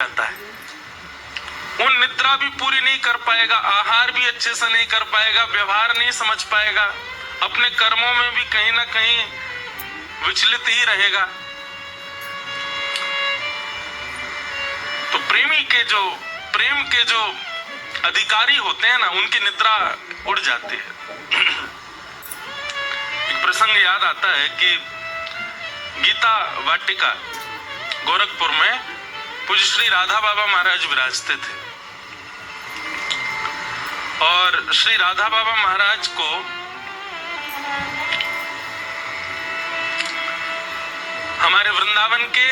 जाता है। वो निद्रा भी पूरी नहीं कर पाएगा, आहार भी अच्छे से नहीं कर पाएगा, व्यवहार नहीं समझ पाएगा, अपने कर्मों में भी कहीं ना कहीं विचलित ही रहेगा। तो प्रेम के जो अधिकारी होते हैं ना, उनकी निद्रा उड़ जाती है। एक प्रसंग याद आता है कि गीता वाटिका गोरखपुर में पूज्य श्री राधा बाबा महाराज विराजते थे और श्री राधा बाबा महाराज को हमारे वृंदावन के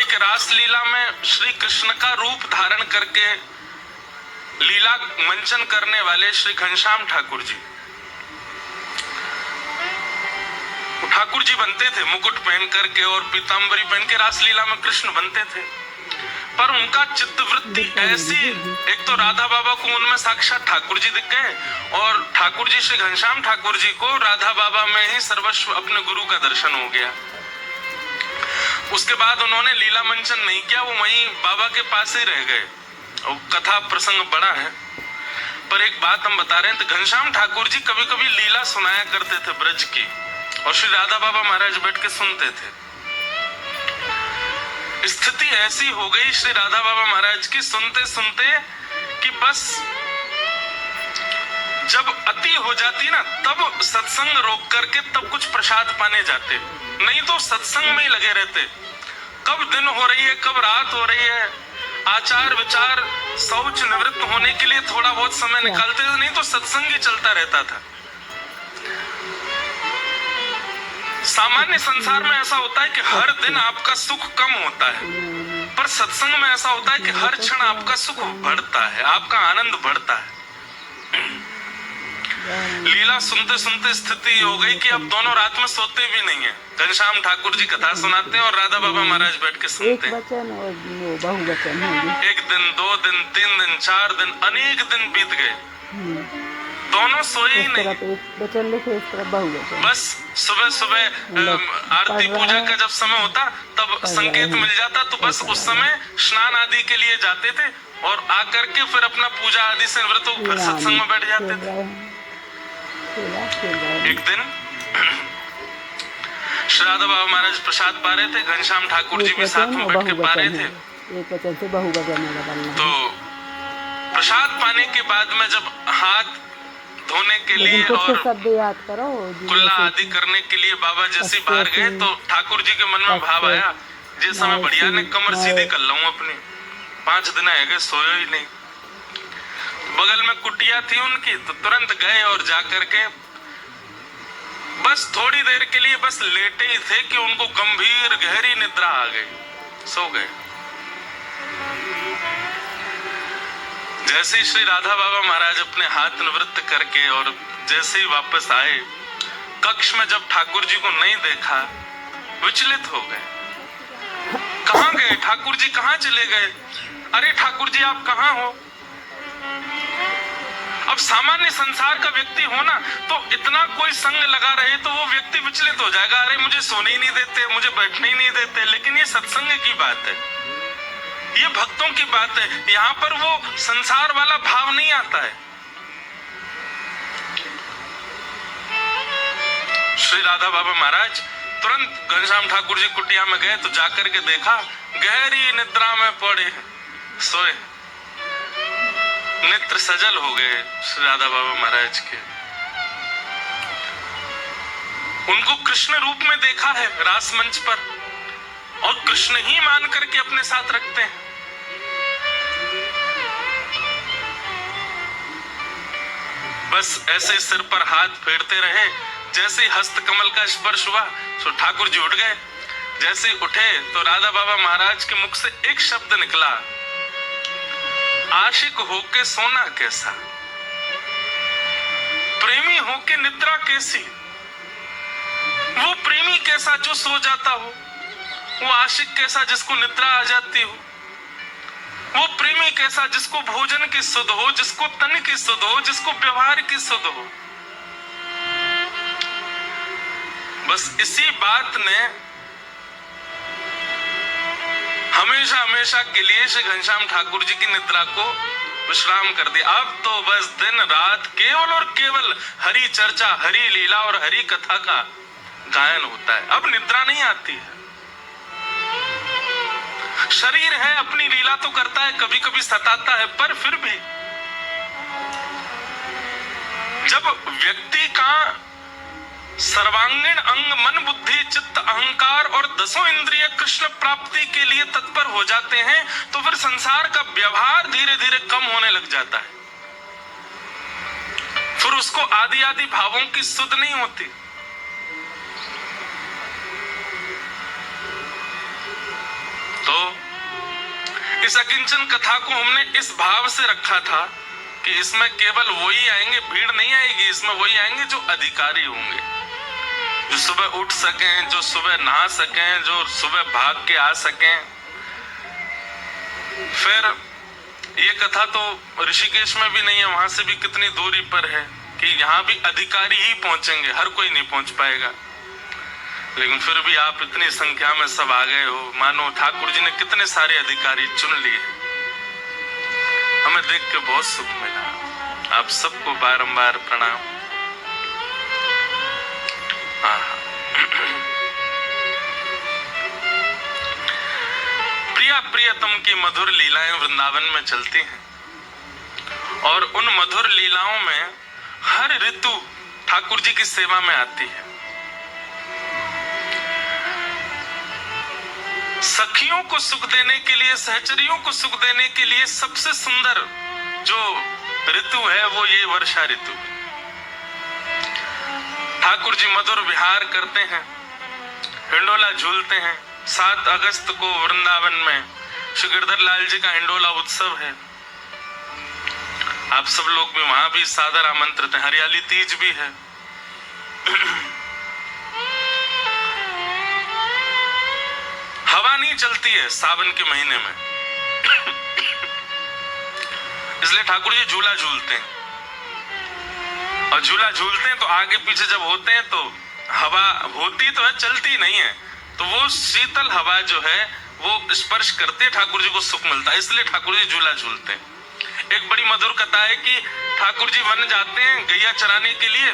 एक रास लीला में श्री कृष्ण का रूप धारण करके लीला मंचन करने वाले श्री घनश्याम ठाकुर जी बनते थे, मुकुट पहन करके और पीतांबरी पहन के रासलीला में कृष्ण बनते थे। पर उनका चित्त वृत्ति ऐसी, एक तो राधा बाबा को उनमें साक्षात ठाकुर जी दिख गए और ठाकुर जी श्री घनश्याम ठाकुर जी को राधा बाबा में ही सर्वस्व अपने गुरु का दर्शन हो गया। उसके बाद उन्होंने लीला मंचन नहीं किया, वो वहीं बाबा के पास ही रह गए। और कथा प्रसंग बड़ा है, पर एक बात हम बता रहे हैं, तो घनश्याम ठाकुर जी कभी कभी लीला सुनाया करते थे ब्रज की और श्री राधा बाबा महाराज बैठ के सुनते थे। स्थिति ऐसी हो गई श्री राधा बाबा महाराज की सुनते सुनते कि बस जब अति हो जाती ना, तब सत्संग रोक करके तब कुछ प्रसाद पाने जाते, नहीं तो सत्संग में ही लगे रहते। कब दिन हो रही है, कब रात हो रही है, आचार विचार शौच निवृत्त होने के लिए थोड़ा बहुत समय निकालते थे, नहीं तो सत्संग ही चलता रहता था। सामान्य संसार में ऐसा होता है कि हर दिन आपका सुख कम होता है, पर सत्संग में ऐसा होता है कि हर क्षण आपका सुख बढ़ता है, आपका आनंद बढ़ता है। लीला सुनते सुनते स्थिति हो गई कि अब दोनों रात में सोते भी नहीं है। घनश्याम ठाकुर जी कथा सुनाते हैं और राधा बाबा महाराज बैठ के सुनते हैं। एक दिन, 2 दिन, 3 दिन, 4 दिन, अनेक दिन बीत गए, दोनों सोए ही नहीं। बस सुबह सुबह आरती पूजा का जब समय होता तब संकेत मिल जाता, तो बस उस समय स्नान आदि के लिए जाते थे और आकर के फिर अपना पूजा आदि से निवृत्त हो फिर सत्संग में बैठ जाते थे। एक दिन श्री राधा बाबा महाराज प्रसाद पा रहे थे, घनश्याम ठाकुर जी भी साथ में बैठ के पा रहे थे। तो प्रसाद पाने के बाद में जब हाथ धोने के लिए और कुल्ला आदि करने के लिए बाबा जैसे बाहर गए, तो ठाकुर जी के मन में भाव आया, जिस समय बढ़िया ने कमर सीधी कर लूं अपनी, 5 दिन आएगा सोए ही नहीं। बगल में कुटिया थी उनकी, तो तुरंत गए और जाकर के बस थोड़ी देर के लिए बस लेटे ही थे कि उनको गंभीर गहरी निद्रा आ गई, सो गए। जैसे ही श्री राधा बाबा महाराज अपने हाथ निवृत्त करके और जैसे ही वापस आए, कक्ष में जब ठाकुर जी को नहीं देखा, विचलित हो गए। कहाँ गए ठाकुर जी, कहाँ चले गए? अरे ठाकुर जी आप कहाँ हो? अब सामान्य संसार का व्यक्ति हो ना, तो इतना कोई संग लगा रहे तो वो व्यक्ति विचलित हो जाएगा, अरे मुझे सोने ही नहीं देते, मुझे बैठने ही नहीं देते। लेकिन ये सत्संग की बात है, ये भक्तों की बात है, यहाँ पर वो संसार वाला भाव नहीं आता है। श्री राधा बाबा महाराज तुरंत घनश्याम ठाकुर जी कुटिया में गए, तो जाकर के देखा गहरी निद्रा में पड़े सोए, नेत्र सजल हो गए श्री राधा बाबा महाराज के। उनको कृष्ण रूप में देखा है रास मंच पर और कृष्ण ही मान करके अपने साथ रखते हैं। बस ऐसे सिर पर हाथ फेरते रहे, जैसे ही हस्त कमल का स्पर्श हुआ तो ठाकुर जी उठ गए। जैसे ही उठे तो राधा बाबा महाराज के मुख से एक शब्द निकला, आशिक होके सोना कैसा, प्रेमी होके निद्रा कैसी। वो प्रेमी कैसा जो सो जाता हो, वो आशिक कैसा जिसको निद्रा आ जाती हो, वो प्रेमी कैसा जिसको भोजन की सुध हो, जिसको तन की सुध हो, जिसको व्यवहार की सुध हो। बस इसी बात ने हमेशा हमेशा के लिए श्री घनश्याम ठाकुर जी की निद्रा को विश्राम कर दिया। अब तो बस दिन रात केवल और केवल हरि चर्चा, हरि लीला और हरि कथा का गायन होता है। अब निद्रा नहीं आती है। शरीर है, अपनी लीला तो करता है, कभी कभी सताता है, पर फिर भी जब व्यक्ति का सर्वांगीण अंग मन बुद्धि चित्त अहंकार और दसों इंद्रिय कृष्ण प्राप्ति के लिए तत्पर हो जाते हैं, तो फिर संसार का व्यवहार धीरे धीरे कम होने लग जाता है। फिर उसको आदि आदि भावों की सुध नहीं होती। तो इस अकिंचन कथा को हमने इस भाव से रखा था कि इसमें केवल वही आएंगे, भीड़ नहीं आएगी, इसमें वही आएंगे जो अधिकारी होंगे, जो सुबह उठ सकें, जो सुबह नहा सकें, जो सुबह भाग के आ सकें। फिर ये कथा तो ऋषिकेश में भी नहीं है, वहां से भी कितनी दूरी पर है कि यहाँ भी अधिकारी ही पहुंचेंगे, हर कोई नहीं पहुंच पाएगा। लेकिन फिर भी आप इतनी संख्या में सब आ गए हो, मानो ठाकुर जी ने कितने सारे अधिकारी चुन लिए। हमें देख के बहुत सुख मिला। आप सबको बारंबार प्रणाम। प्रिया प्रियतम की मधुर लीलाएं वृंदावन में चलती हैं और उन मधुर लीलाओं में हर ऋतु ठाकुर जी की सेवा में आती है। सखियों को सुख देने के लिए, सहचरियों को सुख देने के लिए सबसे सुंदर जो ऋतु है वो ये वर्षा ऋतु। ठाकुर जी मधुर विहार करते हैं, हिंडोला झूलते हैं। 7 अगस्त को वृंदावन में श्री गिरधर लाल जी का हिंडोला उत्सव है। आप सब लोग भी वहां भी सादर आमंत्रित हैं। हरियाली तीज भी है। हवा नहीं चलती है सावन के महीने में, इसलिए ठाकुर जी झूला झूलते हैं। और झूला झूलते हैं तो आगे पीछे जब होते हैं तो हवा होती तो है, चलती नहीं है, तो वो शीतल हवा जो है वो स्पर्श करते ठाकुर जी को सुख मिलता है, इसलिए ठाकुर जी झूला झूलते हैं। एक बड़ी मधुर कथा है कि ठाकुर जी वन जाते हैं गैया चराने के लिए।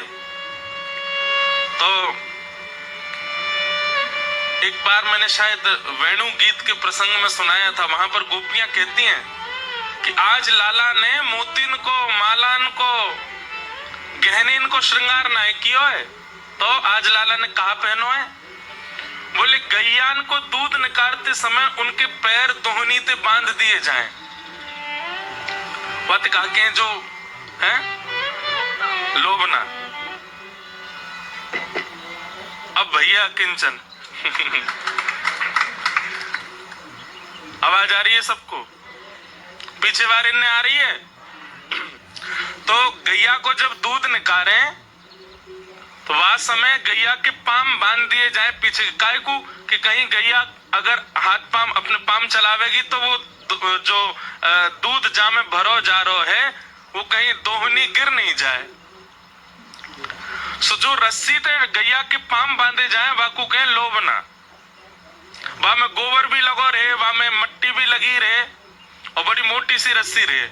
तो एक बार मैंने शायद वेणु गीत के प्रसंग में सुनाया था, वहां पर गोपियां कहती हैं कि आज लाला ने मोतिन को, मालान को, गहनीन को श्रृंगार ना कियो है, तो आज लाला ने कहा पहनो है? बोले गैयान को दूध निकालते समय उनके पैर दोहनी ते बांध दिए जाएं। बात कहा के जो है लोभना। अब भैया किंचन आवाज आ रही है सबको? पीछे वार इनने आ रही है। तो गैया को जब दूध निकाले तो वह समय गैया के पाम बांध दिए जाए पीछे, काय को कि कहीं गैया अगर हाथ पाम अपने पाम चलावेगी तो वो जो दूध जा में भरो जा रो है वो कहीं दोहनी गिर नहीं जाए। सो जो रस्सी ते गैया के पाम बांधे जाए वाकू कहें लोभना। वहां में गोबर भी लगो रहे, वहां में मट्टी भी लगी रहे और बड़ी मोटी सी रस्सी रहे।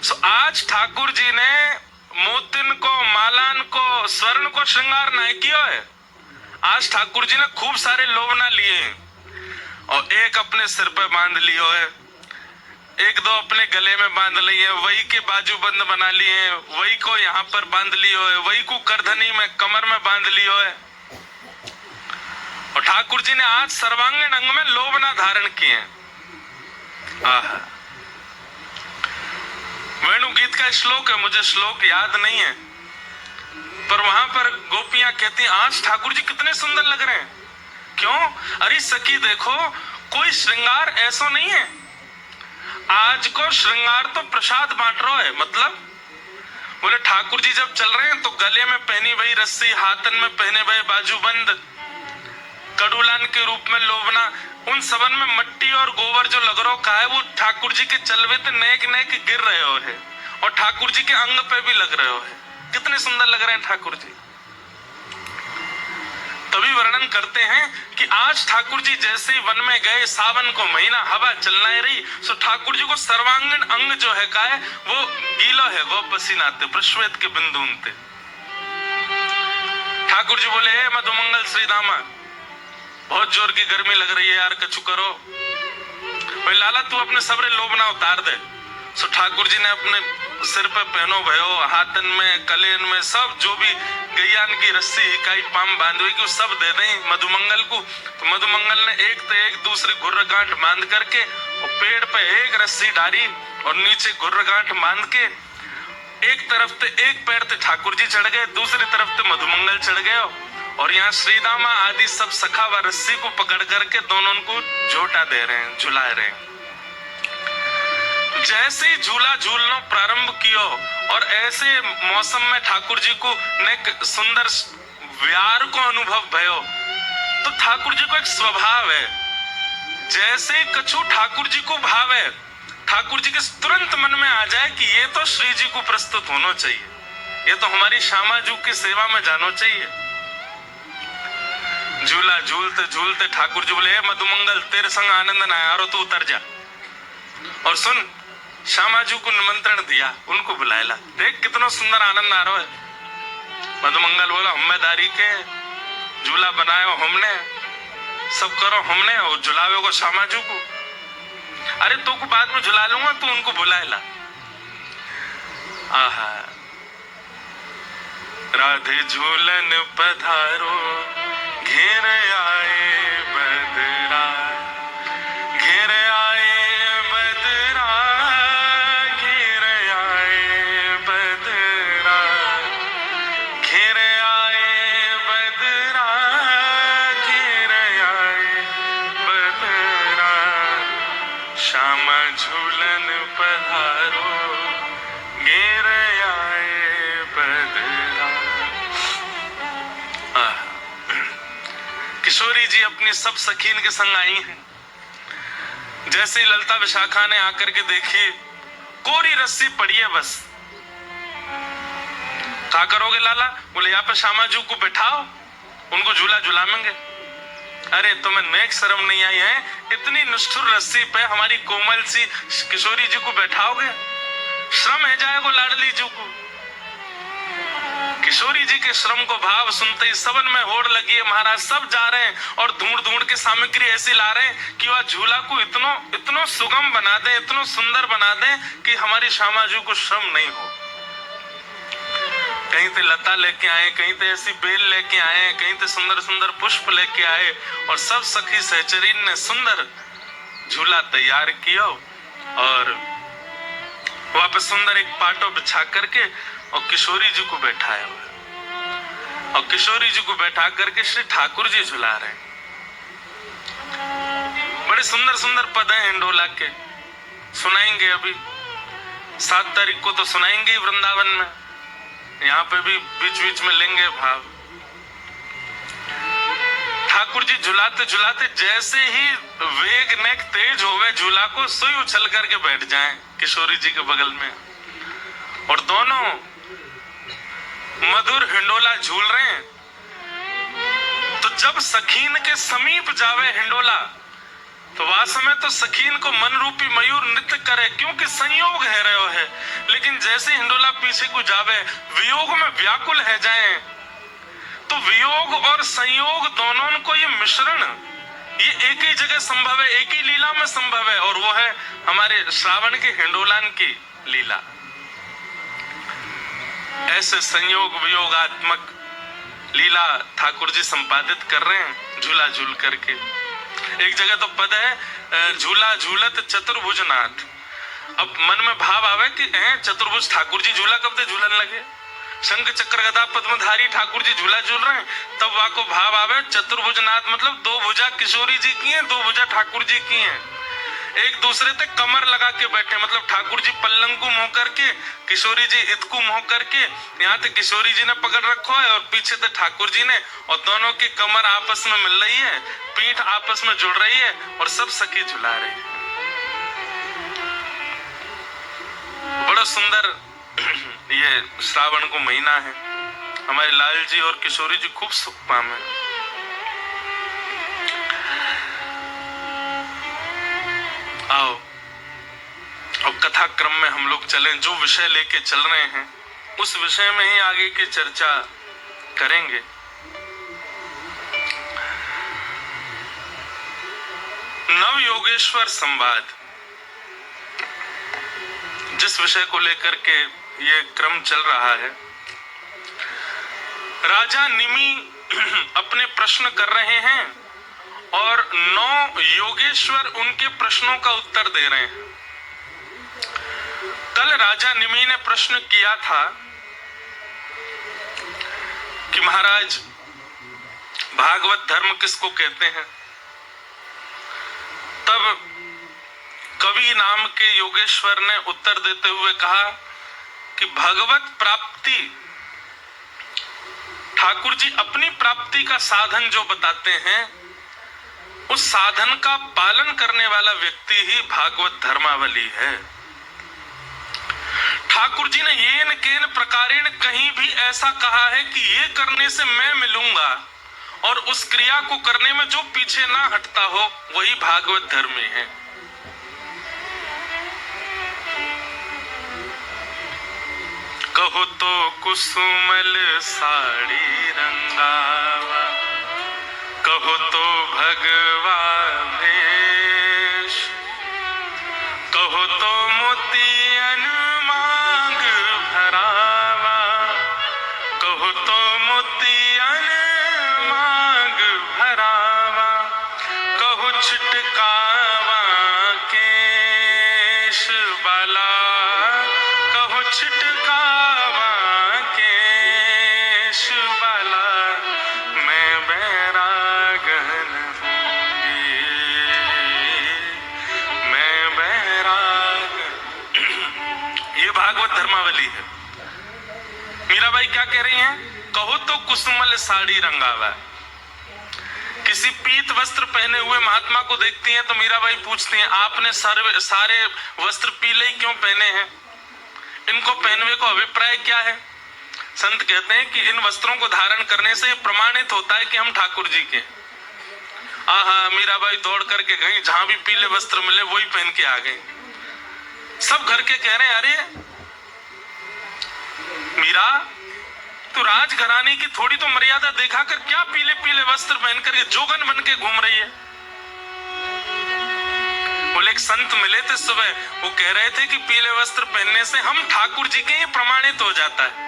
सो आज ठाकुर जी ने मोतिन को, मालान को, स्वर्ण को श्रृंगार नहीं किया है। आज ठाकुर जी ने खूब सारे लोभना लिए और एक अपने सिर पे बांध लियो है, एक दो अपने गले में बांध लिए, वही के बाजू बंद बना लिए, वही को यहाँ पर बांध लियो है, वही को करधनी में कमर में बांध लियो है। और ठाकुर जी ने आज सर्वांगीण अंग में लोभना धारण किए। वेणु गीत का श्लोक है, मुझे श्लोक याद नहीं है, पर वहां पर गोपियां कहती हैं आज ठाकुर जी कितने सुंदर लग रहे हैं। क्यों? अरे सखी देखो, कोई श्रृंगार ऐसा नहीं है। आज को श्रृंगार तो प्रसाद बांट रहा है। मतलब बोले ठाकुर जी जब चल रहे हैं तो गले में पहनी वही रस्सी, हाथन में पहने वही बाजूबंद, कड़ूलान के रूप में लोभना, उन सबन में मट्टी और गोबर जो लग रहा का है वो ठाकुर जी के चलवे तो नेक नेक गिर रहे हो है और ठाकुर जी के अंग पे भी लग रहे हो है। कितने सुंदर लग रहे हैं ठाकुर जी। तभी वर्णन करते हैं कि आज ठाकुर जी जैसे ही वन में गए, सावन को महीना, हवा चलना रही, सो ठाकुर जी को सर्वांगीण अंग जो है का है वो गीला है, वो पसीना थे, प्रश्वेत के बिंदु थे। ठाकुर जी बोले, हे मधुमंगल श्री दामा, बहुत जोर की गर्मी लग रही है यार, कछु करो। भाई लाला तू अपने सबरे लोभ ना उतार दे। सो ठाकुर जी ने अपने सिर पे पहनो भयो, हाथन में, कलेन में, सब जो भी गैयान की रस्सी इकाई पाम बांध हुई कि सब दे दें मधुमंगल को। तो मधुमंगल ने एक तो एक दूसरी घुर्र गांठ बांध करके और पेड़ पे एक रस्सी डाली और नीचे घुर्र गांठ बांध के एक तरफ ते एक पैर ते ठाकुर जी चढ़ गए, दूसरी तरफ ते मधुमंगल चढ़ गए और यहाँ श्रीदामा आदि सब सखा व रस्सी को पकड़ करके दोनों को झोटा दे रहे हैं, झुला रहे हैं। जैसे ही झूला झूलना प्रारंभ किया और ऐसे मौसम में ठाकुर जी को ने सुंदर व्यार को अनुभव भयो, तो ठाकुर जी को एक स्वभाव है, जैसे ही कछु ठाकुर जी को भाव है, ठाकुर जी के तुरंत मन में आ जाए कि ये तो श्री जी को प्रस्तुत होना चाहिए, ये तो हमारी श्यामा जी की सेवा में जाना चाहिए। झूला झूलते झूलते ठाकुर जी बोले, मधुमंगल तेरे संग आनंद ना आया, तू उतर जा और सुन। श्यामा जी को निमंत्रण दिया, उनको बुलाया, देख कितना सुंदर आनंद आ रहा है। मधुमंगल बोला, जिम्मेदारी के झूला बनायो हमने, सब करो हमने और झुलावे को श्यामा जी को। अरे तो को बाद में झुला लूंगा, तू उनको बुलाएला। आहा, राधे झूलन पधारो, घेर आए बदरा, घेर आए बदरा, घेर आए बदरा, घेर आए बदरा, घेर आए बदरा, श्यामा झूलन पधारो, घेर आए बदरा। किशोरी जी अपनी सब सखीन के संग आई हैं। जैसे ही ललता विशाखा ने आकर के देखी, कोरी रस्सी पड़ी है बस। क्या करोगे लाला? बोले, यहाँ पे श्यामा जी को बैठाओ, उनको झूला झुलाएंगे। अरे तुम्हें नेक शर्म नहीं आई है? इतनी निष्ठुर रस्सी पे हमारी कोमल सी किशोरी जी को बैठाओगे? श्रम है जाएगा लाडली जी को। किशोरी जी के श्रम को भाव सुनते ही सबन में होड़ लगी है महाराज, सब जा रहे हैं और ढूंढ ढूंढ के सामग्री ऐसी ला रहे हैं कि वह झूला को इतनो सुगम बना दें, इतनो सुंदर बना दें कि हमारी श्यामा जी को श्रम नहीं हो। कहीं से लता लेके आए, कहीं से ऐसी बेल लेके आए, कहीं से सुंदर सुंदर पुष्प लेके आए और सब सखी सहचरीन ने सुंदर झूला तैयार किया और वहां पे सुंदर एक पाटो बिछा करके और किशोरी जी को बैठाया हुआ और किशोरी जी को बैठा करके श्री ठाकुर जी झुला रहे हैं। बड़े सुंदर सुंदर पद हैं हिंडोला के, सुनाएंगे अभी 7 तारीख को तो सुनाएंगे ही वृंदावन में, यहाँ पे भी बीच बीच में लेंगे भाव। ठाकुर जी झुलाते झुलाते जैसे ही वेग नेक तेज होवे झूला को, सोई उछल करके बैठ जाएं किशोरी जी के बगल में और दोनों मधुर हिंडोला झूल रहे हैं। तो जब सखीन के समीप जावे हिंडोला तो वास्तव में तो सखीन को मन रूपी मयूर नृत्य करे, क्योंकि संयोग है रहे हो है। लेकिन जैसे हिंडोला पीछे को जावे, वियोग में व्याकुल है जाए, तो वियोग और संयोग दोनों को ये मिश्रण ये एक ही जगह संभव है, एक ही लीला में संभव है और वो है हमारे श्रावण के हिंडोलान की लीला। ऐसे संयोग वियोगात्मक लीला ठाकुर जी संपादित कर रहे हैं झूला झूल करके। एक जगह तो पद है, झूला झूलत चतुर्भुज नाथ। अब मन में भाव आवे कि चतुर्भुज ठाकुर जी झूला कब से झूलन लगे, शंख चक्र गदा पद्मधारी ठाकुर जी झूला झूल रहे हैं, तब वहां को भाव आवे चतुर्भुज नाथ मतलब 2 भुजा किशोरी जी की हैं, 2 भुजा ठाकुर जी की हैं। एक दूसरे पे कमर लगा के बैठे, मतलब ठाकुर जी पल्लंग को मुंह करके, किशोरी जी इत को मुंह करके, यहाँ से किशोरी जी ने पकड़ रखो है और पीछे से ठाकुर जी ने, और दोनों की कमर आपस में मिल रही है, पीठ आपस में जुड़ रही है और सब सखी झुला रहे हैं। बड़ा सुंदर ये श्रावण को महीना है, हमारे लाल जी और किशोरी जी खूब सुख पामे। आओ अब कथा क्रम में हम लोग चलें, जो विषय लेके चल रहे हैं उस विषय में ही आगे की चर्चा करेंगे। नव योगेश्वर संवाद, जिस विषय को लेकर के ये क्रम चल रहा है, राजा निमि अपने प्रश्न कर रहे हैं और 9 योगेश्वर उनके प्रश्नों का उत्तर दे रहे हैं। कल राजा निमि ने प्रश्न किया था कि महाराज भागवत धर्म किसको कहते हैं। तब कवि नाम के योगेश्वर ने उत्तर देते हुए कहा कि भगवत प्राप्ति, ठाकुर जी अपनी प्राप्ति का साधन जो बताते हैं, उस साधन का पालन करने वाला व्यक्ति ही भागवत धर्मावली है। ठाकुर जी ने येन केन प्रकारेण कहीं भी ऐसा कहा है कि ये करने से मैं मिलूंगा, और उस क्रिया को करने में जो पीछे ना हटता हो वही भागवत धर्मी है। कहो तो कुसुमल साड़ी रंगावा, कहो तो भगवा भेष, कहो तो मोतियन मांग भरावा, कहो तो मोतियन मांग भरावा, कहो छिटकावा केश बाला, कहो छिटकावा केश बाला, मैं बैरागन होंगी, मैं बैरागन। ये भागवत धर्मावली है। मीराबाई क्या कह रही हैं? कहो तो कुसुमल साड़ी रंगावा। किसी पीत वस्त्र पहने हुए महात्मा को देखती हैं तो मीराबाई पूछती हैं, आपने सारे वस्त्र पीले ही क्यों पहने हैं? इनको पहनने को अभिप्राय क्या है? संत कहते हैं कि इन वस्त्रों को धारण करने से प्रमाणित होता है कि हम ठाकुर जी के। आहा, मीराबाई दौड़ करके गई, जहां भी पीले वस्त्र मिले वही पहन के आ गई। सब घर के कह रहे हैं, अरे मीरा, तू राजघराने की थोड़ी तो मर्यादा देखा कर, क्या पीले पीले वस्त्र पहन कर जोगन बन के घूम रही है? बोले एक संत मिले थे सुबह, वो कह रहे थे कि पीले वस्त्र पहनने से हम ठाकुर जी के ही प्रमाणित हो जाता है।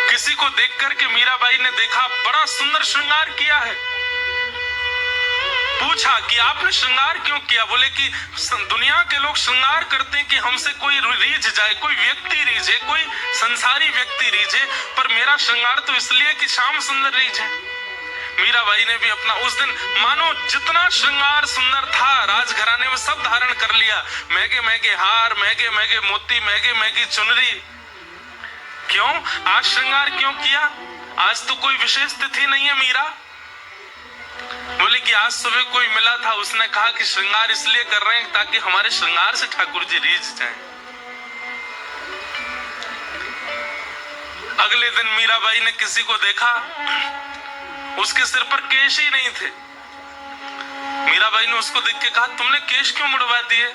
किसी को देख करके मीराबाई ने देखा बड़ा सुंदर श्रृंगार किया है, पूछा कि आपने श्रृंगार क्यों किया? बोले कि दुनिया के लोग श्रृंगार करते हैं कि हमसे कोई रीझ जाए, कोई व्यक्ति रीझे, कोई संसारी व्यक्ति रीझे, पर मेरा श्रृंगार तो इसलिए कि श्याम सुंदर रीझे। मीराबाई ने भी अपना उस दिन मानो जितना श्रृंगार सुंदर था राजघराने में सब धारण कर लिया। महंगे महंगे हार, महंगे महंगे मोती, महंगी महंगी चुनरी। क्यों? आज श्रृंगार क्यों किया? आज तो कोई विशेष तिथि नहीं है मीरा। बोले कि आज सुबह कोई मिला था, उसने कहा कि श्रृंगार इसलिए कर रहे हैं ताकि हमारे श्रृंगार से ठाकुर जी रीझ जाएं। अगले दिन मीराबाई ने किसी को देखा, उसके सिर पर केश ही नहीं थे। मीराबाई ने उसको देख के कहा, तुमने केश क्यों मुड़वा दिए?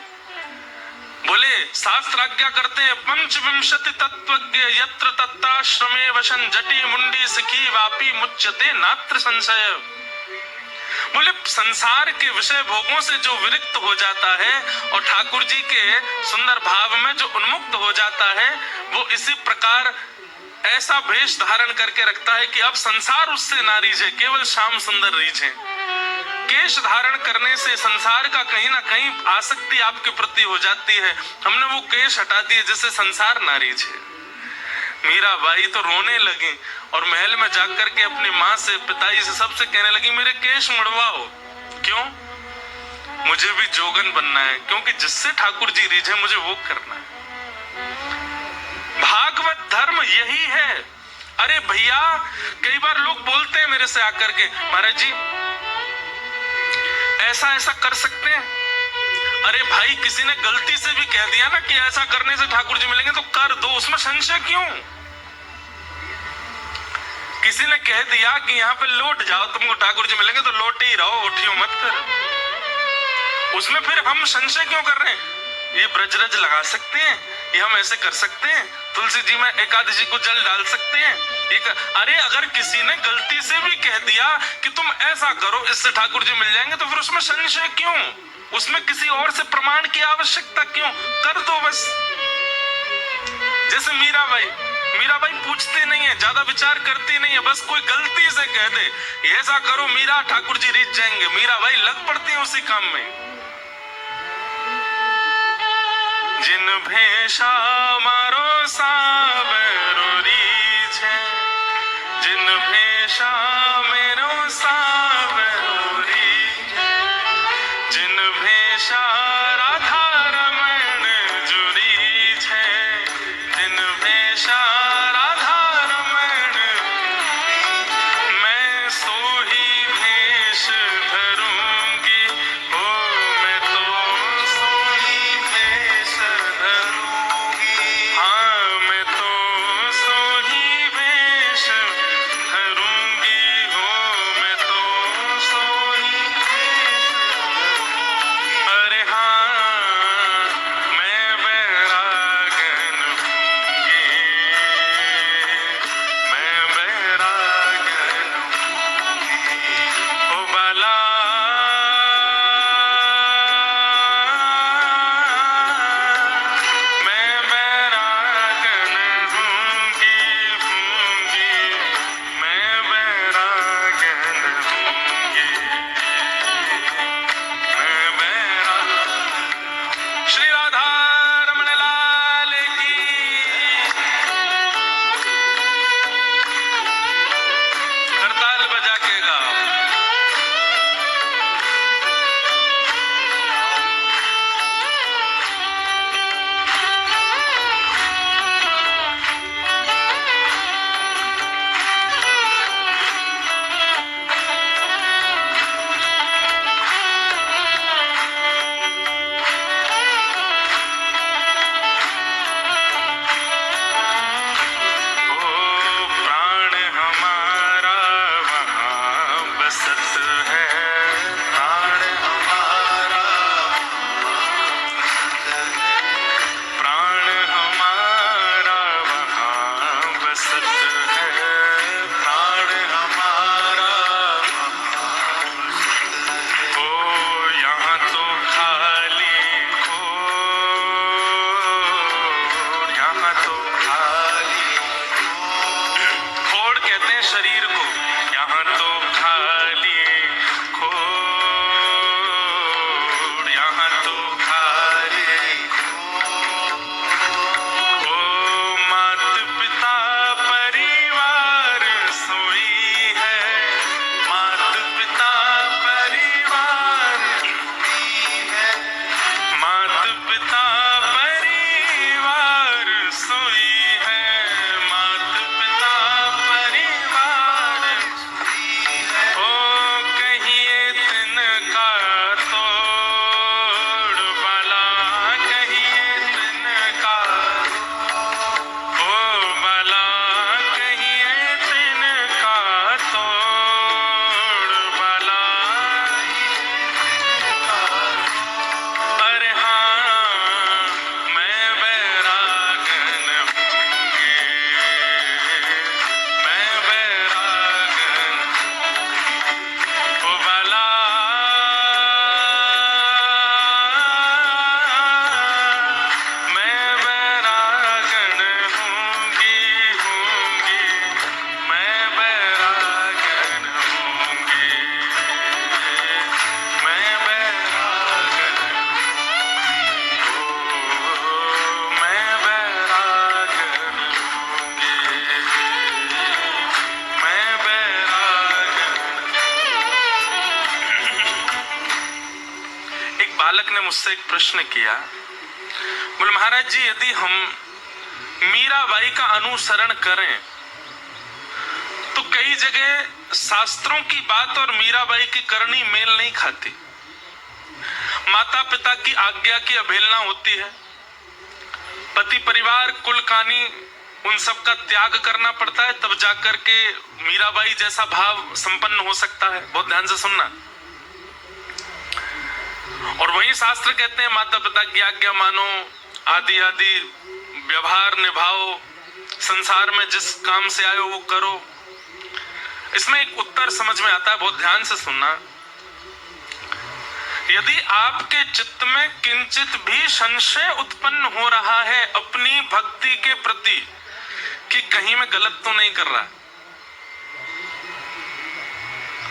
बोले शास्त्र आज्ञा करते हैं, पंचविंशति तत्वज्ञ यत्र तत्ताश्रमे वशन जटी मुंडी सखी वापी मुच्यते नात्र संशय। बोले संसार के विषय भोगों से जो विरक्त हो जाता है और ठाकुर जी के सुंदर भाव में जो उन्मुक्त हो जाता है, वो इसी प्रकार ऐसा वेश धारण करके रखता है कि अब संसार उससे ना रीझे, केवल श्याम सुंदर रीझे। केश धारण करने से संसार का कहीं ना कहीं आसक्ति आपके प्रति हो जाती है। हमने वो केश हटा दिए जिससे संसार ना रीझे। मीराबाई तो रोने लगी और महल में जाकर के अपनी माँ से, पिताजी से, सबसे कहने लगी, मेरे केश मुड़वाओ। क्यों? मुझे भी जोगन बनना है, क्योंकि जिससे ठाकुर जी रीझे मुझे वो करना है। भागवत धर्म यही है। अरे भैया, कई बार लोग बोलते हैं मेरे से आकर के, महाराज जी ऐसा ऐसा कर सकते हैं। अरे भाई, किसी ने गलती से भी कह दिया ना कि ऐसा करने से ठाकुर जी मिलेंगे, तो कर दो, उसमें संशय क्यों? किसी ने कह दिया कि यहाँ पे लौट जाओ, तुमको ठाकुर जी मिलेंगे, तो लौटे ही रहो, उठियो मत फिर। उसमें फिर हम संशय क्यों कर रहे हैं? ये ब्रजरज लगा सकते हैं, ये हम ऐसे कर सकते हैं, तुलसी जी में एकादशी को जल डाल सकते हैं। अरे अगर किसी ने गलती से भी कह दिया कि तुम ऐसा करो, इससे ठाकुर जी मिल जाएंगे, तो फिर उसमें संशय क्यों? उसमें किसी और से प्रमाण की आवश्यकता क्यों? कर दो बस। जैसे मीराबाई पूछते नहीं है, ज्यादा विचार करती नहीं है, बस कोई गलती से कह दे ऐसा करो मीरा, ठाकुर जी रीझ जाएंगे, मीराबाई लग पड़ती है उसी काम में। जिन भेषा मारो सावरो रीझे, जिन भेषा मेरो सावरो रीझे, जिन भेषा राधा रमण जुरी छे, जिन भेषा राधा रमण, मैं सोही भेष धरूंगी, ओ मैं तो सोही भेष धरूंगी, हाँ मैं तो सोही भेष धरूंगी, हो मैं तो सोही भेष धरूंगी। अरे हाँ मैं बैरागन हूँगी, मैं बैरागन हूँगी, ओ बाला मैं बैरागन हूँगी, मैं बैरागन हूँगी, मैं बैरागन। श्री राधा रमण लाल की। करताल बजा के गाओ। ओ प्राण हमारा वहाँ बसत है, प्राण हमारा, प्राण हमारा वहाँ बसत है, प्राण हमारा ओ यहाँ तो खाली खोड़, यहाँ तो खाली खोड़ कहते हैं शरीर को, यहाँ तो खाली खोड़, यहाँ तो खाली ओ मात पिता परिवार सोई है, मात पिता परिवार सोई है, मात पिता परिवार सोई है, मात पिता परिवार सोई है, ओ कहिए तिनका तोड़ बाला, कहिए तिनका, ओ बाला कहिए तिनका तोड़ बाला। अरे हाँ मैं बैरागन हूँगी, मैं बैरागन, ओ बाला मैं बैरागन हूँगी, मैं बैरागन हूँगी, मैं बैरागन, ओ मैं बैरागन हूँगी, मैं बैरागन। एक बालक ने मुझसे एक प्रश्न किया, बोले महाराज जी यदि हम मीराबाई का अनुसरण करें तो कई जगह शास्त्रों की बात और मीराबाई की करनी मेल नहीं खाती, माता पिता की आज्ञा की अवहेलना होती है, पति परिवार कुल कानी उन सब का त्याग करना पड़ता है, तब जाकर के मीराबाई जैसा भाव संपन्न हो सकता है। बहुत ध्यान से सुनना। और वही शास्त्र कहते हैं माता पिता की आज्ञा मानो, आदि आदि व्यवहार निभाओ, संसार में जिस काम से आए हो वो करो। इसमें एक उत्तर समझ में आता है, बहुत ध्यान से सुनना। यदि आपके चित्त में किंचित भी संशय उत्पन्न हो रहा है अपनी भक्ति के प्रति कि कहीं मैं गलत तो नहीं कर रहा,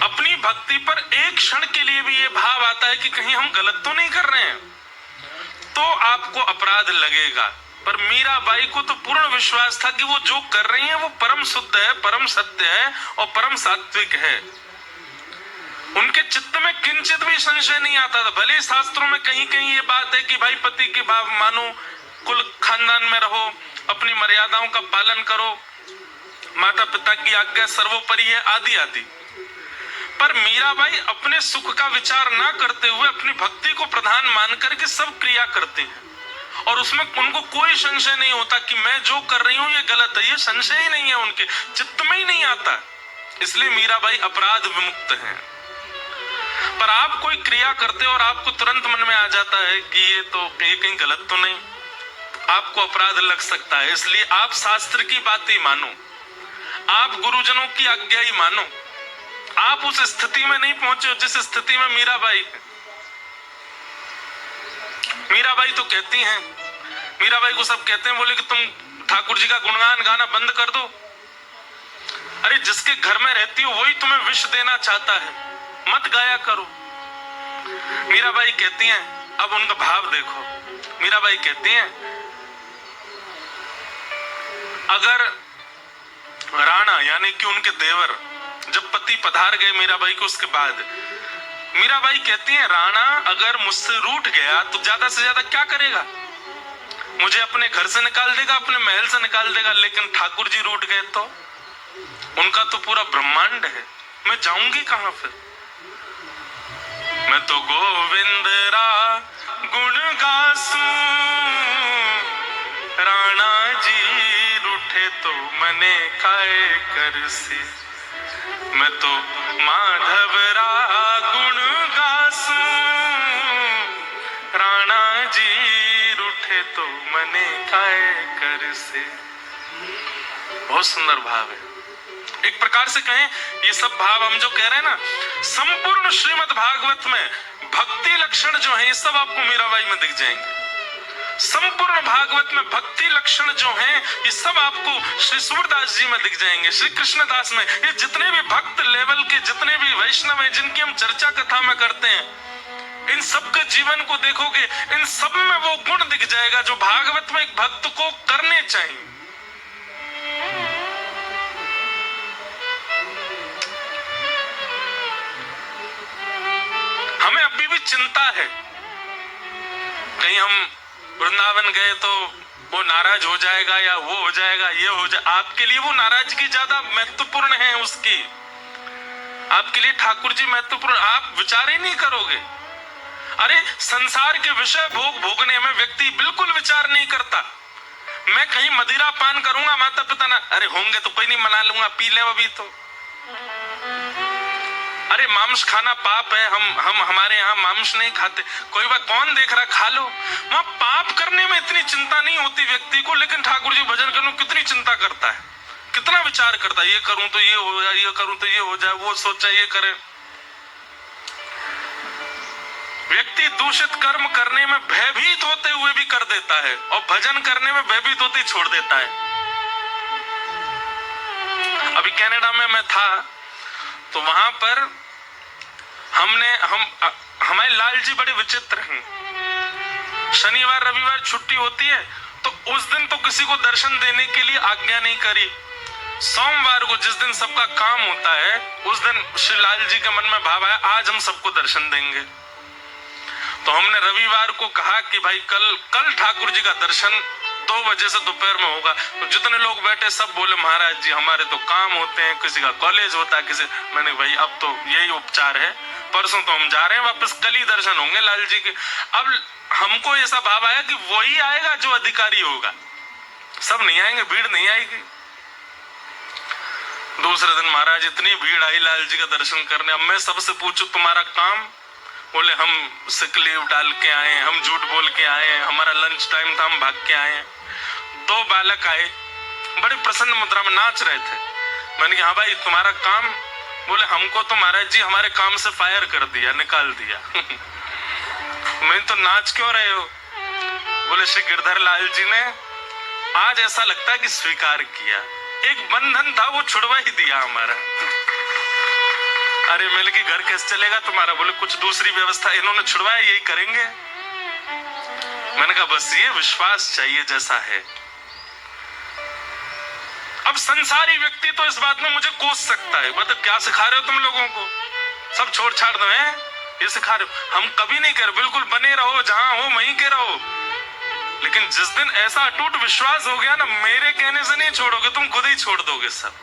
अपनी भक्ति पर एक क्षण के लिए भी ये भाव आता है कि कहीं हम गलत तो नहीं कर रहे हैं, तो आपको अपराध लगेगा। पर मीराबाई को तो पूर्ण विश्वास था कि वो जो कर रही है वो परम शुद्ध है, परम सत्य है और परम सात्विक है। उनके चित्त में किंचित भी संशय नहीं आता था। भले शास्त्रों में कहीं कहीं ये बात है कि भाई पति के भाव मानो, कुल खानदान में रहो, अपनी मर्यादाओं का पालन करो, माता पिता की आज्ञा सर्वोपरि है, आदि आदि। पर मीराबाई अपने सुख का विचार ना करते हुए अपनी भक्ति को प्रधान मान करके सब क्रिया करते हैं, और उसमें उनको कोई संशय नहीं होता कि मैं जो कर रही हूं ये गलत है। ये संशय ही नहीं है, उनके चित्त में ही नहीं आता। इसलिए मीराबाई अपराध विमुक्त हैं। पर आप कोई क्रिया करते हो और आपको तुरंत मन में आ जाता है कि ये कहीं गलत तो नहीं, आपको अपराध लग सकता है। इसलिए आप शास्त्र की बात ही मानो, आप गुरुजनों की आज्ञा ही मानो। आप उस स्थिति में नहीं पहुंचे हो जिस स्थिति में मीराबाई है। मीराबाई तो कहती हैं, मीराबाई को सब कहते हैं, बोले कि तुम ठाकुर जी का गुणगान गाना बंद कर दो। अरे जिसके घर में रहती हो वही तुम्हें विष देना चाहता है, मत गाया करो। मीराबाई कहती हैं, अब उनका भाव देखो। मीराबाई कहती हैं, अगर राणा यानी कि उनके देवर जब पति पधार गए मीराबाई को, उसके बाद मीराबाई कहती हैं, राणा अगर मुझसे रूठ गया तो ज्यादा से ज्यादा क्या करेगा, मुझे अपने घर से निकाल देगा, अपने महल से निकाल देगा। लेकिन ठाकुर जी रूठ गए तो उनका तो पूरा ब्रह्मांड है, मैं जाऊंगी कहां फिर। मैं तो गोविंद रा गुण गासूं, राणा जी रूठे तो मने खाए करसी। मैं तो माधव रा गुण गासूं, राणा जी रूठे तो मने खाए करसी। बहुत सुंदर भाव है। एक प्रकार से कहें, ये सब भाव हम जो कह रहे हैं ना, संपूर्ण श्रीमद् भागवत में भक्ति लक्षण जो है ये सब आपको मीराबाई में दिख जाएंगे। संपूर्ण भागवत में भक्ति लक्षण जो हैं ये सब आपको श्री सूरदास जी में दिख जाएंगे, श्री कृष्णदास में। ये जितने भी भक्त लेवल के जितने भी वैष्णव हैं जिनकी हम चर्चा कथा में करते हैं, इन सब के जीवन को देखोगे, इन सब में वो गुण दिख जाएगा जो भागवत में एक भक्त को करने चाहिए। हमें अभी भी चिंता है, कहीं हम वृंदावन गए तो वो नाराज हो जाएगा या वो हो जाएगा, ये हो जाए। आपके लिए वो नाराजगी ज्यादा महत्वपूर्ण है, उसकी आपके लिए ठाकुर जी महत्वपूर्ण, आप विचार ही नहीं करोगे। अरे संसार के विषय भोगने में व्यक्ति बिल्कुल विचार नहीं करता। मैं कहीं मदिरा पान करूंगा, माता पिता ना, अरे होंगे तो कोई नहीं, मना लूंगा, पी ले अभी तो। अरे मांस खाना पाप है, हम हमारे यहाँ मांस नहीं खाते। कोई बात, कौन देख रहा, खा लो। वहां पाप करने में इतनी चिंता नहीं होती व्यक्ति को, लेकिन ठाकुर जी भजन करने कितनी चिंता करता है, कितना विचार करता है, ये करूं तो ये हो जाए, ये करूं तो ये हो जाए, वो सोचा ये करे। व्यक्ति दूषित कर्म करने में भयभीत होते हुए भी कर देता है और भजन करने में भयभीत होते छोड़ देता है। अभी कनाडा में मैं था तो वहां पर हमारे लाल जी बड़े विचित्र हैं। शनिवार रविवार छुट्टी होती है तो उस दिन तो किसी को दर्शन देने के लिए आज्ञा नहीं करी। सोमवार को जिस दिन सबका काम होता है उस दिन श्री लाल जी के मन में भाव आया, आज हम सबको दर्शन देंगे। तो हमने रविवार को कहा कि भाई कल ठाकुर जी का दर्शन 2 बजे से दोपहर में होगा। तो जितने लोग बैठे सब बोले, महाराज जी हमारे तो काम होते हैं, किसी का कॉलेज होता है, किसी। मैंने भाई अब तो यही उपचार है, परसों तो हम जा रहे हैं वापस, कल ही दर्शन होंगे लाल जी के। अब हमको ऐसा भाव आया कि वही आएगा जो अधिकारी होगा। सब नहीं आएंगे, भीड़ नहीं आएगी। दूसरे दिन महाराज इतनी भीड़ आई लाल जी का दर्शन करने। अब मैं सबसे पूछूं तुम्हारा काम, बोले हम सिक लीव डाल के आए, हम झूठ बोल के आए, हमारा लंच टाइम था, हम भाग के आए। दो बालक आए, बड़े प्रसन्न मुद्रा में नाच रहे थे। मैंने कहा हाँ भाई तुम्हारा काम? बोले हमको तो महाराज जी हमारे काम से फायर कर दिया, निकाल दिया। मैं तो नाच क्यों रहे हो? बोले श्री गिरधर लाल जी ने आज ऐसा लगता है कि स्वीकार किया, एक बंधन था वो छुड़वा ही दिया हमारा। अरे मिल के घर कैसे चलेगा तुम्हारा? बोले कुछ दूसरी व्यवस्था इन्होंने छुड़वाया, यही करेंगे। मैंने कहा बस ये विश्वास चाहिए जैसा है। अब संसारी व्यक्ति तो इस बात में मुझे कोस सकता है, मतलब क्या सिखा रहे हो तुम लोगों को, सब छोड़ छाड़ दो हैं, ये सिखा रहे हो। हम कभी नहीं कर, बिल्कुल बने रहो जहां हो वहीं के रहो। लेकिन जिस दिन ऐसा अटूट विश्वास हो गया ना, मेरे कहने से नहीं छोड़ोगे, तुम खुद ही छोड़ दोगे सब।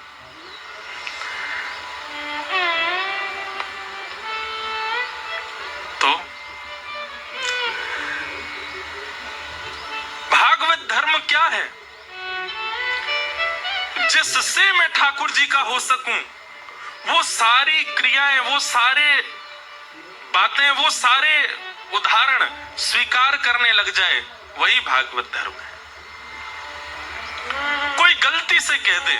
तो भागवत धर्म क्या है? जिससे मैं ठाकुर जी का हो सकूं, वो सारी क्रियाएं, वो सारे बातें, वो सारे उदाहरण स्वीकार करने लग जाए, वही भागवत धर्म है। कोई गलती से कह दे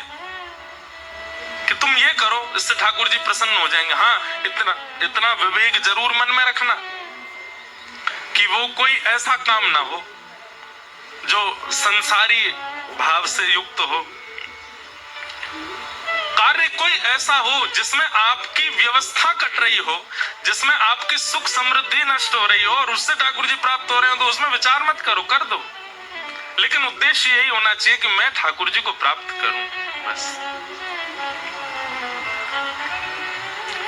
कि तुम ये करो, इससे ठाकुर जी प्रसन्न हो जाएंगे, हाँ इतना विवेक जरूर मन में रखना कि वो कोई ऐसा काम ना हो जो संसारी भाव से युक्त हो, कार्य कोई ऐसा हो जिसमें आपकी व्यवस्था कट रही हो, जिसमें आपकी सुख समृद्धि नष्ट हो रही हो और उससे ठाकुर जी प्राप्त हो रहे हो, तो उसमें विचार मत करो, कर दो। लेकिन उद्देश्य यही होना चाहिए कि मैं ठाकुर जी को प्राप्त करूं, बस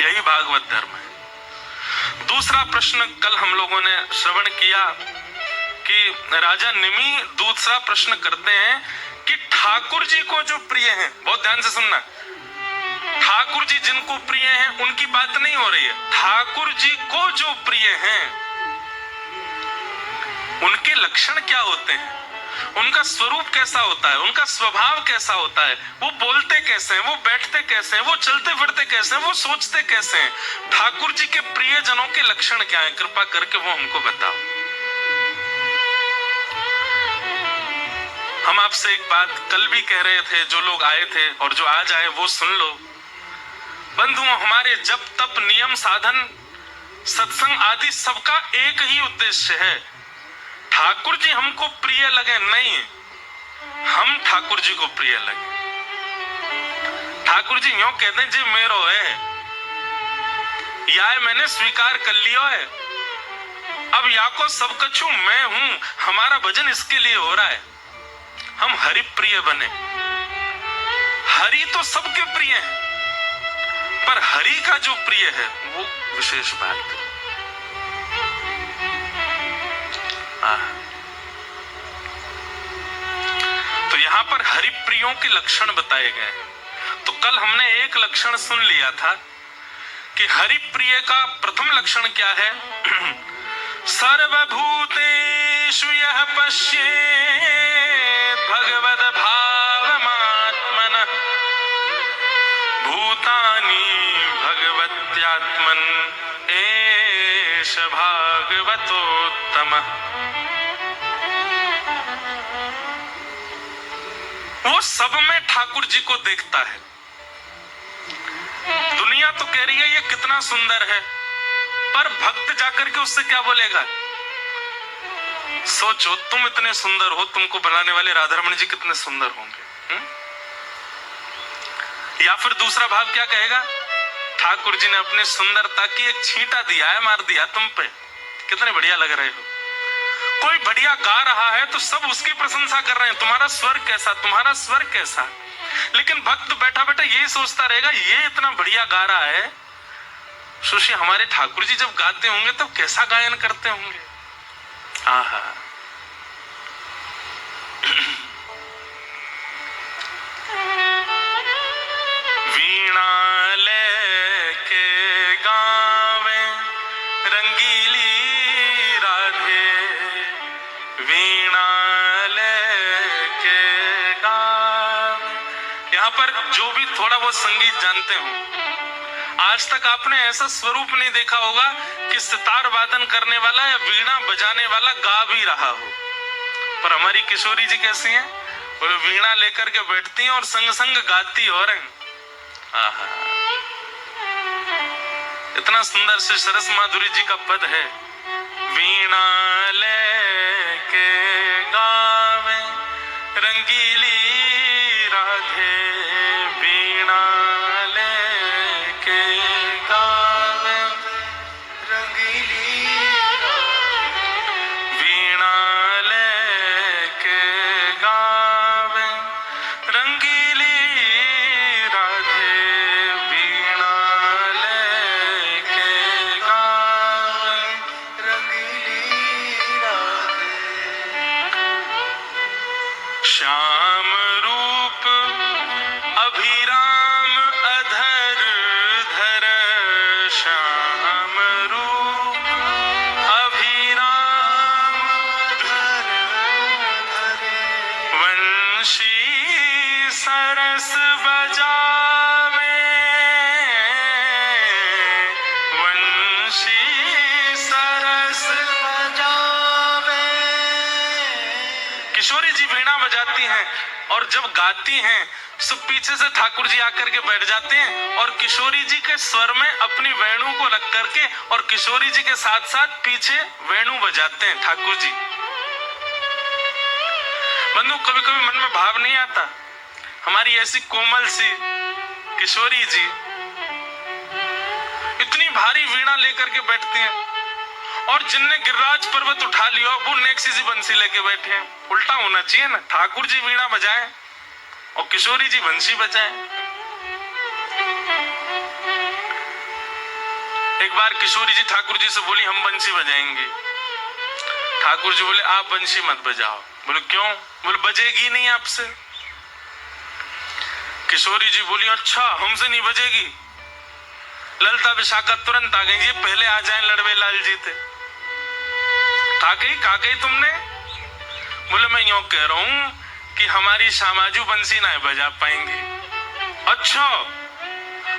यही भागवत धर्म है। दूसरा प्रश्न कल हम लोगों ने श्रवण किया कि राजा निमि दूसरा प्रश्न करते हैं कि ठाकुर जी को जो प्रिय है, बहुत ध्यान से सुनना, ठाकुर जी जिनको प्रिय हैं उनकी बात नहीं हो रही है, ठाकुर जी को जो प्रिय हैं उनके लक्षण क्या होते हैं, उनका स्वरूप कैसा होता है, उनका स्वभाव कैसा होता है, वो बोलते कैसे हैं, वो बैठते कैसे हैं, वो चलते फिरते कैसे हैं, वो सोचते कैसे हैं, ठाकुर जी के प्रियजनों के लक्षण क्या हैं, कृपा करके वो हमको बताओ। हम आपसे एक बात कल भी कह रहे थे, जो लोग आए थे और जो आज आए वो सुन लो। बंधुओं, हमारे जप तप नियम साधन सत्संग आदि सबका एक ही उद्देश्य है, ठाकुर जी हमको प्रिय लगे नहीं, हम ठाकुर जी को प्रिय लगे। ठाकुर जी यूं कहते हैं जी मेरो है, या मैंने स्वीकार कर लिया है, अब या को सब कछु मैं हूं, हमारा भजन इसके लिए हो रहा है, हम हरि प्रिय बने। हरि तो सबके प्रिय है, पर हरि का जो प्रिय है वो विशेष बात है। तो यहां पर हरि प्रियों के लक्षण बताए गए हैं। तो कल हमने एक लक्षण सुन लिया था कि हरि प्रिय का प्रथम लक्षण क्या है? सर्वभूतेषु यः पश्येत् भगवद् भावमात्मनः भूतानि भगवत्यात्मन् एष भागवतोत्तमः। वो सब में ठाकुर जी को देखता है। दुनिया तो कह रही है ये कितना सुंदर है, पर भक्त जाकर के उससे क्या बोलेगा? सोचो, तुम इतने सुंदर हो, तुमको बनाने वाले राधारमण जी कितने सुंदर होंगे। या फिर दूसरा भाव क्या कहेगा? ठाकुर जी ने अपनी सुंदरता की एक छींटा दिया है, मार दिया तुम पे, कितने बढ़िया लग रहे हो। कोई बढ़िया गा रहा है तो सब उसकी प्रशंसा कर रहे हैं, तुम्हारा स्वर कैसा, तुम्हारा स्वर कैसा। लेकिन भक्त बैठा बैठा यही सोचता रहेगा, ये इतना बढ़िया गा रहा है, सोचिए हमारे ठाकुर जी जब गाते होंगे तब कैसा गायन करते होंगे। आहा, वीणा लेके गावे रंगीली राधे, वीणा लेके यहाँ पर जो भी थोड़ा बहुत संगीत जानते हो, आज तक आपने ऐसा स्वरूप नहीं देखा होगा कि सितार वादन करने वाला या वीणा बजाने वाला गा भी रहा हो। पर हमारी किशोरी जी कैसी हैं? वो वीणा लेकर के बैठती हैं और संग संग गाती हो रहे हैं। आहा, इतना सुंदर से सरस माधुरी जी का पद है। वीणा लेके गावे रंगीली राधे, वीणा लेके गावे रंगीली राधे, वीणा लेके गावे रंगीली राधे, वीणा लेके गावे रंगीली राधे। श्याम रूप अभिराम अधर धर, श्याम रूप अभिराम अधर धर, वंशी सरस बजावे, वंशी सरस बजावे। किशोरी जी वीणा बजाती हैं और जब गाती हैं सब पीछे से ठाकुर जी आकर के बैठ जाते हैं और किशोरी जी के स्वर में अपनी वेणु को रख करके और किशोरी जी के साथ साथ पीछे वेणु बजाते हैं ठाकुर जी। बंधु, कभी कभी मन में भाव नहीं आता, हमारी ऐसी कोमल सी किशोरी जी इतनी भारी वीणा लेकर के बैठती हैं और जिनने गिरिराज पर्वत उठा लिया वो नेक्सी सी बंसी लेके बैठे हैं। उल्टा होना चाहिए ना, ठाकुर जी वीणा बजाएं और किशोरी जी बंसी बजाएं। एक बार किशोरी जी ठाकुर जी से बोली हम बंसी बजाएंगे। ठाकुर जी बोले आप बंसी मत बजाओ। बोले क्यों? बोले बजेगी नहीं आपसे। किशोरी जी बोली अच्छा हमसे नहीं बजेगी। ललिता विशाखा तुरंत आ गई, ये पहले आ जाएं लड़वे लाल जी थे। कहा गई तुमने? बोले मैं यूं कह रहा हूं कि हमारी श्यामाजू बंसी ना बजा पाएंगी। अच्छा,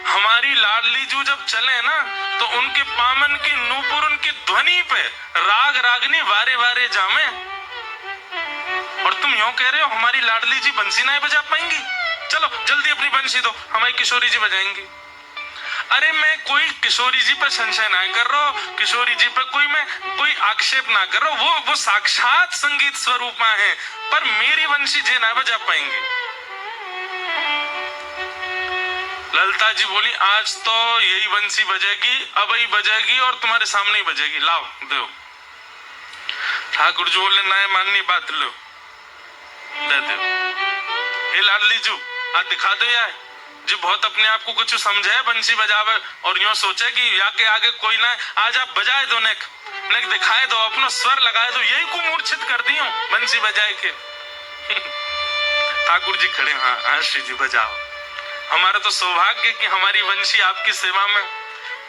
हमारी लाडली जू जब चले ना तो उनके पामन की नूपुर उनकी ध्वनि पे राग रागनी वारे वारे जामे, और तुम यूं कह रहे हो हमारी लाडली जी बंसी ना बजा पाएंगी? चलो जल्दी अपनी बंसी दो, हमारी किशोरी जी बजाएंगी। अरे मैं कोई किशोरी जी पर संशय ना कर रहा हूं, किशोरी जी पर कोई आक्षेप ना कर रहा हूं, वो साक्षात संगीत स्वरूपा है, पर मेरी वंशी जी ना बजा पाएंगे। ललिता जी बोली आज तो यही वंशी बजेगी, अब ही बजेगी और तुम्हारे सामने ही बजेगी, लाओ दो। ठाकुर जी बोले ना माननी बात लो, दे दो। हे लाडली जू आ दिखा दो यार, जो बहुत अपने आप को कुछ समझे बंसी बजावे और यूं सोचे कि या के आगे कोई ना, आज आप बजाए दो, नेक दिखाए दो, अपना स्वर लगाए दो, यही को मूर्छित कर दी हूं बंसी बजाए के। ठाकुर जी खड़े, हाँ श्री जी बजाओ। हमारा तो सौभाग्य कि हमारी वंशी आपकी सेवा में,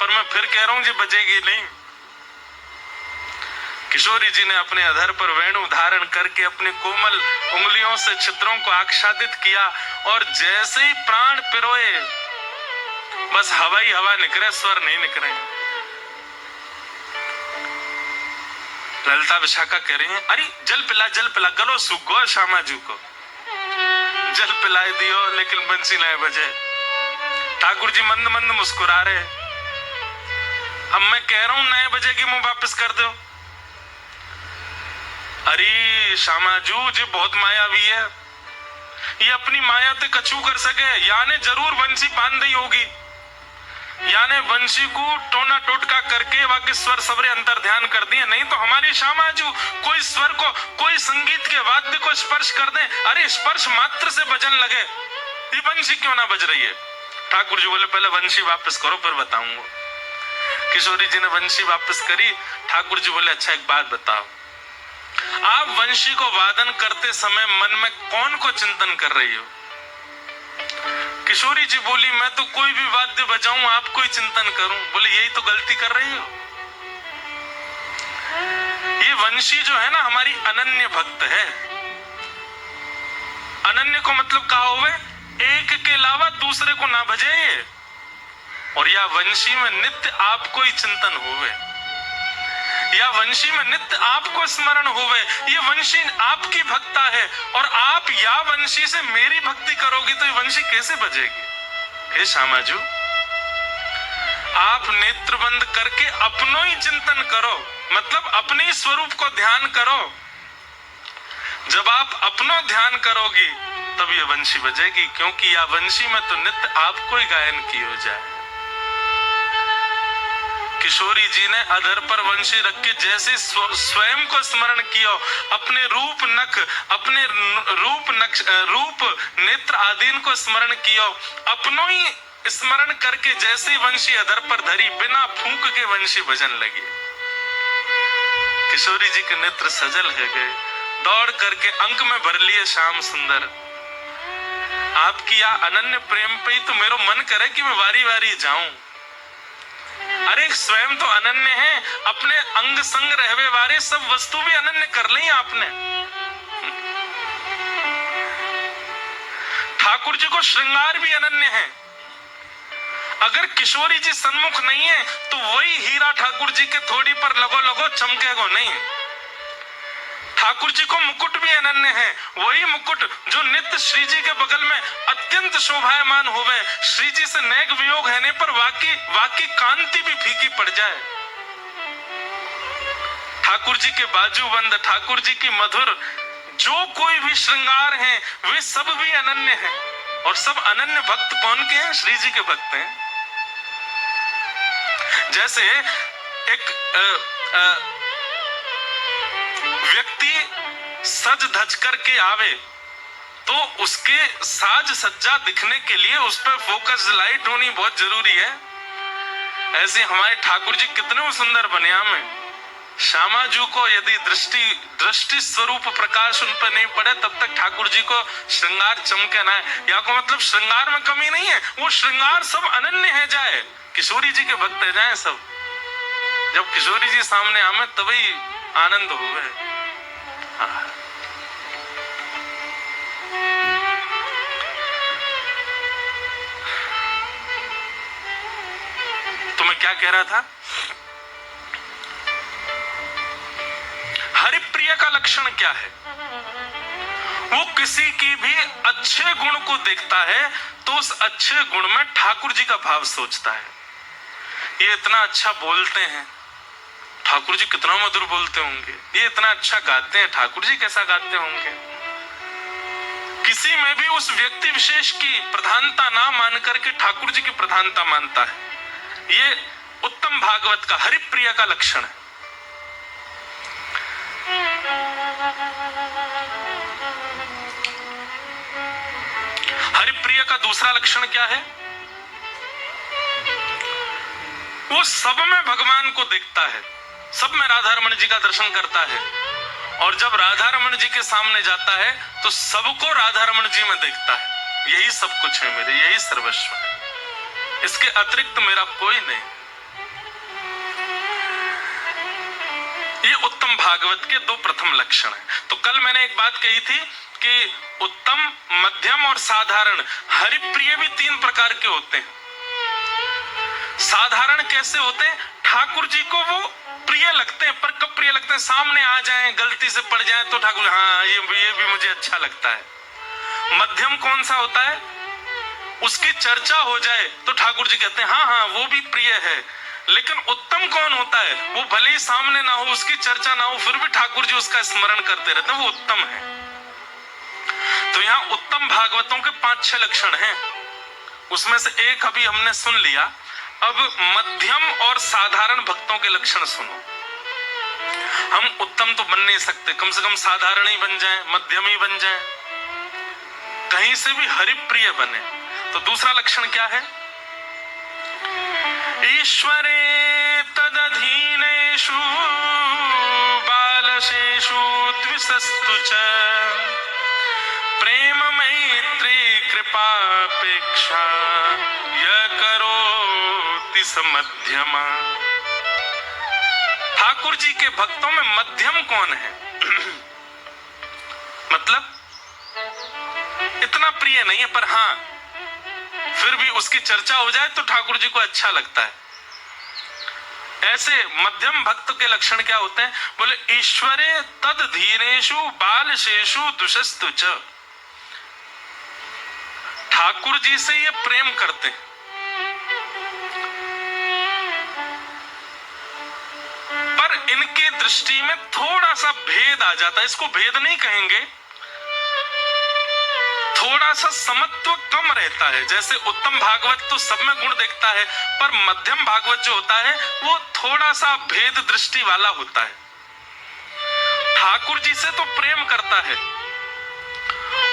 पर मैं फिर कह रहा हूं जी बजेगी नहीं। किशोरी जी ने अपने अधर पर वेणु धारण करके अपने कोमल उंगलियों से चित्रों को आच्छादित किया और जैसे ही प्राण पिरोए बस हवा ही हवा निकले, स्वर नहीं निकले। ललिता विशाखा कह रही हैं अरे जल पिला, गलो सूख गो श्यामाजू को, जल पिलाए दियो लेकिन बंसी नहीं बजे। ठाकुर जी मंद मंद मुस्कुरा रहे, अब मैं कह रहा हूं नए बजेगी मुंह वापस कर दो। अरे श्यामाजू जी बहुत मायावी है, ये अपनी माया ते कछु कर सके, याने जरूर वंशी बांध दी होगी, याने वंशी को टोना टोटका करके वाके स्वर सबरे अंतर ध्यान कर दिए, नहीं तो हमारी श्यामाजू कोई स्वर को, कोई संगीत के वाद्य को स्पर्श कर दे, अरे स्पर्श मात्र से बजन लगे, ये वंशी क्यों ना बज रही है। ठाकुर जी बोले पहले वंशी वापस करो फिर बताऊंगा। किशोरी जी ने वंशी वापस करी। ठाकुर जी बोले अच्छा एक बात बताओ, आप वंशी को वादन करते समय मन में कौन को चिंतन कर रही हो? किशोरी जी बोली मैं तो कोई भी वाद्य बजाऊं आपको ही चिंतन करूं। बोले यही तो गलती कर रही हो। ये वंशी जो है ना हमारी अनन्य भक्त है। अनन्य को मतलब कहा हुए एक के अलावा दूसरे को ना भजे ये, और या वंशी में नित्य आपको ही चिंतन होवे, या वंशी में नित्य आपको स्मरण होवे। ये वंशी आपकी भक्ता है और आप या वंशी से मेरी भक्ति करोगी तो ये वंशी कैसे बजेगी? हे श्यामाजू, आप नेत्र बंद करके अपनो ही चिंतन करो, मतलब अपने स्वरूप को ध्यान करो। जब आप अपनो ध्यान करोगी तब ये वंशी बजेगी, क्योंकि या वंशी में तो नित्य आपको ही गायन की हो जाए। किशोरी जी ने अधर पर वंशी रख के जैसे स्वयं को स्मरण किया, अपने रूप नख, अपने रूप नेत्र आदि को स्मरण किया, अपनो ही स्मरण करके जैसे वंशी अधर पर धरी, बिना फूंक के वंशी बजन लगी। किशोरी जी के नेत्र सजल है गए, दौड़ करके अंक में भर लिए श्याम सुंदर। आपकी या अनन्य प्रेम पे ही तो मेरा मन करे कि मैं वारी वारी जाऊं। अरे स्वयं तो अनन्य है, अपने अंग संग रहवे वारे सब वस्तु भी अनन्य कर ली आपने। ठाकुर जी को श्रृंगार भी अनन्य है। अगर किशोरी जी सन्मुख नहीं है तो वही हीरा ठाकुर जी के थोड़ी पर लगो लगो चमकेगो नहीं। ठाकुर जी को मुकुट भी अनन्य है, वही मुकुट जो नित्य श्री जी के बगल में अत्यंत शोभायमान होवे। श्री जी से नेक वियोग होने पर वाकी कांति भी फीकी पड़ जाए। ठाकुर जी के बाजूबंद, ठाकुर जी की मधुर जो कोई भी श्रृंगार हैं वे सब भी अनन्य हैं। और सब अनन्य भक्त कौन के हैं? श्री जी के भक्त हैं। जैसे एक व्यक्ति सज धज करके आवे तो उसके साज सज्जा दिखने के लिए उस पर फोकस लाइट होनी बहुत जरूरी है। ऐसे हमारे ठाकुर जी कितने सुंदर बनिया में, श्यामाजू को यदि दृष्टि स्वरूप प्रकाश उन पर नहीं पड़े तब तक ठाकुर जी को श्रृंगार चमके ना है। या को मतलब श्रृंगार में कमी नहीं है, वो श्रृंगार सब अनन्य है जाए। किशोरी जी के भक्त है जाए सब। जब किशोरी जी सामने आवे तभी आनंद होवे। तो मैं क्या कह रहा था? हरिप्रिय का लक्षण क्या है? वो किसी की भी अच्छे गुण को देखता है तो उस अच्छे गुण में ठाकुर जी का भाव सोचता है। ये इतना अच्छा बोलते हैं, ठाकुर जी कितना मधुर बोलते होंगे। ये इतना अच्छा गाते हैं, ठाकुर जी कैसा गाते होंगे। किसी में भी उस व्यक्ति विशेष की प्रधानता ना मान करके ठाकुर जी की प्रधानता मानता है। ये उत्तम भागवत का हरिप्रिय का लक्षण है। हरिप्रिय का दूसरा लक्षण क्या है? वो सब में भगवान को देखता है, सब में राधा रमण जी का दर्शन करता है। और जब राधा रमण जी के सामने जाता है तो सबको राधा रमण जी में देखता है। यही सब कुछ है मेरे, यही सर्वस्व है, इसके अतिरिक्त मेरा कोई नहीं। ये उत्तम भागवत के दो प्रथम लक्षण हैं। तो कल मैंने एक बात कही थी कि उत्तम, मध्यम और साधारण। हरिप्रिय भी तीन प्रकार के होते हैं। साधारण कैसे होते हैं? ठाकुर जी को वो प्रिय लगते हैं, पर कब प्रिय लगते हैं? सामने आ जाएं, गलती से पड़ जाएं तो ठाकुर हाँ ये भी मुझे अच्छा लगता है। मध्यम कौन सा होता है? उसकी चर्चा हो जाए तो ठाकुर जी कहते हैं हाँ हाँ वो भी प्रिय है। लेकिन उत्तम कौन होता है? वो भले ही सामने ना हो, उसकी चर्चा ना हो, फिर भी ठाकुर जी उसका स्मरण करते रहते हैं, वो उत्तम है। तो यहाँ उत्तम भागवतों के 5-6 लक्षण हैं, उसमें से एक अभी हमने सुन लिया। अब मध्यम और साधारण भक्तों के लक्षण सुनो। हम उत्तम तो बन नहीं सकते, कम से कम साधारण ही बन जाएं, मध्यम ही बन जाएं, कहीं से भी हरिप्रिय बने। तो दूसरा लक्षण क्या है? ईश्वरे तदधीनेषु बालशेषु द्विषस्तु च प्रेम मैत्री कृपापेक्षा य करोति स मध्यमा। ठाकुर जी के भक्तों में मध्यम कौन है? मतलब इतना प्रिय नहीं है, पर हाँ फिर भी उसकी चर्चा हो जाए तो ठाकुर जी को अच्छा लगता है। ऐसे मध्यम भक्त के लक्षण क्या होते हैं? बोले ईश्वरे तद धीरेषु बालशेषु दुषस्तु च। ठाकुर जी से ये प्रेम करते हैं, पर इनकी दृष्टि में थोड़ा सा भेद आ जाता है। इसको भेद नहीं कहेंगे, थोड़ा सा समत्व कम रहता है। जैसे उत्तम भागवत तो सब में गुण देखता है, पर मध्यम भागवत जो होता है वो थोड़ा सा भेद दृष्टि वाला होता है। ठाकुर जी से तो प्रेम करता है,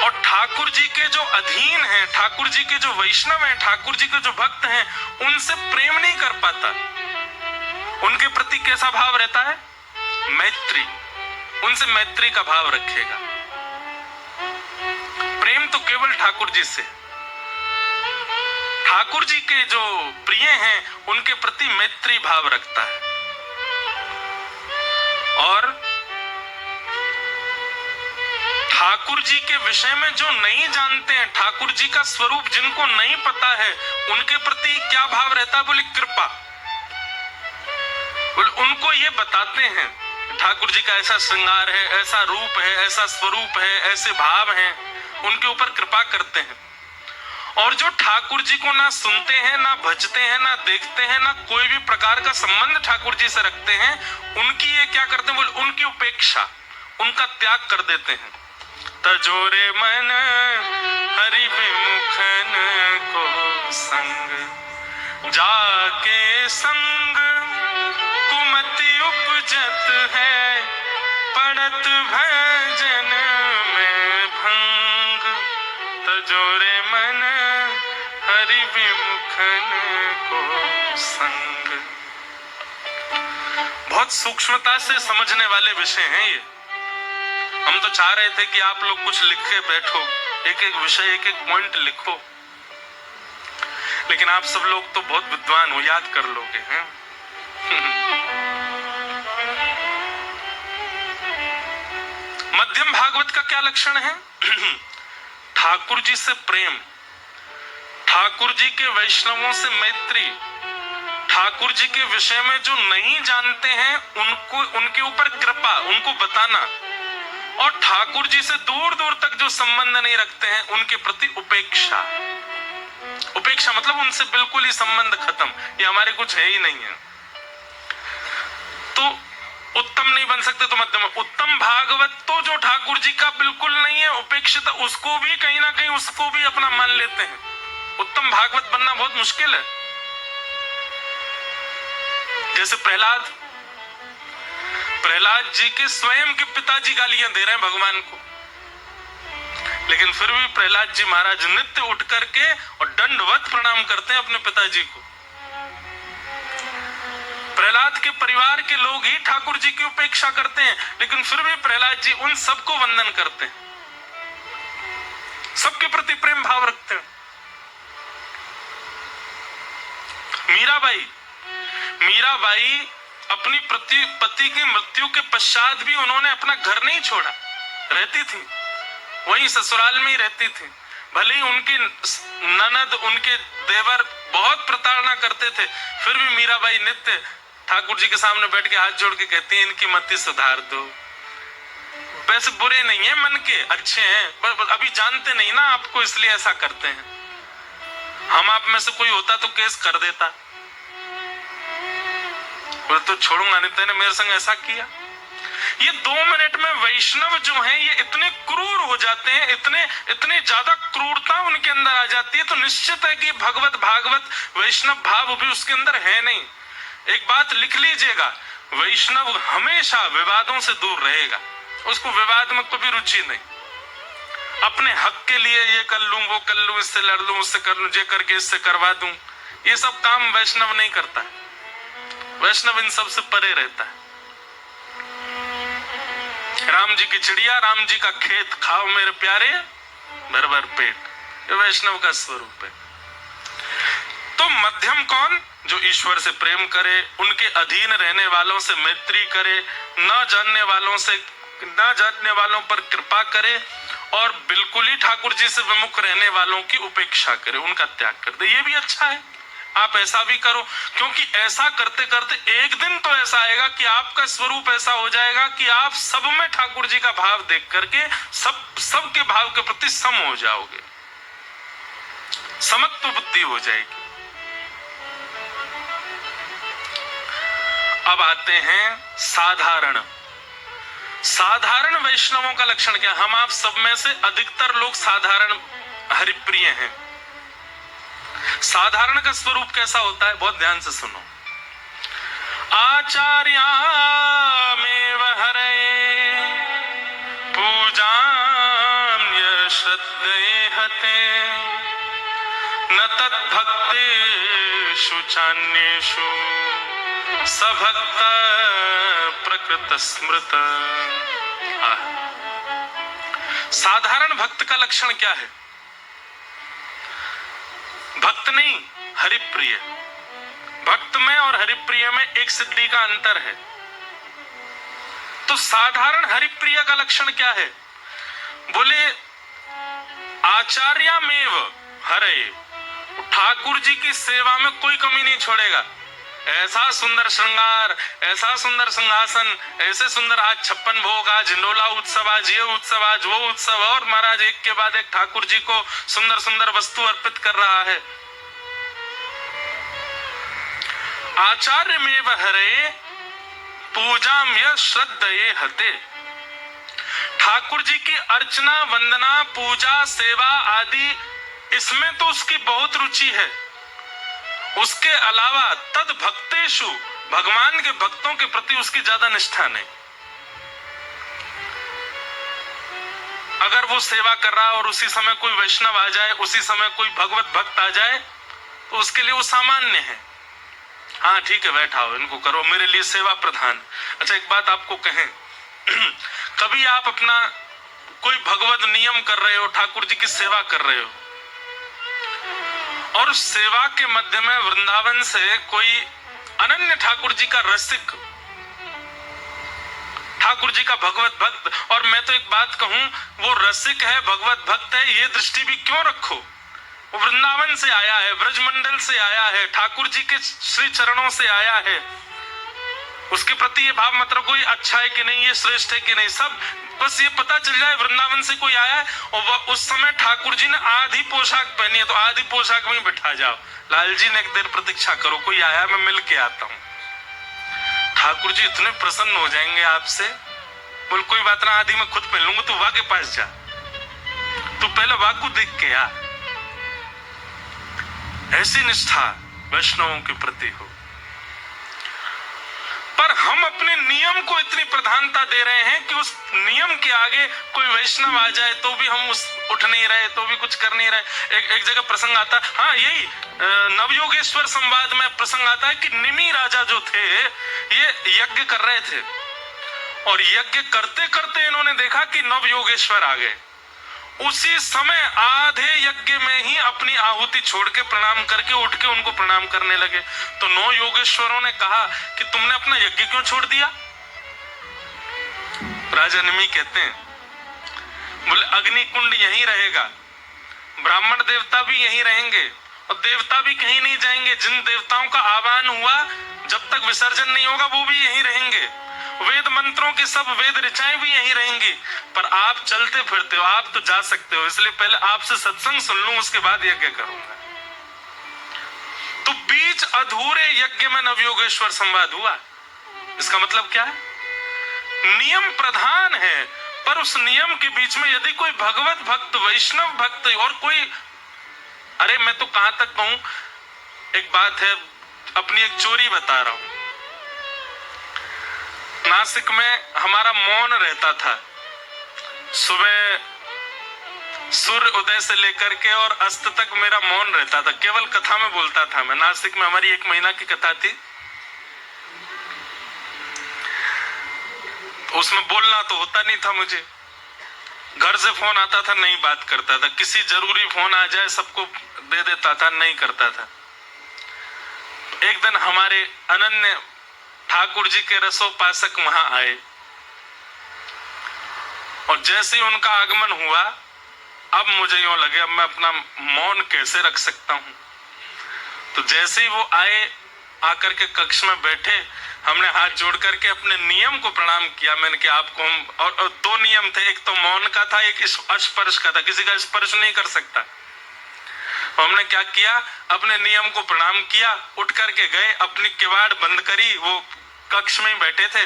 और ठाकुर जी के जो अधीन हैं, ठाकुर जी के जो वैष्णव हैं, ठाकुर जी के जो भक्त हैं, उनसे प्रेम नहीं कर पाता। उनके प्रति कैसा भाव रहता है? मैत्री। उनसे मैत्री का भाव रखेगा। प्रेम तो केवल ठाकुर जी से। ठाकुर जी के जो प्रिय हैं उनके प्रति मैत्री भाव रखता है। और ठाकुर जी के विषय में जो नहीं जानते हैं, ठाकुर जी का स्वरूप जिनको नहीं पता है, उनके प्रति क्या भाव रहता है? बोले कृपा। बोले उनको ये बताते हैं ठाकुर जी का ऐसा श्रृंगार है, ऐसा रूप है, ऐसा स्वरूप है, ऐसे भाव हैं, उनके ऊपर कृपा करते हैं। और जो ठाकुर जी को ना सुनते हैं, ना भजते हैं, ना देखते हैं, ना कोई भी प्रकार का संबंध ठाकुर जी से रखते हैं, उनकी ये क्या करते हैं? बोले उनकी उपेक्षा, उनका त्याग कर देते हैं। तजोरे मन हरि विमुखन को संग, जाके संग कुमति उपजत है, पड़त भजन में भंग। तजोरे मन हरि विमुखन को संग। बहुत सूक्ष्मता से समझने वाले विषय हैं ये। हम तो चाह रहे थे कि आप लोग कुछ लिख के बैठो, एक एक विषय, एक एक पॉइंट लिखो, लेकिन आप सब लोग तो बहुत विद्वान हो, याद कर लोगे हैं। मध्यम भागवत का क्या लक्षण है? ठाकुर जी से प्रेम, ठाकुर जी के वैष्णवों से मैत्री, ठाकुर जी के विषय में जो नहीं जानते हैं उनको, उनके ऊपर कृपा, उनको बताना, और ठाकुर जी से दूर दूर तक जो संबंध नहीं रखते हैं उनके प्रति उपेक्षा। उपेक्षा मतलब उनसे बिल्कुल ही संबंध खत्म, ये हमारे कुछ है ही नहीं है। तो उत्तम नहीं बन सकते तो मध्यम। उत्तम भागवत तो जो ठाकुर जी का बिल्कुल नहीं है, उपेक्षित, उसको भी कहीं ना कहीं उसको भी अपना मान लेते हैं। उत्तम भागवत बनना बहुत मुश्किल है। जैसे प्रहलाद जी के स्वयं के पिताजी गालियां दे रहे हैं भगवान को, लेकिन फिर भी प्रहलाद जी महाराज नित्य उठ करके और दंडवत प्रणाम करते हैं अपने पिताजी को। प्रहलाद के परिवार के लोग ही ठाकुर जी की उपेक्षा करते हैं, लेकिन फिर भी प्रहलाद जी उन सबको वंदन करते हैं, सबके प्रति प्रेम भाव रखते हैं। मीराबाई अपनी पति की मृत्यु के पश्चात भी उन्होंने अपना घर नहीं छोड़ा, रहती थी वहीं ससुराल में ही रहती थी। भले ही उनकी ननद, उनके देवर बहुत प्रताड़ना करते थे, फिर भी मीराबाई नित्य ठाकुर जी के सामने बैठ के हाथ जोड़ के कहती हैं इनकी मति सुधार दो। वैसे बुरे नहीं है, मन के अच्छे हैं, पर अभी जानते नहीं ना आपको, इसलिए ऐसा करते हैं। हम आप में से कोई होता तो केस कर देता, बोले तो छोड़ूंगा नहीं, तेने मेरे संग ऐसा किया। ये 2 मिनट में वैष्णव जो हैं ये इतने क्रूर हो जाते हैं, इतने ज्यादा क्रूरता उनके अंदर आ जाती है, तो निश्चित है कि भागवत वैष्णव भाव भी उसके अंदर है नहीं। एक बात लिख लीजिएगा, वैष्णव हमेशा विवादों से दूर रहेगा, उसको विवाद में कभी रुचि नहीं। अपने हक के लिए ये कर लूं, वो कर लूं, इससे लड़ लूं, उससे कर लूं, ये करके इससे करवा दूं, ये सब काम वैष्णव नहीं करता है। वैष्णव इन सब से परे रहता है। राम जी की चिड़िया, राम जी का खेत खाओ मेरे प्यारे, भर भर पेट, ये वैष्णव का स्वरूप है। तो मध्यम कौन? जो ईश्वर से प्रेम करे, उनके अधीन रहने वालों से मैत्री करे, न जानने वालों पर कृपा करे, और बिल्कुल ही ठाकुर जी से विमुख रहने वालों की उपेक्षा करे, उनका त्याग कर दे। ये भी अच्छा है, आप ऐसा भी करो, क्योंकि ऐसा करते करते एक दिन तो ऐसा आएगा कि आपका स्वरूप ऐसा हो जाएगा कि आप सब में ठाकुर जी का भाव देख करके सबके भाव के प्रति सम हो जाओगे, समत्व बुद्धि हो जाएगी। अब आते हैं साधारण वैष्णवों का लक्षण क्या। हम आप सब में से अधिकतर लोग साधारण हरिप्रिय हैं। साधारण का स्वरूप कैसा होता है, बहुत ध्यान से सुनो। आचार्यामेव हरे पूजाम्य श्रद्धेहते न तद्भक्तेषु चान्येषु सभक्त प्रकृत स्मृत। साधारण भक्त का लक्षण क्या है? भक्त नहीं, हरिप्रिय। भक्त में और हरिप्रिय में एक सिद्धि का अंतर है। तो साधारण हरिप्रिय का लक्षण क्या है? बोले आचार्यामेव हरे, ठाकुर जी की सेवा में कोई कमी नहीं छोड़ेगा। ऐसा सुंदर श्रृंगार, ऐसा सुंदर सिंहासन, ऐसे सुंदर आज 56 भोग, आज हिंडोला उत्सव, आज ये उत्सव, आज वो उत्सव, और महाराज एक के बाद एक ठाकुर जी को सुंदर सुंदर वस्तु अर्पित कर रहा है। आचार्य में हरे पूजाम्य श्रद्धये हते। ठाकुर जी की अर्चना, वंदना, पूजा, सेवा आदि इसमें तो उसकी बहुत रुचि है। उसके अलावा तद भक्तेषु, भगवान के भक्तों के प्रति उसकी ज्यादा निष्ठा नहीं। अगर वो सेवा कर रहा है और उसी समय कोई वैष्णव आ जाए, उसी समय कोई भगवत भक्त आ जाए, तो उसके लिए वो सामान्य है। हाँ ठीक है, बैठा हो, इनको करो, मेरे लिए सेवा प्रधान। अच्छा एक बात आपको कहें, कभी आप अपना कोई भगवत नियम कर रहे हो, ठाकुर जी की सेवा कर रहे हो, और सेवा के मध्य में वृंदावन से कोई अनन्य ठाकुर जी का रसिक, ठाकुर जी का भगवत भक्त, और मैं तो एक बात कहूं, वो रसिक है, भगवत भक्त है, ये दृष्टि भी क्यों रखो? वो वृंदावन से आया है, ब्रजमंडल से आया है, ठाकुर जी के श्री चरणों से आया है, उसके प्रति ये भाव मत रखो ये अच्छा है कि नहीं, ये श्रेष्ठ है कि नहीं, सब बस ये पता चल जाए वृंदावन से कोई आया है और उस समय ठाकुर जी ने आधी पोशाक पहनी है तो आधी पोशाक में बिठा जाओ, लाल जी ने एक देर प्रतीक्षा करो, कोई आया, मैं मिल के आता हूँ। ठाकुर जी इतने प्रसन्न हो जाएंगे आपसे, बोल कोई बात ना, आधी मैं खुद पहन लूंगा, तू वाह के पास जा, तू पहले वाह को देख के आ। ऐसी निष्ठा वैष्णवों के प्रति हो। पर हम अपने नियम को इतनी प्रधानता दे रहे हैं कि उस नियम के आगे कोई वैष्णव आ जाए तो भी हम उठ नहीं रहे, तो भी कुछ कर नहीं रहे। एक जगह प्रसंग आता, हाँ यही नवयोगेश्वर संवाद में प्रसंग आता है कि निमि राजा जो थे ये यज्ञ कर रहे थे और यज्ञ करते करते इन्होंने देखा कि नवयोगेश्वर आ गए। उसी समय आधे यज्ञ में ही अपनी आहुति छोड़ के प्रणाम करके उठ के उनको प्रणाम करने लगे। तो 9 योगेश्वरों ने कहा कि तुमने अपना यज्ञ क्यों छोड़ दिया? राजा निमि कहते हैं, बोले अग्नि कुंड यहीं रहेगा, ब्राह्मण देवता भी यहीं रहेंगे और देवता भी कहीं नहीं जाएंगे। जिन देवताओं का आह्वान हुआ जब तक विसर्जन नहीं होगा वो भी यहीं रहेंगे। वेद मंत्रों की सब वेद ऋचाएं भी यहीं रहेंगी। पर आप चलते फिरते हो, आप तो जा सकते हो, इसलिए पहले आपसे सत्संग सुन लूं, उसके बाद यज्ञ करूंगा। तो बीच अधूरे यज्ञ में नवयोगेश्वर संवाद हुआ। इसका मतलब क्या है? नियम प्रधान है, पर उस नियम के बीच में यदि कोई भगवत भक्त, वैष्णव भक्त और कोई, अरे मैं तो कहां तक कहूं, एक बात है, अपनी एक चोरी बता रहा हूं। नासिक में हमारा मौन रहता था, सुबह सूर्य उदय से लेकर के और अस्त तक मेरा मौन रहता था, केवल कथा में बोलता था मैं। नासिक में हमारी 1 महीना की कथा थी, उसमें बोलना तो होता नहीं था मुझे। घर से फोन आता था, नहीं बात करता था, किसी जरूरी फोन आ जाए सबको दे देता था, नहीं करता था। एक दिन हमारे अनन्य ठाकुर जी के रसोपासक वहां आए और जैसे ही उनका आगमन हुआ, अब मुझे यूं लगे अब मैं अपना मौन कैसे रख सकता हूं। तो जैसे ही वो आए, आकर के कक्ष में बैठे, हमने हाथ जोड़ करके अपने नियम को प्रणाम किया। मैंने कि आपको हम और दो नियम थे, एक तो मौन का था, एक स्पर्श का था, किसी का स्पर्श नहीं कर सकता। तो हमने क्या किया, अपने नियम को प्रणाम किया, उठ करके गए, अपनी किवाड़ बंद करी, वो कक्ष में ही बैठे थे,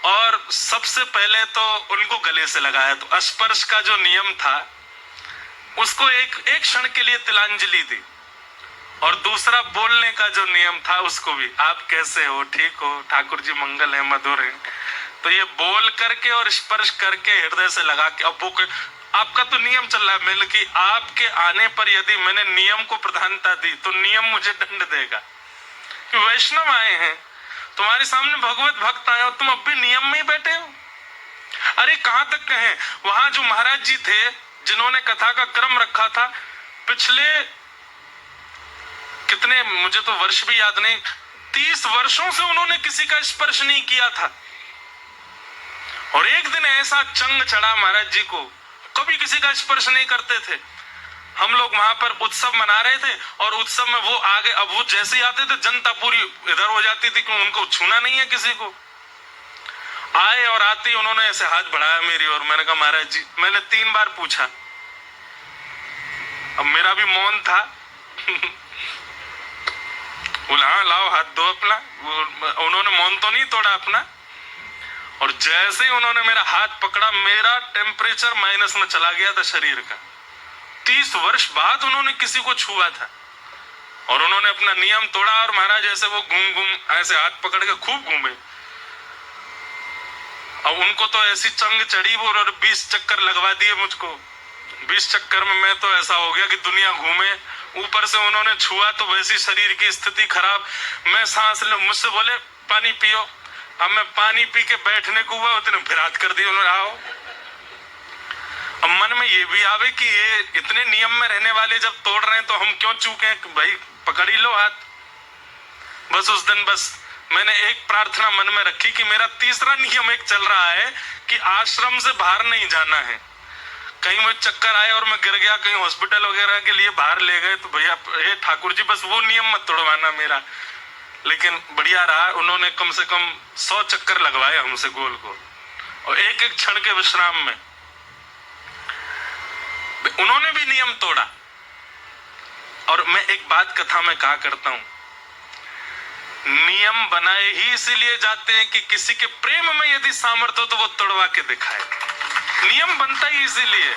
और सबसे पहले तो उनको गले से लगाया। तो स्पर्श का जो नियम था उसको एक क्षण के लिए तिलांजलि दी, और दूसरा बोलने का जो नियम था उसको भी, आप कैसे हो, ठीक हो, ठाकुर जी मंगल है, मधुर है। तो ये बोल करके और स्पर्श करके हृदय से लगा के, अब वो आपका तो नियम चल रहा है, मिल कि आपके आने पर यदि मैंने नियम को प्रधानता दी तो नियम मुझे दंड देगा, कि वैष्णव आए हैं, तुम्हारे सामने भगवत भक्त आए हो, तुम अब भी नियम में ही बैठे हो। अरे कहां तक कहें, वहां जो महाराज जी थे जिन्होंने कथा का क्रम रखा था, पिछले कितने, मुझे तो वर्ष भी याद नहीं, 30 वर्षों से उन्होंने किसी का स्पर्श नहीं किया था। और एक दिन ऐसा चंग चढ़ा महाराज जी को, कभी किसी का स्पर्श नहीं करते थे। हम लोग वहां पर उत्सव मना रहे थे, और उत्सव में वो आगे, अब वो जैसे ही आते थे जनता पूरी इधर हो जाती थी कि उनको छूना नहीं है किसी को। आए और आते ही उन्होंने ऐसे हाथ बढ़ाया मेरी और, मैंने कहा महाराज जी, मैंने 3 बार पूछा, अब मेरा भी मौन था। बोला हाँ लाओ हाथ दो अपना। उन्होंने मौन तो नहीं तोड़ा अपना, और जैसे ही उन्होंने मेरा हाथ पकड़ा, मेरा टेम्परेचर माइनस में चला गया था शरीर का। 30 वर्ष बाद उन्होंने किसी को छुआ था, और उन्होंने अपना नियम तोड़ा, और महाराज ऐसे वो घूम घूम ऐसे हाथ पकड़ के खूब घूमे। अब उनको तो ऐसी चंग चढ़ी वो, और 20 चक्कर लगवा दिए मुझको। 20 चक्कर में मैं तो ऐसा हो गया कि दुनिया घूमे, ऊपर से उन्होंने छुआ तो वैसी शरीर की स्थिति खराब। मैं सांस ले, मुझसे बोले पानी पियो, अब मैं पानी पी के बैठने को हुआ, उतने फिर हाथ कर दिए उन्होंने, आओ। अब मन में ये भी आवे कि ये इतने नियम में रहने वाले जब तोड़ रहे हैं तो हम क्यों चूके, भाई पकड़ ही लो हाथ। बस उस दिन बस मैंने एक प्रार्थना मन में रखी कि मेरा तीसरा नियम एक चल रहा है कि आश्रम से बाहर नहीं जाना है। कहीं मुझे चक्कर आए और मैं गिर गया, कहीं हॉस्पिटल वगैरह के लिए बाहर ले गए, तो भैया हे ठाकुर जी बस वो नियम मत तोड़वाना मेरा। लेकिन बढ़िया रहा, उन्होंने कम से कम 100 चक्कर लगवाए हमसे गोल गोल, और एक एक क्षण के विश्राम में उन्होंने भी नियम तोड़ा। और मैं एक बात कथा में कहा करता हूं, नियम बनाए ही इसीलिए जाते हैं कि किसी के प्रेम में यदि सामर्थ्य हो तो वो तोड़वा के दिखाए। नियम बनता ही इसीलिए।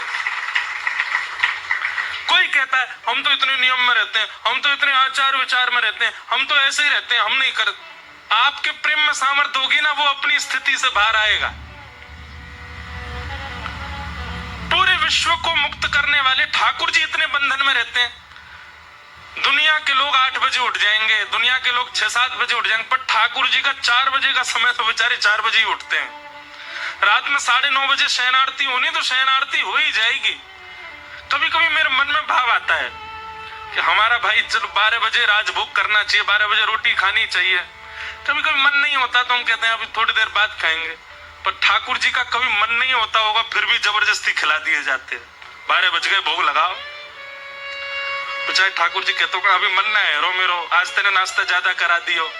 कोई कहता है हम तो इतने नियम में रहते हैं, हम तो इतने आचार विचार में रहते हैं, हम तो ऐसे ही रहते हैं, हम नहीं कर। आपके प्रेम में सामर्थ्य होगी ना, वो अपनी स्थिति से बाहर आएगा। पूरे विश्व को मुक्त करने वाले ठाकुर जी इतने बंधन में रहते हैं। दुनिया के लोग 8 बजे उठ जाएंगे, दुनिया के लोग 6-7 बजे उठ जाएंगे, पर ठाकुर जी का 4 बजे का समय तो बेचारे 4 बजे ही उठते हैं। रात में 9:30 बजे शयन आरती होनी, तो शयन आरती हो ही जाएगी। कभी कभी मेरे मन में भाव आता है कि हमारा भाई चलो 12 बजे राजभोग करना चाहिए, 12 बजे रोटी खानी चाहिए। कभी कभी मन नहीं होता तो हम कहते हैं अभी थोड़ी देर बाद खाएंगे, पर ठाकुर जी का कभी मन नहीं होता होगा, फिर भी जबरदस्ती खिला दिए जाते हैं। 12 बज गए, भोग लगाओ। तो चाहे ठाकुर जी कहते हो अभी मन ना है, रो मेरो, आज तेने नाश्ता ज्यादा करा दियो,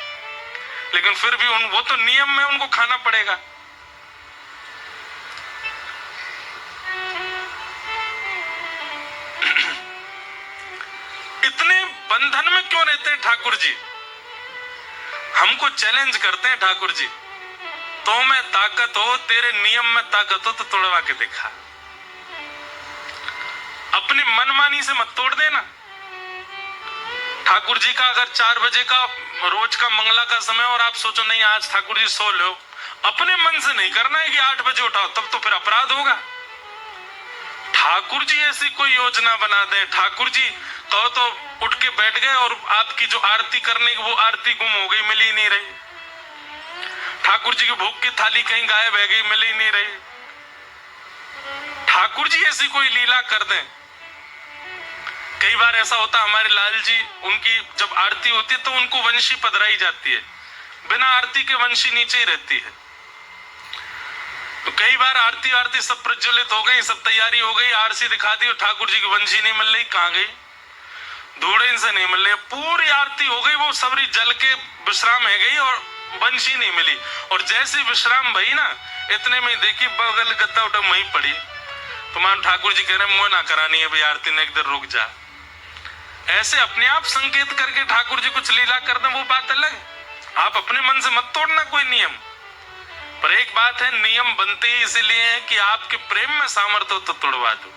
लेकिन फिर भी वो तो नियम में उनको खाना पड़ेगा। इतने बंधन में क्यों रहते हैं ठाकुर जी? हमको चैलेंज करते हैं ठाकुर जी, तो में ताकत हो, तेरे नियम में ताकत हो तो तोड़वा के दिखा। अपनी मनमानी से मत तोड़ देना। ठाकुर जी का अगर 4 बजे का रोज का मंगला का समय और आप सोचो नहीं आज ठाकुर जी सो लो, अपने मन से नहीं करना है कि 8 बजे उठाओ, तब तो फिर अपराध होगा। ठाकुर जी ऐसी कोई योजना बना दे, ठाकुर जी कहो तो उठ के बैठ गए और आपकी जो आरती करने की वो आरती गुम हो गई, मिल ही नहीं रही। ठाकुर जी की भोग की थाली कहीं गायब है गई, मिल ही नहीं रही। ठाकुर जी ऐसी कोई लीला कर दें। कई बार ऐसा होता हमारे लाल जी, उनकी जब आरती होती है तो उनको वंशी पधराई जाती है, बिना आरती के वंशी नीचे ही रहती है। तो कई बार आरती वारती सब प्रज्वलित हो गई, सब तैयारी हो गई, आरती दिखा दी और ठाकुर जी की वंशी नहीं मिल रही, कहाँ गई? धूड़े से नहीं मिल रही। पूरी आरती हो गई, वो सबरी जल के विश्राम है गई और वंशी नहीं मिली। और जैसी विश्राम भई ना, इतने में देखी बगल गद्दा उठा वहीं पड़ी। तो मान ठाकुर जी कह रहे मोह ना करानी है भाई, आरती ने एक देर रुक जा। ऐसे अपने आप संकेत करके ठाकुर जी कुछ लीला कर दें, वो बात अलग। आप अपने मन से मत तोड़ना कोई नियम। पर एक बात है, नियम बनते ही इसीलिए है कि आपके प्रेम में सामर्थ्य हो तो तोड़वा दो।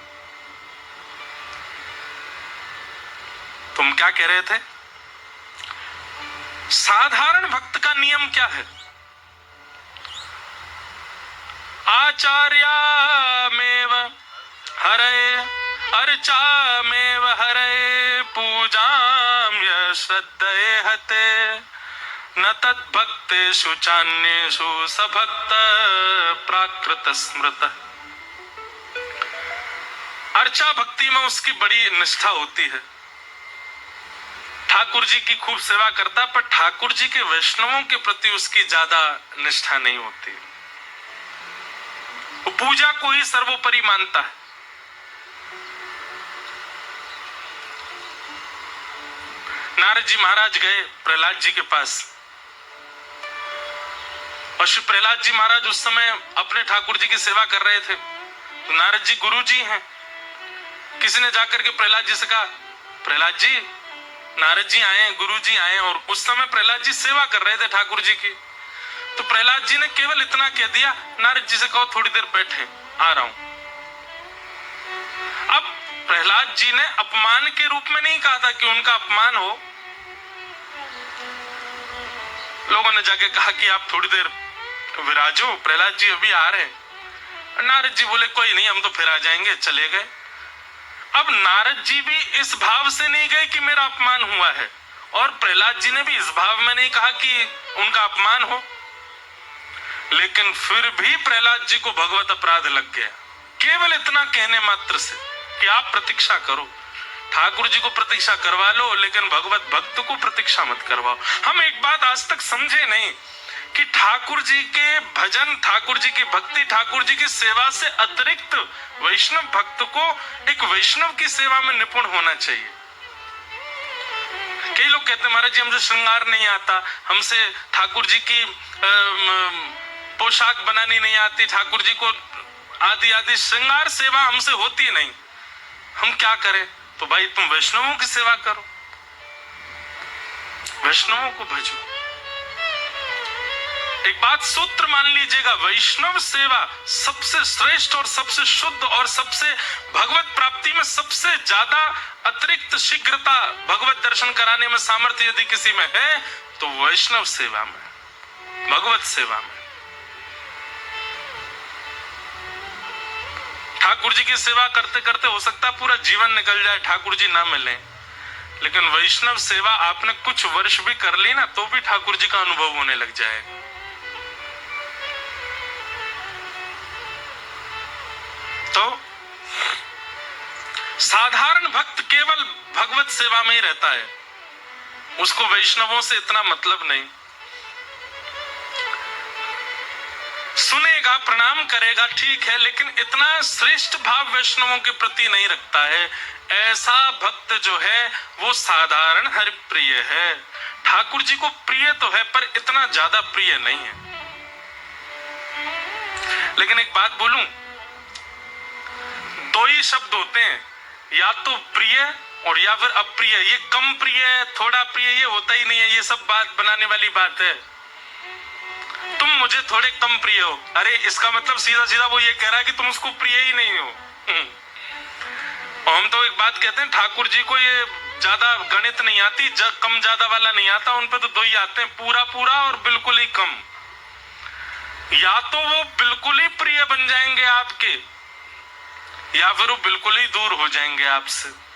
तुम क्या कह रहे थे? साधारण भक्त का नियम क्या है? आचार्यामेव हरे अर्चामेव हरे पूजाम य श्रद्धेहते न तद्भक्तेषु चान्येषु सभक्त प्राकृत स्मृत। अर्चा भक्ति में उसकी बड़ी निष्ठा होती है, ठाकुर जी की खूब सेवा करता, पर ठाकुर जी के वैष्णवों के प्रति उसकी ज्यादा निष्ठा नहीं होती। वो पूजा को ही सर्वोपरि मानता है। नारद जी महाराज गए प्रहलाद जी के पास, और श्री प्रहलाद जी महाराज उस समय अपने ठाकुर जी की सेवा कर रहे थे। तो नारद जी गुरु जी हैं। किसी ने जाकर के प्रहलाद जी से कहा, प्रहलाद जी, नारद जी आए, गुरु जी आए। और उस समय प्रहलाद जी सेवा कर रहे थे ठाकुर जी की। तो प्रहलाद जी ने केवल इतना कह दिया, नारद जी से कहो थोड़ी देर बैठे, आ रहा हूं। अब प्रहलाद जी ने अपमान के रूप में नहीं कहा था कि उनका अपमान हो। लोगों ने जाके कहा कि आप थोड़ी देर विराजो, प्रहलाद जी अभी आ रहे हैं। नारद जी बोले कोई नहीं, हम तो फिर आ जाएंगे, चले गए। अब नारद जी भी इस भाव से नहीं गए कि मेरा अपमान हुआ है, और प्रहलाद जी ने भी इस भाव में नहीं कहा कि उनका अपमान हो। लेकिन फिर भी प्रहलाद जी को भगवत अपराध लग गया, केवल इतना कहने मात्र से कि आप प्रतीक्षा करो, ठाकुर जी को प्रतीक्षा करवा लो, लेकिन भगवत भक्त को प्रतीक्षा मत करवाओ। हम एक बात आज तक समझे नहीं कि ठाकुर जी के भजन, ठाकुर जी की भक्ति, ठाकुर जी की सेवा से अतिरिक्त वैष्णव भक्त को एक वैष्णव की सेवा में निपुण होना चाहिए। कई लोग कहते हैं महाराज जी हमसे श्रृंगार नहीं आता, हमसे ठाकुर जी की पोशाक बनानी नहीं आती, ठाकुर जी को आदि आदि श्रृंगार सेवा हमसे होती नहीं, हम क्या करें? तो भाई तुम वैष्णवों की सेवा करो, वैष्णवों को भजो। एक बात सूत्र मान लीजिएगा, वैष्णव सेवा सबसे श्रेष्ठ और सबसे शुद्ध और सबसे भगवत प्राप्ति में सबसे ज्यादा अतिरिक्त शीघ्रता भगवत दर्शन कराने में सामर्थ्य यदि किसी में है तो वैष्णव सेवा में, भगवत सेवा में। ठाकुर जी की सेवा करते करते हो सकता पूरा जीवन निकल जाए, ठाकुर जी ना मिले, लेकिन वैष्णव सेवा आपने कुछ वर्ष भी कर ली ना, तो भी ठाकुर जी का अनुभव होने लग जाएगा। तो साधारण भक्त केवल भगवत सेवा में ही रहता है, उसको वैष्णवों से इतना मतलब नहीं। सुनेगा, प्रणाम करेगा, ठीक है, लेकिन इतना श्रेष्ठ भाव वैष्णवों के प्रति नहीं रखता है। ऐसा भक्त जो है वो साधारण हरिप्रिय है, ठाकुर जी को प्रिय तो है पर इतना ज्यादा प्रिय नहीं है। लेकिन एक बात बोलूं, दो ही शब्द होते हैं, या तो प्रिय और या फिर अप्रिय। ये कम प्रिय, थोड़ा प्रिय, ये होता ही नहीं है। ये सब बात बनाने वाली बात है। तुम मुझे थोड़े कम प्रिय हो, अरे इसका मतलब सीधा सीधा वो ये कह रहा है कि तुम उसको प्रिय ही नहीं हो। और हम तो एक बात कहते हैं, ठाकुर जी को ये ज्यादा गणित नहीं आती, कम ज्यादा वाला नहीं आता, उन पे तो दो ही आते हैं, पूरा पूरा और बिल्कुल ही कम। या तो वो बिल्कुल ही प्रिय बन जाएंगे आपके, या फिर वो बिल्कुल ही दूर हो जाएंगे आपसे।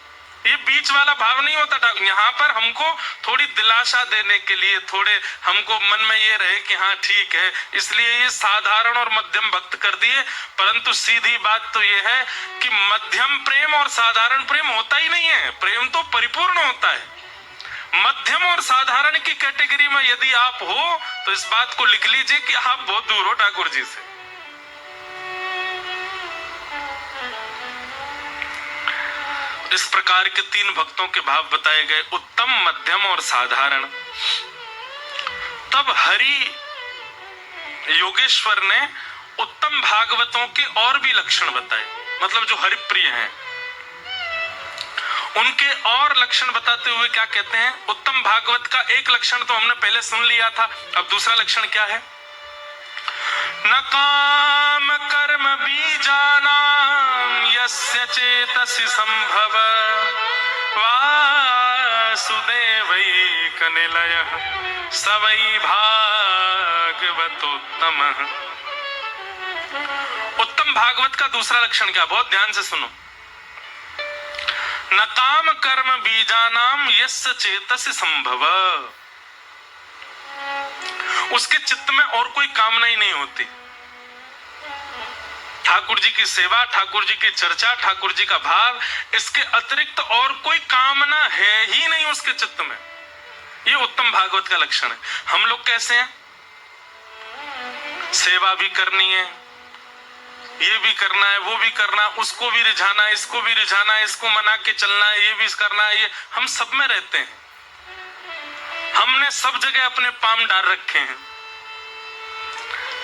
ये बीच वाला भाव नहीं होता। यहाँ पर हमको थोड़ी दिलासा देने के लिए, थोड़े हमको मन में ये रहे कि हाँ ठीक है, इसलिए ये साधारण और मध्यम भक्त कर दिए। परंतु सीधी बात तो ये है कि मध्यम प्रेम और साधारण प्रेम होता ही नहीं है, प्रेम तो परिपूर्ण होता है। मध्यम और साधारण की कैटेगरी में यदि आप हो तो इस बात को लिख लीजिए कि आप बहुत दूर हो ठाकुर जी से। इस प्रकार के 3 भक्तों के भाव बताए गए, उत्तम, मध्यम और साधारण। तब हरि योगेश्वर ने उत्तम भागवतों के और भी लक्षण बताए, मतलब जो हरिप्रिय हैं उनके और लक्षण बताते हुए क्या कहते हैं, उत्तम भागवत का एक लक्षण तो हमने पहले सुन लिया था, अब दूसरा लक्षण क्या है, न काम कर्म बीजानाम यस्य चेतसि संभव वासुदेवैक निलयः स वै भागवतोत्तमः। उत्तम भागवत का दूसरा लक्षण क्या, बहुत ध्यान से सुनो, न काम कर्म बीजानाम यस्य चेतसि संभव, उसके चित्त में और कोई कामना ही नहीं होती। ठाकुर जी की सेवा, ठाकुर जी की चर्चा, ठाकुर जी का भाव, इसके अतिरिक्त और कोई कामना है ही नहीं उसके चित्त में। ये उत्तम भागवत का लक्षण है। हम लोग कैसे हैं, सेवा भी करनी है, ये भी करना है, वो भी करना, उसको भी रिझाना है, इसको भी रिझाना है, इसको मना के चलना है, ये भी करना है, ये हम सब में रहते हैं। हमने सब जगह अपने पाम डाल रखे हैं।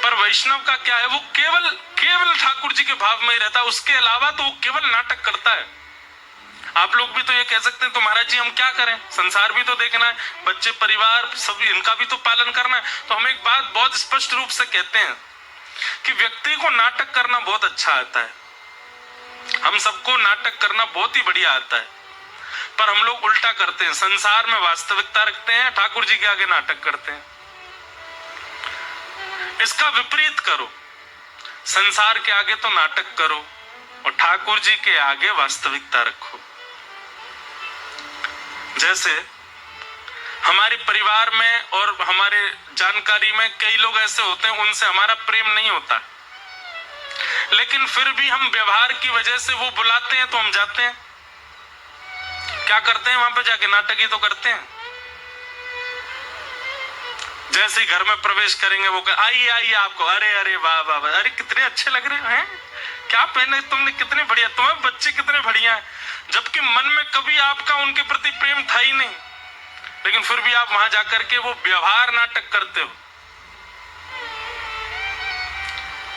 पर वैष्णव का क्या है, वो केवल ठाकुर जी के भाव में ही रहता है, उसके अलावा तो वो केवल नाटक करता है। आप लोग भी तो ये कह सकते हैं तो महाराज जी हम क्या करें, संसार भी तो देखना है, बच्चे, परिवार, सब इनका भी तो पालन करना है। तो हम एक बात बहुत स्पष्ट रूप से कहते हैं कि व्यक्ति को नाटक करना बहुत अच्छा आता है, हम सबको नाटक करना बहुत ही बढ़िया आता है, पर हम लोग उल्टा करते हैं, संसार में वास्तविकता रखते हैं, ठाकुर जी के आगे नाटक करते हैं। इसका विपरीत करो, संसार के आगे तो नाटक करो और ठाकुर जी के आगे वास्तविकता रखो। जैसे हमारे परिवार में और हमारे जानकारी में कई लोग ऐसे होते हैं, उनसे हमारा प्रेम नहीं होता, लेकिन फिर भी हम व्यवहार की वजह से वो बुलाते हैं तो हम जाते हैं। क्या करते हैं वहां पे जाके, नाटक ही तो करते हैं। जैसे ही घर में प्रवेश करेंगे वो आइए आइए आपको, अरे अरे वाह वाह वाह, अरे कितने अच्छे लग रहे हैं, क्या पहने तुमने, कितने बढ़िया, तुम्हारे बच्चे कितने बढ़िया हैं। जबकि मन में कभी आपका उनके प्रति प्रेम था ही नहीं, लेकिन फिर भी आप वहां जाकर के वो व्यवहार नाटक करते हो।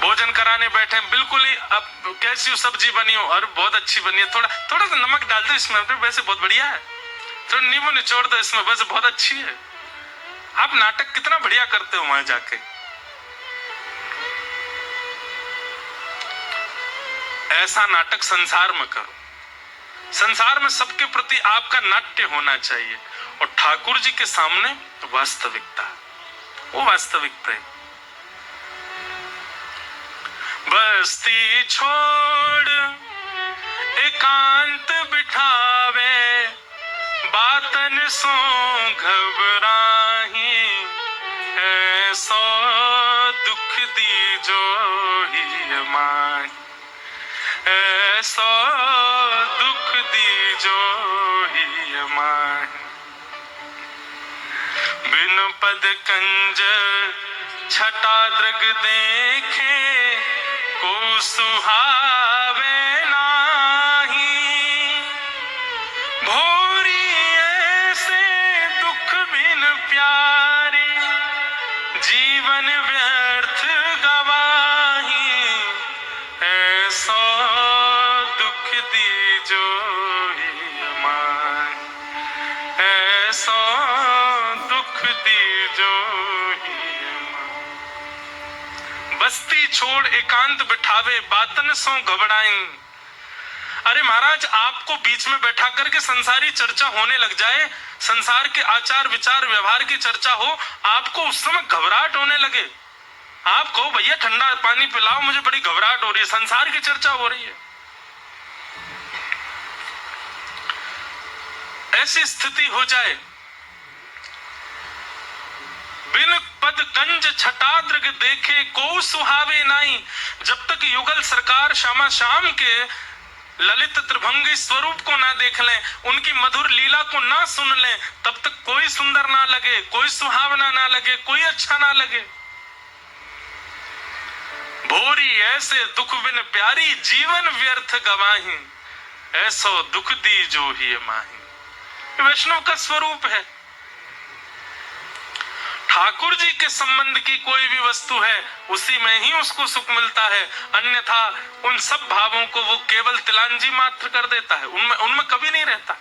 भोजन कराने बैठे, बिल्कुल ही अब कैसी सब्जी बनी हो, और बहुत अच्छी बनी है, थोड़ा थोड़ा सा नमक डाल दो इसमें, वैसे बहुत बढ़िया है, थोड़ा नींबू निचोड़ दो इसमें, वैसे बहुत अच्छी है। आप नाटक कितना बढ़िया करते हो वहां जाके। ऐसा नाटक संसार में करो, संसार में सबके प्रति आपका नाट्य होना चाहिए, और ठाकुर जी के सामने वास्तविकता, वो वास्तविक प्रेम। बस्ती छोड़ एकांत बिठावे, बातन सो घबराही, ऐसो दुख दी जो ही माही, ऐसो दुख दी जो ही माही। बिन पद कंज छटा दृग देखे, को सुहावे नाही, भोरी ऐसे दुख बिन प्यारी, जीवन व्यर्थ गवाही, ऐसो दुख दी जो ही माही, ऐसो दुख दी जो ही माही। बस्ती छोड़ एकांत बिठावे, बातन सो घबराई। अरे महाराज, आपको बीच में बैठा करके संसारी चर्चा होने लग जाए, संसार के आचार विचार व्यवहार की चर्चा हो, आपको उस समय घबराहट होने लगे, आप कहो भैया ठंडा पानी पिलाओ, मुझे बड़ी घबराहट हो रही है, संसार की चर्चा हो रही है। ऐसी स्थिति हो जाए, बिन पद कंज छटाद्रग देखे, को सुहावे नाई। जब तक युगल सरकार श्यामा श्याम के ललित त्रिभंगी स्वरूप को ना देख लें, उनकी मधुर लीला को ना सुन लें, तब तक कोई सुंदर ना लगे, कोई सुहावना ना लगे, कोई अच्छा ना लगे। भोरी ऐसे दुख बिन प्यारी, जीवन व्यर्थ गवाही। ऐसो दुख दी जो ही माही। वैष्णव का स्वरूप है। ठाकुर जी के संबंध की कोई भी वस्तु है उसी में ही उसको सुख मिलता है, अन्यथा उन सब भावों को वो केवल तिलांजी मात्र कर देता है, उनमें उनमें कभी नहीं रहता।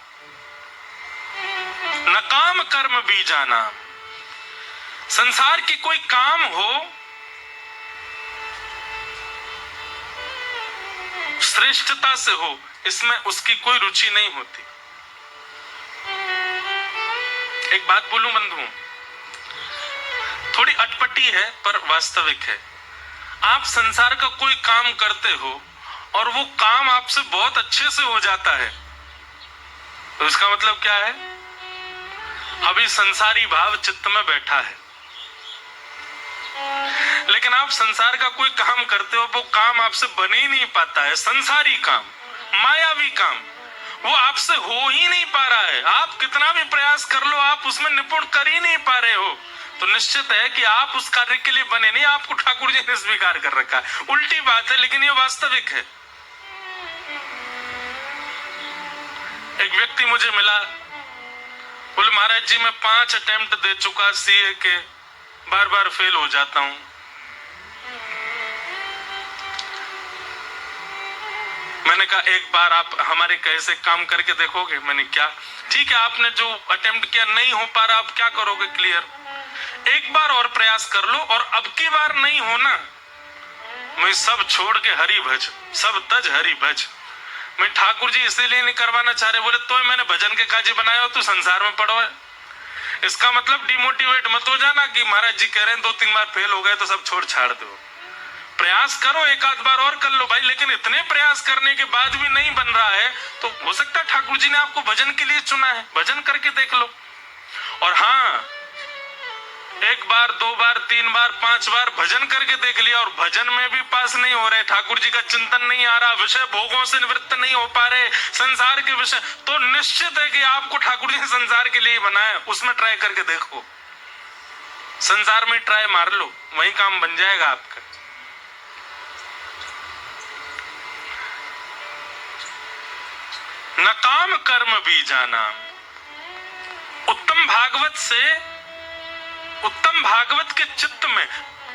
न काम कर्म बीजाना, संसार की कोई काम हो, श्रेष्ठता से हो, इसमें उसकी कोई रुचि नहीं होती। एक बात बोलूं बंधुओं, थोड़ी अटपटी है पर वास्तविक है। आप संसार का कोई काम करते हो और वो काम आपसे बहुत अच्छे से हो जाता है, तो इसका मतलब क्या है? अभी संसारी भाव चित्त में बैठा है। लेकिन आप संसार का कोई काम करते हो, वो काम आपसे बन ही नहीं पाता है। संसारी काम, मायावी काम, वो आपसे हो ही नहीं पा रहा है। आप कितना भी प्रयास कर लो, आप उसमें निपुण कर ही नहीं पा रहे हो, तो निश्चित है कि आप उस कार्य के लिए बने नहीं, आपको ठाकुर जी ने स्वीकार कर रखा है। उल्टी बात है लेकिन ये वास्तविक है। एक व्यक्ति मुझे मिला, बोले महाराज जी मैं 5 अटेम्प्ट दे चुका सीए के, बार बार फेल हो जाता हूं। मैंने कहा एक बार आप हमारे कहे से काम करके देखोगे? मैंने क्या? ठीक है, आपने जो अटेम्प्ट किया नहीं हो पा रहा, आप क्या करोगे क्लियर? एक बार और प्रयास कर लो, और अब की बार नहीं होना, मैं सब छोड़ के हरि भज, सब तज हरि भज। मैं ठाकुर जी इसीलिए नहीं करवाना चाह रहे। बोले तो मैंने भजन के काजी बनाया हो, तू संसार में पड़ो है। इसका मतलब डिमोटिवेट मत हो जाना कि महाराज जी कह रहे हैं 2-3 बार फेल हो गए तो सब छोड़ छाड़ दो। प्रयास करो, एक आध बार और कर लो भाई। लेकिन इतने प्रयास करने के बाद भी नहीं बन रहा है, तो हो सकता है ठाकुर जी ने आपको भजन के लिए चुना है, भजन करके देख लो। और हाँ, 1 बार 2 बार 3 बार 5 बार भजन करके देख लिया और भजन में भी पास नहीं हो रहे, ठाकुर जी का चिंतन नहीं आ रहा, विषय भोगों से निवृत्त नहीं हो पा रहे, संसार के विषय, तो निश्चित है कि आपको ठाकुर जी ने संसार के लिए बनाया, उसमें ट्राई करके देखो। संसार में ट्राई मार लो, वही काम बन जाएगा आपका। न काम कर्म बीजाना। उत्तम भागवत से, उत्तम भागवत के चित्त में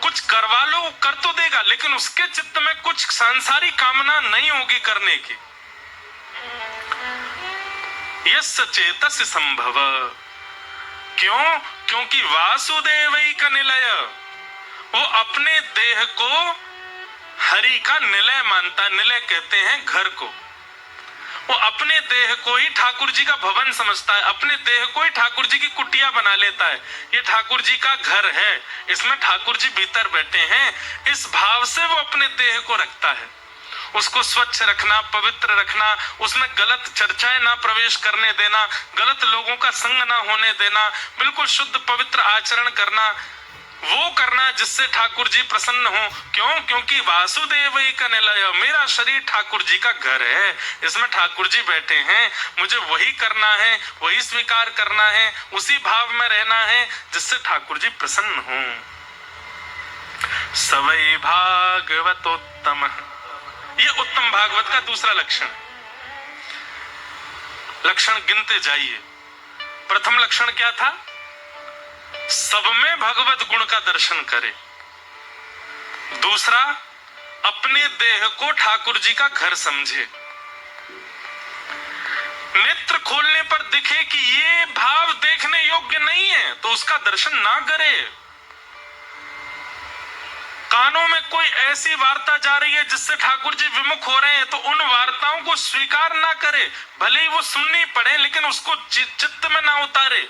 कुछ करवा लो, कर तो देगा, लेकिन उसके चित्त में कुछ सांसारिक कामना नहीं होगी करने की। यस्य चेतस संभव, क्यों? क्योंकि वासुदेवई का निलय, वो अपने देह को हरि का निलय मानता। निलय कहते हैं घर को। वो अपने देह को ही ठाकुर जी का भवन समझता है, अपने देह को ही ठाकुर जी की कुटिया बना लेता है। ये ठाकुर जी का घर है, इसमें ठाकुर जी भीतर बैठे हैं, इस भाव से वो अपने देह को रखता है। उसको स्वच्छ रखना, पवित्र रखना, उसमें गलत चर्चाएं ना प्रवेश करने देना, गलत लोगों का संग ना होने देना, बिल्कुल शुद्ध पवित्र आचरण करना, वो करना जिससे ठाकुर जी प्रसन्न हो। क्यों? क्योंकि वासुदेव ही का निलय, मेरा शरीर ठाकुर जी का घर है, इसमें ठाकुर जी बैठे हैं, मुझे वही करना है, वही स्वीकार करना है, उसी भाव में रहना है जिससे ठाकुर जी प्रसन्न हो। सवै भागवतोत्तम, ये उत्तम भागवत का दूसरा लक्षण। लक्षण गिनते जाइए। प्रथम लक्षण क्या था? सब में भगवत गुण का दर्शन करे। दूसरा, अपने देह को ठाकुर जी का घर समझे। नेत्र खोलने पर दिखे कि ये भाव देखने योग्य नहीं है तो उसका दर्शन ना करे। कानों में कोई ऐसी वार्ता जा रही है जिससे ठाकुर जी विमुख हो रहे हैं, तो उन वार्ताओं को स्वीकार ना करे, भले ही वो सुननी पड़े लेकिन उसको चित्त में ना उतारे।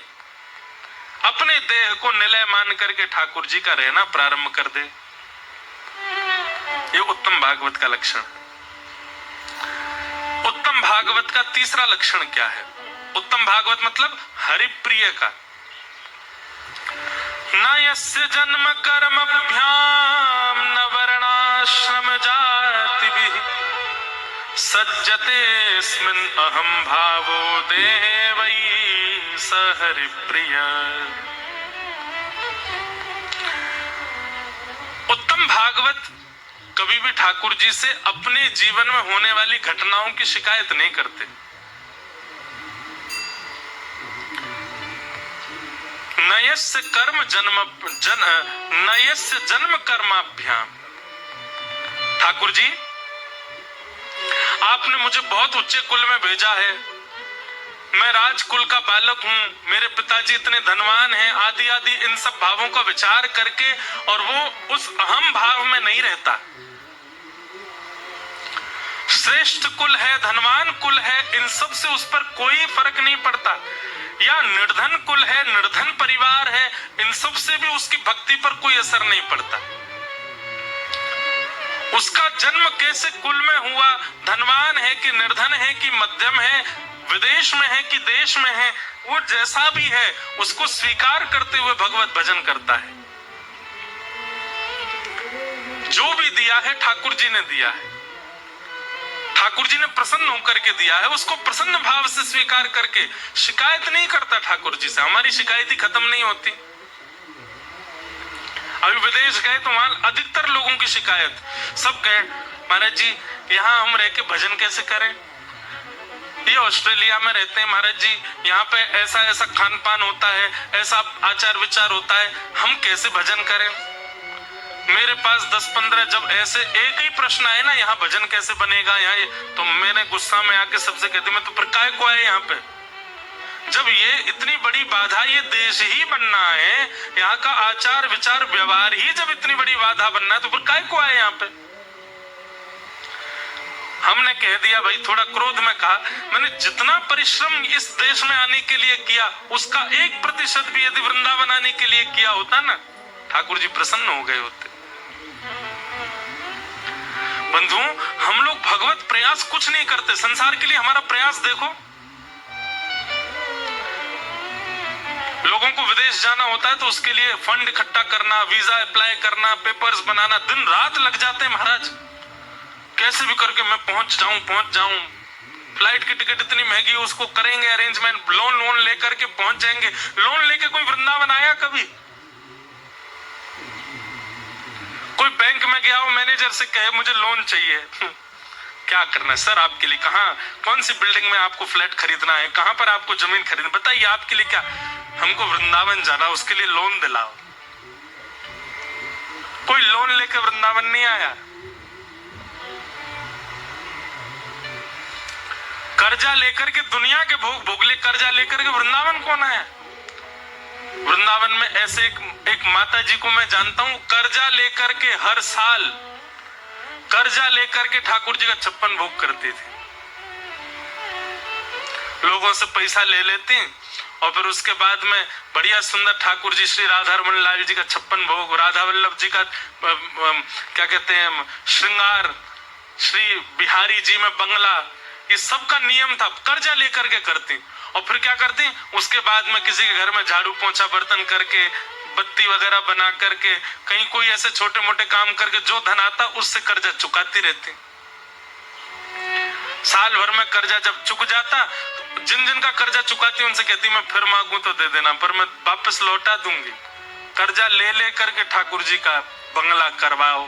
अपने देह को निलय मान करके ठाकुर जी का रहना प्रारंभ कर दे। ये उत्तम भागवत का लक्षण। उत्तम भागवत का तीसरा लक्षण क्या है? उत्तम भागवत मतलब हरिप्रिय का। न यस्य जन्म कर्मभ्याम न वर्णाश्रम जातिभिः सज्जतेऽस्मिन् अहं भावो देवै स हरिप्रिय। उत्तम भागवत कभी भी ठाकुर जी से अपने जीवन में होने वाली घटनाओं की शिकायत नहीं करते। नयस्य कर्म नयस्य जन्म कर्माभ्याम। ठाकुर जी, आपने मुझे बहुत उच्च कुल में भेजा है, मैं राजकुल का बालक हूं, मेरे पिताजी इतने धनवान हैं, आदि आदि इन सब भावों का विचार करके, और वो उस अहम भाव में नहीं रहता। श्रेष्ठ कुल है, धनवान कुल है, इन सब से उस पर कोई फर्क नहीं पड़ता। या निर्धन कुल है, निर्धन परिवार है, इन सब से भी उसकी भक्ति पर कोई असर नहीं पड़ता। उसका जन्म कैसे कुल में हुआ, धनवान है कि निर्धन है कि मध्यम है, विदेश में है कि देश में है, वो जैसा भी है उसको स्वीकार करते हुए भगवत भजन करता है। जो भी दिया है ठाकुर जी ने दिया है, ठाकुर जी ने प्रसन्न होकर के दिया है, उसको प्रसन्न भाव से स्वीकार करके शिकायत नहीं करता ठाकुर जी से। हमारी शिकायत ही खत्म नहीं होती। अभी विदेश गए तो वहां अधिकतर लोगों की शिकायत, सब कहे महाराज जी यहाँ हम रह के भजन कैसे करें, ये ऑस्ट्रेलिया में रहते हैं महाराज जी, यहाँ पे ऐसा ऐसा खान पान होता है, ऐसा आचार विचार होता है, हम कैसे भजन करें। मेरे पास 10-15 जब ऐसे एक ही प्रश्न आए ना, यहाँ भजन कैसे बनेगा, यहाँ, तो मैंने गुस्सा में आके सबसे कहती, मैं तो फिर काय को आए यहाँ पे, जब ये इतनी बड़ी बाधा, ये देश ही बनना है, यहाँ का आचार विचार व्यवहार ही जब इतनी बड़ी बाधा बनना है, तो फिर काय को आए यहाँ पे। हमने कह दिया भाई, थोड़ा क्रोध में कहा, मैंने जितना परिश्रम इस देश में आने के लिए किया, उसका 1% भी यदि वृंदावन आने के लिए किया होता ना, ठाकुर जी प्रसन्न हो गए होते। बंधु, हम लोग भगवत प्रयास कुछ नहीं करते। संसार के लिए हमारा प्रयास देखो, लोगों को विदेश जाना होता है तो उसके लिए फंड इकट्ठा करना, वीजा अप्लाई करना, पेपर्स बनाना, दिन रात लग जाते हैं महाराज, कैसे भी करके मैं पहुंच जाऊं। फ्लाइट की टिकट इतनी महंगी, उसको करेंगे अरेंजमेंट, लोन लेकर के पहुंच जाएंगे। लोन लेके कोई वृंदावन आया कभी? कोई बैंक में गया हो, मैनेजर से कहे मुझे लोन चाहिए, क्या करना है सर आपके लिए, कहाँ, कौन सी बिल्डिंग में आपको फ्लैट खरीदना है, कहां पर आपको जमीन खरीदना, बताइए आपके लिए क्या, हमको वृंदावन जाना, उसके लिए लोन दिलाओ। कोई लोन लेकर वृंदावन नहीं आया। कर्जा लेकर के दुनिया के भोग भोगले, कर्जा लेकर के वृंदावन कौन आया? वृंदावन में ऐसे एक माता जी को मैं जानता हूं, कर्जा लेकर के हर साल कर्जा लेकर के ठाकुर जी का 56 भोग करती थी। लोगों से पैसा ले लेती और फिर उसके बाद में बढ़िया सुंदर ठाकुर जी श्री राधारमण लाल जी का 56 भोग, राधा वल्लभ जी का क्या कहते हैं श्रृंगार, श्री बिहारी जी में बंगला, ये सब का नियम था। कर्जा लेकर के करती और फिर क्या करती, उसके बाद में किसी के घर में झाड़ू पोंछा बर्तन करके, बत्ती वगैरह बना करके, कहीं कोई ऐसे छोटे मोटे काम करके जो धन आता उससे कर्जा चुकाती रहती। साल भर में कर्जा जब चुक जाता, तो जिन का कर्जा चुकाती उनसे कहती मैं फिर मांगू तो दे देना, पर मैं वापस लौटा दूंगी। कर्जा ले करके ठाकुर जी का बंगला करवाओ,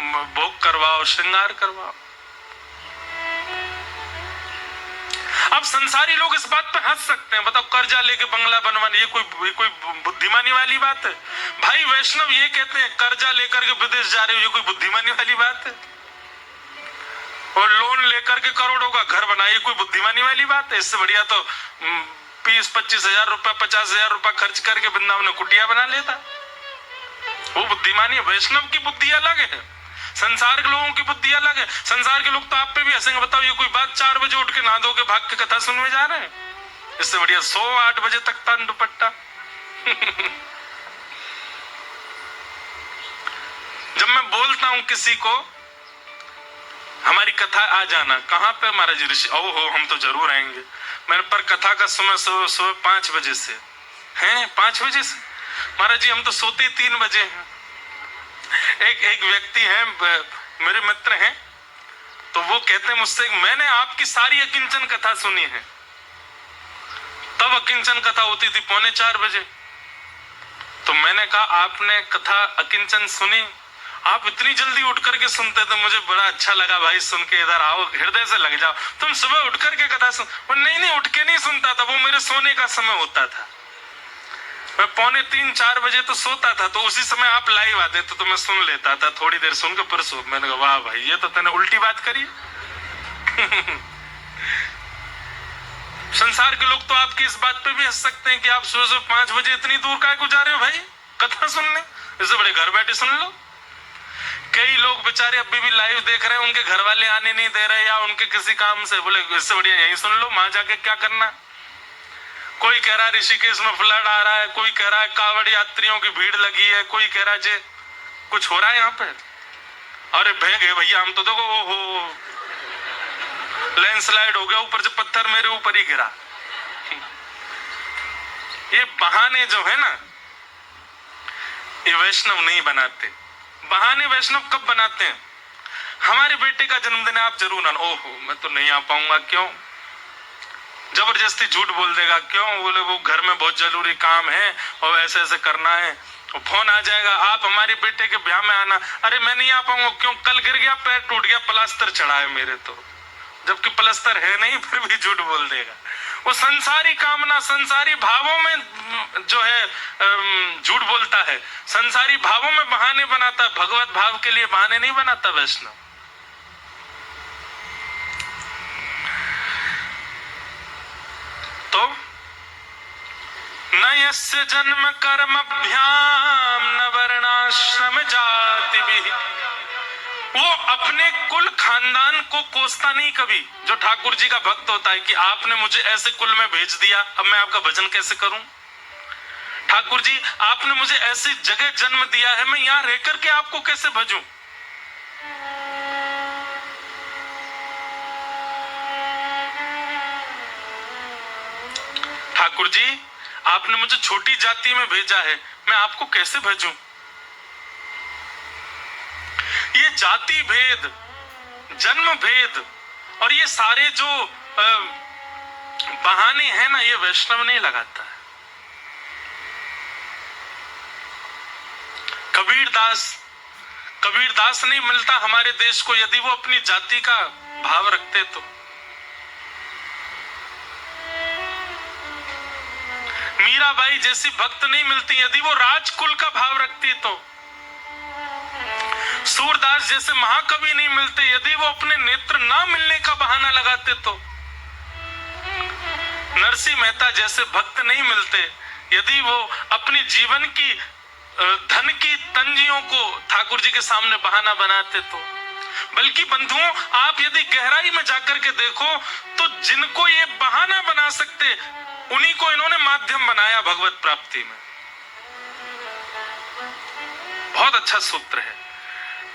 भोग करवाओ, श्रृंगार करवाओ। अब संसारी लोग इस बात पे हंस सकते हैं, बताओ कर्जा लेके बंगला बनवाना ये कोई बुद्धिमानी वाली बात है? भाई वैष्णव ये कहते हैं कर्जा लेकर के विदेश जा रहे हो, ये कोई बुद्धिमानी वाली बात है? और लोन लेकर के करोड़ों का घर बनाए, कोई बुद्धिमानी वाली बात है? इससे बढ़िया तो 20-25 हजार रुपया, 50 हजार रुपया खर्च करके वृंदावन में कुटिया बना लेता। वो बुद्धिमानी है। वैष्णव की बुद्धि अलग है, संसार के लोगों की बुद्धि अलग है। संसार के लोग तो आप पे भी हंसेंगे, बताओ ये कोई बात 4 बजे उठ के नहा धो के भाग के कथा सुनने जा रहे हैं? इससे बढ़िया 108 बजे तक तान दुपट्टा। जब मैं बोलता हूं किसी को हमारी कथा आ जाना, कहां पे महाराज ऋषि, ओहो हम तो जरूर आएंगे। मेरे पर कथा का समय सुबह 5 बजे से है, 5 बजे से महाराज जी हम तो सोते 3 बजे हैं। एक व्यक्ति है, मेरे मित्र हैं, तो वो कहते हैं मुझसे, मैंने आपकी सारी अकिंचन कथा सुनी है। तब अकिंचन कथा होती थी 3:45 बजे। तो मैंने कहा आपने कथा अकिंचन सुनी आप इतनी जल्दी उठ करके सुनते थे, मुझे बड़ा अच्छा लगा भाई सुन के, इधर आओ हृदय से लग जाओ, तुम सुबह उठ करके कथा सुन। नहीं, उठ के नहीं सुनता था, वो मेरे सोने का समय होता था, मैं 2:45-4 बजे तो सोता था, तो उसी समय आप लाइव आते तो मैं सुन लेता था, थोड़ी देर सुन के फिर सो। मैंने कहा वाह भाई, ये तो तूने उल्टी बात करी। संसार के लोग तो आपकी इस बात पे भी हंस सकते हैं कि आप सुबह 5 बजे इतनी दूर काहे को जा रहे हो भाई कथा सुनने, इससे बड़े घर बैठे सुन लो। कई लोग बेचारे अभी भी लाइव देख रहे हैं, उनके घर वाले आने नहीं दे रहे या उनके किसी काम से, बोले इससे बढ़िया यही सुन लो, वहां जाके क्या करना। कोई कह रहा है ऋषिकेश में फ्लड आ रहा है, कोई कह रहा है कावड़ यात्रियों की भीड़ लगी है, कोई कह रहा है कुछ हो रहा है यहाँ पे। अरे बह गए भैया हम तो, देखो हो लैंडस्लाइड हो गया, ऊपर से पत्थर मेरे ऊपर ही गिरा। ये बहाने जो है ना, ये वैष्णव नहीं बनाते। बहाने वैष्णव कब बनाते हैं? हमारे बेटे का जन्मदिन है, आप जरूर आना। ओहो मैं तो नहीं आ पाऊंगा, क्यों? जबरदस्ती झूठ बोल देगा, क्यों? बोले वो घर में बहुत जरूरी काम है और ऐसे ऐसे करना है, फोन आ जाएगा आप हमारे बेटे के ब्याह में आना। अरे मैं नहीं आ पाऊंगा, क्यों? कल गिर गया, पैर टूट गया, प्लास्टर चढ़ा है मेरे, तो जबकि प्लास्टर है नहीं फिर भी झूठ बोल देगा। वो संसारी कामना, संसारी भावों में जो है झूठ बोलता है, संसारी भावों में बहाने बनाता है, भगवत भाव के लिए बहाने नहीं बनाता वैष्णव। तो न यस्य जन्म कर्मभ्याम न वर्णाश्रम जाति भी, वो अपने कुल खानदान को कोसता नहीं कभी। जो ठाकुर जी का भक्त होता है कि आपने मुझे ऐसे कुल में भेज दिया, अब मैं आपका भजन कैसे करूं? ठाकुर जी आपने मुझे ऐसी जगह जन्म दिया है, मैं यहां रह करके आपको कैसे भजूं? ठाकुर जी आपने मुझे छोटी जाति में भेजा है, मैं आपको कैसे भजूं? ये जाति भेद, जन्म भेद और ये सारे जो बहाने हैं ना, ये वैष्णव नहीं लगाता है। कबीरदास नहीं मिलता हमारे देश को यदि वो अपनी जाति का भाव रखते तो। मीराबाई जैसी भक्त नहीं मिलती यदि वो राजकुल का भाव रखती तो। सूरदास जैसे महाकवि नहीं मिलते यदि वो अपने नेत्र ना मिलने का बहाना लगाते तो। नरसिंह मेहता जैसे भक्त नहीं मिलते यदि वो अपनी जीवन की धन की तंजियों को ठाकुर जी के सामने बहाना बनाते तो। बल्कि बंधुओं आप यदि गहराई में जाकर के देखो तो जिनको ये बहाना बना सकते उन्हीं को इन्होंने माध्यम बनाया भगवत प्राप्ति में। बहुत अच्छा सूत्र है।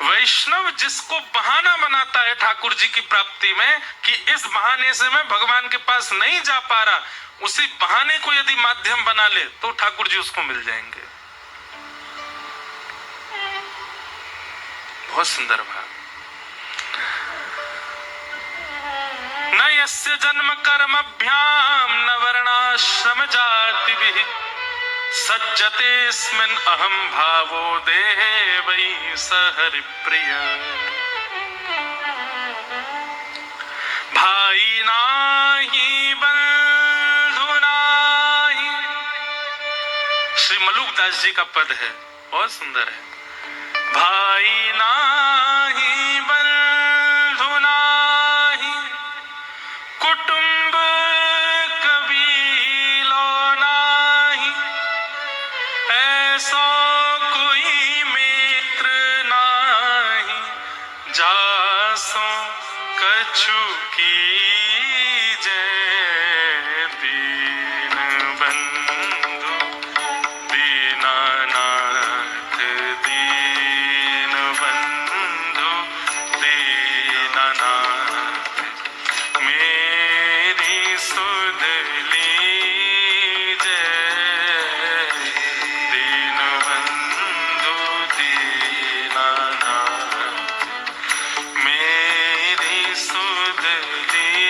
वैष्णव जिसको बहाना बनाता है ठाकुर जी की प्राप्ति में कि इस बहाने से मैं भगवान के पास नहीं जा पा रहा, उसी बहाने को यदि माध्यम बना ले तो ठाकुर जी उसको मिल जाएंगे। बहुत सुंदर भाव। न यस्य जन्म कर्मभ्याम न वर्णाश्रम जाति भी सज्जतेस्मिन् अहम भावो देहे वै सहरि प्रिय। भाई नाही बंधु नाही, श्री मलुकदास जी का पद है, बहुत सुंदर है। भाई नाही बंधु नाही, कुटुंब कबीलो नाही, ऐसा कोई मित्र नाही, जासो कछु कीजे। दीन बंधु दीनानाथ, दीन बंधु दीनानाथ, मेरी सुध लीजे। दीन बंधु दीनानाथ, मेरी सुध लीजे।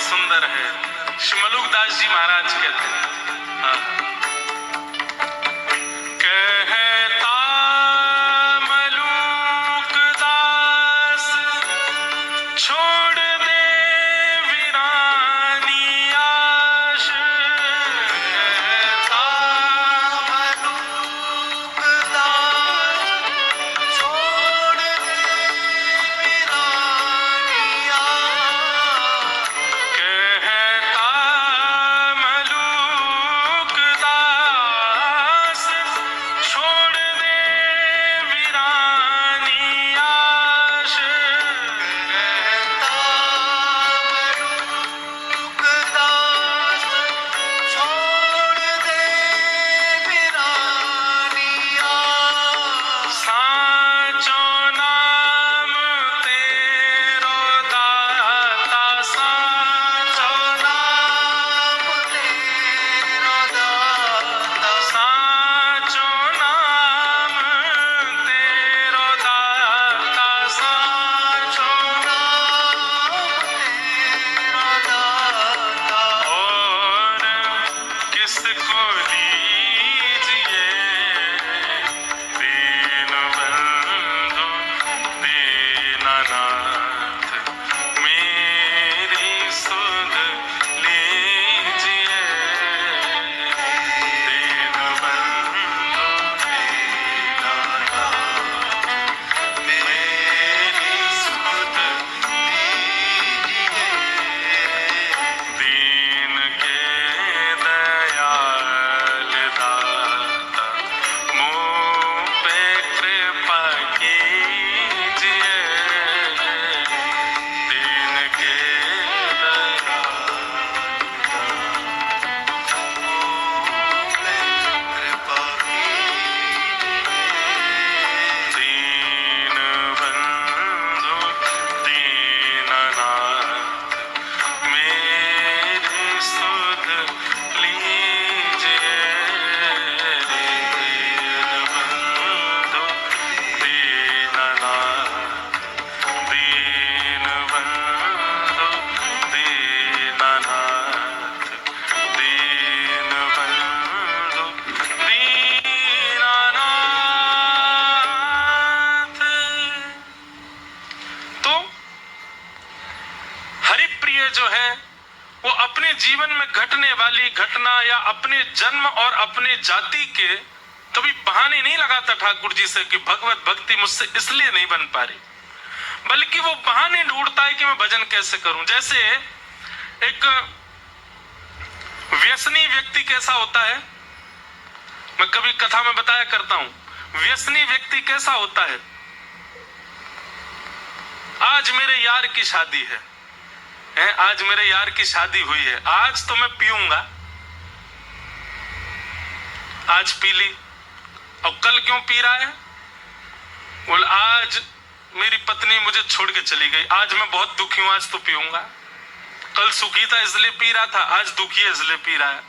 सुंदर है। श्री मलुकदास जी महाराज कहते हैं, कहता मलुकदास छोड़ दे वीरानी आश, कहता मलुकदास छोड़ दे वीरानी आश, कहता मलुकदास छोड़ दे वीरानी आश, कहता मलुकदास छोड़ दे वीरानी आश, साचो नाम तेरो दाता, साचो नाम तेरा दाता, साचो नाम तेरो दाता, साचो नाम तेरा दाता, और किसको लीजिए दीन बंधु दीनानाथ, मेरी सुध लीजिए दीन बंधु दीनानाथ, मेरी सुध लीजिए दीन के दयाल दाता, मुँह पे कृपा कीजिए दीन के कृपा दीन बंधु दीनानाथ, मेरी सुध लीजिए दीन बंधु दीनानाथ, दीन बंधु दीनानाथ, दीन बंधु दीनानाथ। तो हरिप्रिय जो है वो अपने जीवन में घटने वाली घटना या अपने जन्म और अपने जाति के कभी बहाने नहीं लगाता ठाकुर जी से कि भगवत भक्ति मुझसे इसलिए नहीं बन पा रही, बल्कि वो बहाने ढूंढता है कि मैं भजन कैसे करूं। जैसे एक व्यसनी व्यक्ति कैसा होता है, मैं कभी कथा में बताया करता हूं, व्यसनी व्यक्ति कैसा होता है। आज मेरे यार की शादी है, आज मेरे यार की शादी हुई है, आज तो मैं पीऊंगा, आज पी ली। अब कल क्यों पी रहा है? बोल आज मेरी पत्नी मुझे छोड़ के चली गई, आज मैं बहुत दुखी हूं, आज तो पीऊंगा। कल सुखी था इसलिए पी रहा था, आज दुखी है इसलिए पी रहा है।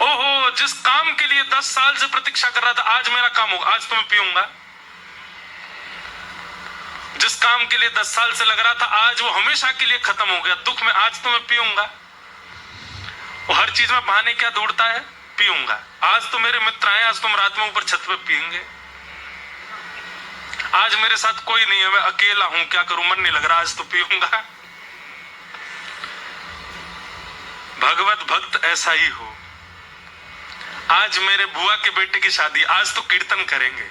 ओहो, जिस काम के लिए 10 साल से प्रतीक्षा कर रहा था, आज मेरा काम होगा, आज तो मैं पीऊंगा। जिस काम के लिए 10 साल से लग रहा था, आज वो हमेशा के लिए खत्म हो गया, दुख में, आज तो मैं पीऊंगा। वो हर चीज में बहाने क्या ढूंढता है? पीऊंगा। आज तो मेरे मित्र आए, आज तुम रात में ऊपर छत पे पियेंगे, आज मेरे साथ कोई नहीं है, मैं अकेला हूं, क्या करूं, मन नहीं लग रहा, आज तो पीऊंगा। भगवत भक्त ऐसा ही हो। आज मेरे बुआ के बेटे की शादी, आज तो कीर्तन करेंगे।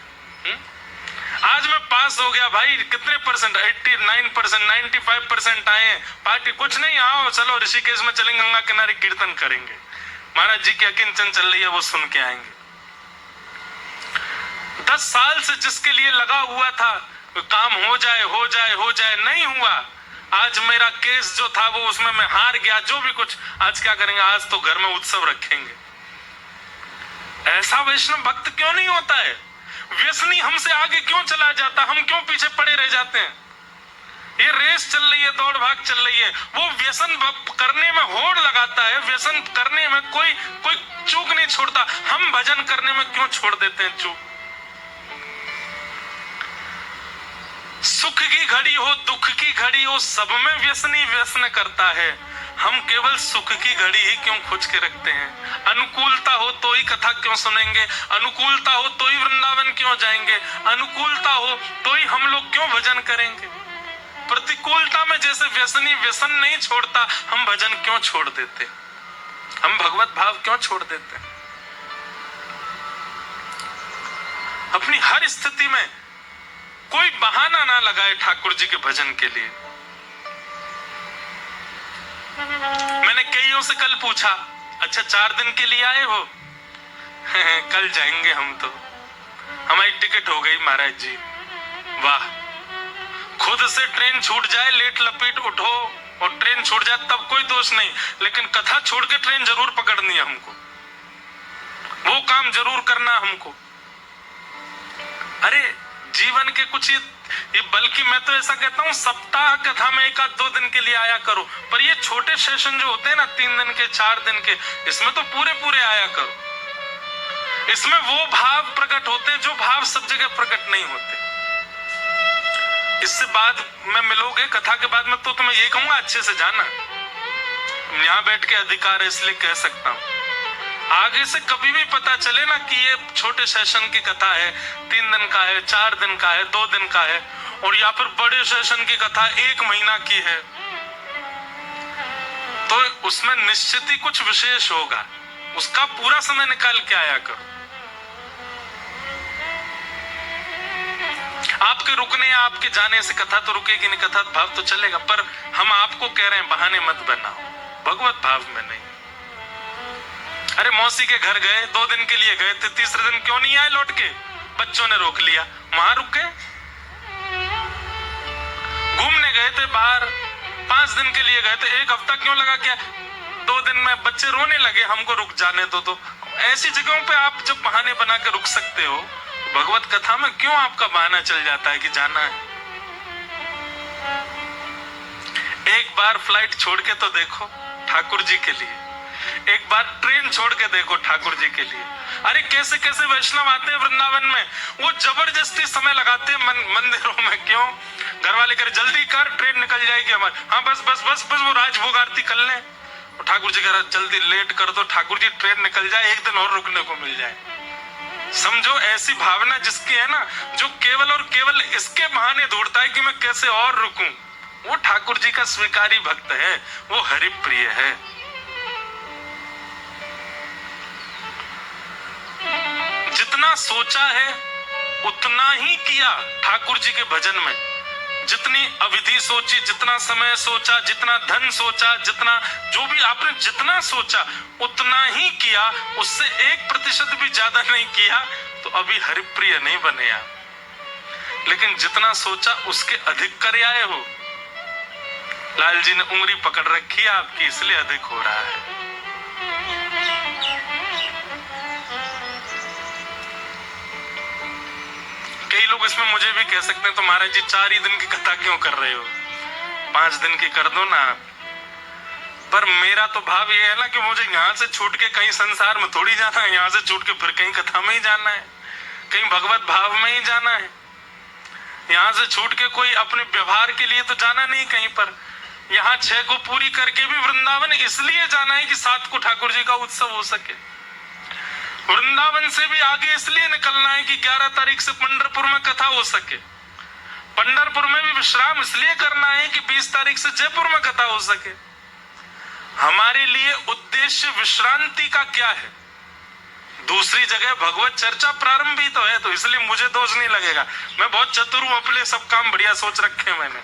आज मैं पास हो गया भाई, कितने परसेंट? 89%, 95% आए, पार्टी कुछ नहीं, आओ चलो ऋषिकेश में चलेंगे, गंगा किनारे कीर्तन करेंगे, महाराज जी की अकिंचन चल रही है वो सुन के आएंगे। 10 साल से जिसके लिए लगा हुआ था काम हो जाए हो जाए हो जाए, नहीं हुआ। आज मेरा केस जो था वो उसमें मैं हार गया, जो भी कुछ, आज क्या करेंगे, आज तो घर में उत्सव रखेंगे। ऐसा वैष्णव भक्त क्यों नहीं होता है? व्यसनी हमसे आगे क्यों चला जाता, हम क्यों पीछे पड़े रह जाते हैं? ये रेस चल रही है, दौड़ भाग चल रही है, वो व्यसन करने में होड़ लगाता है, व्यसन करने में कोई चूक नहीं छोड़ता, हम भजन करने में क्यों छोड़ देते हैं चूक? सुख की घड़ी हो दुख की घड़ी हो, सब में व्यसनी व्यसन करता है। हम केवल सुख की घड़ी ही क्यों खोज के रखते हैं? अनुकूलता हो तो ही कथा क्यों सुनेंगे? अनुकूलता हो तो ही वृंदावन क्यों जाएंगे? अनुकूलता हो तो ही हम लोग क्यों भजन करेंगे? प्रतिकूलता में जैसे व्यसनी व्यसन नहीं छोड़ता, हम भजन क्यों छोड़ देते? हम भगवत भाव क्यों छोड़ देते? अपनी हर स्थिति में कोई बहाना ना लगाए ठाकुर जी के भजन के लिए। मैंने कईयों से कल पूछा, अच्छा 4 दिन के लिए आए हो? कल जाएंगे हम तो, हमारी टिकट हो गई महाराज जी। वाह, खुद से ट्रेन छूट जाए, लेट लपेट उठो और ट्रेन छूट जाए तब कोई दोष नहीं, लेकिन कथा छोड़ के ट्रेन जरूर पकड़नी है हमको, वो काम जरूर करना हमको। अरे जीवन के कुछ ये बल्कि मैं तो ऐसा कहता हूं सप्ताह कथा में 1-2 दिन के लिए आया करो, पर ये छोटे सेशन जो होते हैं ना 3 दिन के 4 दिन के, इसमें तो पूरे पूरे आया करो। इसमें वो भाव प्रकट होते हैं जो भाव सब जगह प्रकट नहीं होते। इससे बाद में मिलोगे कथा के बाद में तो तुम्हें ये कहूंगा अच्छे से जाना। यहां बैठ के अधिकार है इसलिए कह सकता हूं, आगे से कभी भी पता चले ना कि ये छोटे सेशन की कथा है, 3 दिन का है, 4 दिन का है, 2 दिन का है, और या फिर बड़े सेशन की कथा 1 महीना की है, तो उसमें निश्चित ही कुछ विशेष होगा। उसका पूरा समय निकाल के आया करो। आपके रुकने या आपके जाने से कथा तो रुकेगी नहीं, कथा भाव तो चलेगा, पर हम आपको कह रहे हैं बहाने मत बनाओ, भगवत भाव में नहीं। अरे मौसी के घर गए, 2 दिन के लिए गए थे, तीसरे दिन क्यों नहीं आए लौट के? बच्चों ने रोक लिया, वहां रुक गए। घूमने गए थे बाहर, 5 दिन के लिए गए थे, 1 हफ्ता क्यों लगा? क्या 2 दिन में बच्चे रोने लगे, हमको रुक जाने दो। तो ऐसी जगहों पे आप जब बहाने बना के रुक सकते हो, भगवत कथा में क्यों आपका बहाना चल जाता है कि जाना है? एक बार फ्लाइट छोड़ के तो देखो ठाकुर जी के लिए, एक बार ट्रेन छोड़ के देखो ठाकुर जी के लिए। अरे कैसे कैसे वैष्णव आते हैं वृंदावन में, वो जबरदस्ती समय लगाते हैं मंदिरों में। क्यों? घर वाले करे जल्दी कर, ट्रेन निकल जाएगी हमारी। हाँ बस बस बस बस वो राजभोग आरती कर लें, ठाकुर जी कह जल्दी लेट कर दो, ठाकुर जी ट्रेन निकल जाए, 1 दिन और रुकने को मिल जाए। समझो ऐसी भावना जिसकी है ना, जो केवल और केवल इसके बहाने ढूंढता है कि मैं कैसे और रुकूं, वो ठाकुर जी का स्वीकारी भक्त है, वो हरि प्रिय है। जितना सोचा है उतना ही किया ठाकुर जी के भजन में। जितनी अवधि सोची, जितना समय सोचा, जितना धन सोचा, जितना जो भी आपने जितना सोचा उतना ही किया, उससे 1% भी ज्यादा नहीं किया, तो अभी हरिप्रिय नहीं बने आप। लेकिन जितना सोचा उसके अधिक कर आए हो। लाल जी ने उंगली पकड़ रखी है आपकी, इसलिए अधिक हो रहा है। कई लोग इसमें मुझे भी कह सकते हैं तो महाराज जी 4 ही दिन की कथा क्यों कर रहे हो, 5 दिन की कर दो ना। पर मेरा तो भाव ये है ना कि मुझे यहाँ से छूट के कहीं संसार में थोड़ी जाना है, यहाँ से छूट के फिर कहीं कथा में ही जाना है, कहीं भगवत भाव में ही जाना है। यहाँ से छूट के कोई अपने व्यवहार के लिए तो जाना नहीं कहीं पर। यहाँ 6 को पूरी करके भी वृंदावन इसलिए जाना है कि 7 को ठाकुर जी का उत्सव हो सके। वृंदावन से भी आगे इसलिए निकलना है कि 11 तारीख से पंढरपुर में कथा हो सके। पंढरपुर में भी विश्राम इसलिए करना है कि 20 तारीख से जयपुर में कथा हो सके। हमारे लिए उद्देश्य विश्रांति का क्या है? दूसरी जगह भगवत चर्चा प्रारंभ ही तो है, तो इसलिए मुझे दोष नहीं लगेगा। मैं बहुत चतुर हूं, अपने सब काम बढ़िया सोच रखे हैं मैंने।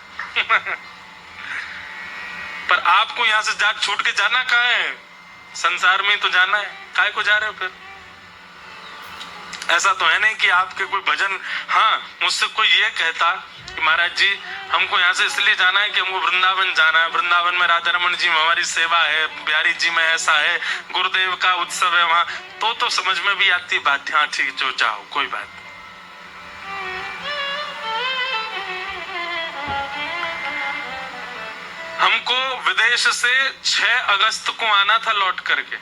पर आपको यहां से जाट छूट के जाना कहाँ है? संसार में तो जाना है, काहे को जा रहे हो फिर? ऐसा तो है नहीं कि आपके कोई भजन, हाँ मुझसे कोई ये कहता कि महाराज जी हमको यहाँ से इसलिए जाना है कि हमको वृंदावन जाना है, वृंदावन में राधा रमन जी में हमारी सेवा है, बिहारी जी में ऐसा है, गुरुदेव का उत्सव है वहां, तो समझ में भी आती बात। हाँ ठीक, जो चाहो कोई बात। हमको विदेश से 6 अगस्त को आना था लौट करके,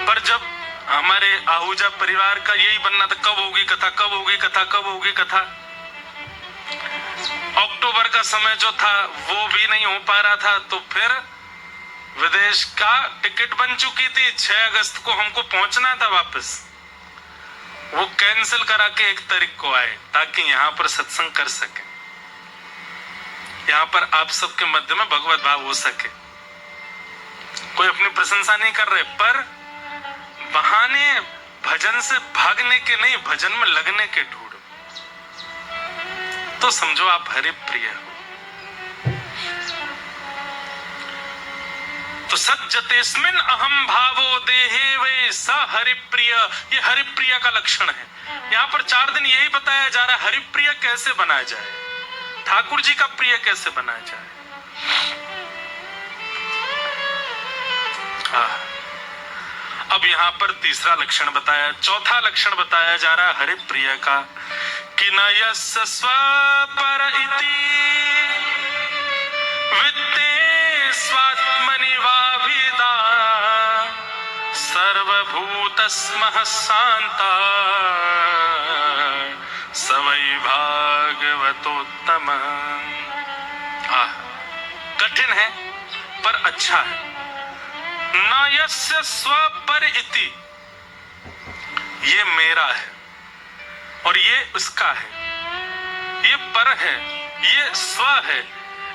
पर जब हमारे आहूजा परिवार का यही बनना था, कब होगी कथा, कब होगी कथा, कब होगी कथा। अक्टूबर का समय जो था वो भी नहीं हो पा रहा था, तो फिर विदेश का टिकट बन चुकी थी, 6 अगस्त को हमको पहुंचना था वापस, वो कैंसिल करा के 1 तारीख को आए ताकि यहाँ पर सत्संग कर सके, यहाँ पर आप सबके मध्य में भगवत भाव हो सके। कोई अपनी प्रशंसा नहीं कर रहे, पर बहाने भजन से भागने के नहीं, भजन में लगने के ढूंढो, तो समझो आप हरि प्रिय हो। तो सज्जतेस्मिन् अहम भावो देहे वे स हरिप्रिय, ये हरिप्रिय का लक्षण है। यहाँ पर 4 दिन यही बताया जा रहा है हरिप्रिय कैसे बनाया जाए, ठाकुर जी का प्रिय कैसे बनाया जाए। अब यहाँ पर तीसरा लक्षण बताया, चौथा लक्षण बताया जा रहा है हरिप्रिय का, कि न यस्य स्वपर इति वित्ते स्वात्मनि वाभिदा सर्वभूतस्मः शान्ता स वै भागवतोत्तम। कठिन है पर अच्छा है। न यस्य स्वपर इति, ये मेरा है और ये उसका है, ये पर है, ये स्व है,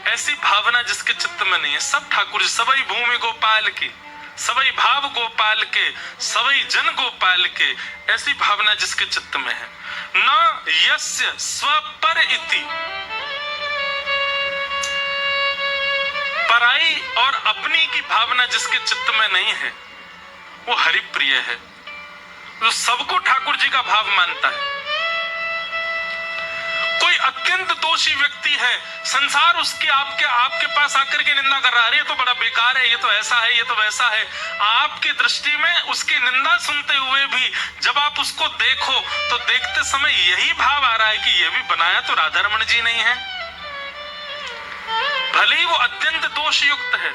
ऐसी भावना जिसके चित्त में नहीं है। सब ठाकुर जी, सबई भूमि गोपाल की, सबई भाव गोपाल के, सबई जन गोपाल के, ऐसी भावना जिसके चित्त में है। न यस्य स्वपर इति, पराई और अपनी की भावना जिसके चित्त में नहीं है, वो हरिप्रिय है, जो सबको ठाकुर जी का भाव मानता है। कोई अत्यंत दोषी व्यक्ति है, संसार उसके आपके पास आकर के निंदा कर रहा है, ये तो बड़ा बेकार है, ये तो ऐसा है, ये तो वैसा है। आपकी दृष्टि में उसकी निंदा सुनते हुए भी जब आप उसको देखो तो देखते समय यही भाव आ रहा है कि ये भी बनाया तो राधा रमण जी नहीं है, भले ही वो अत्यंत दोष युक्त है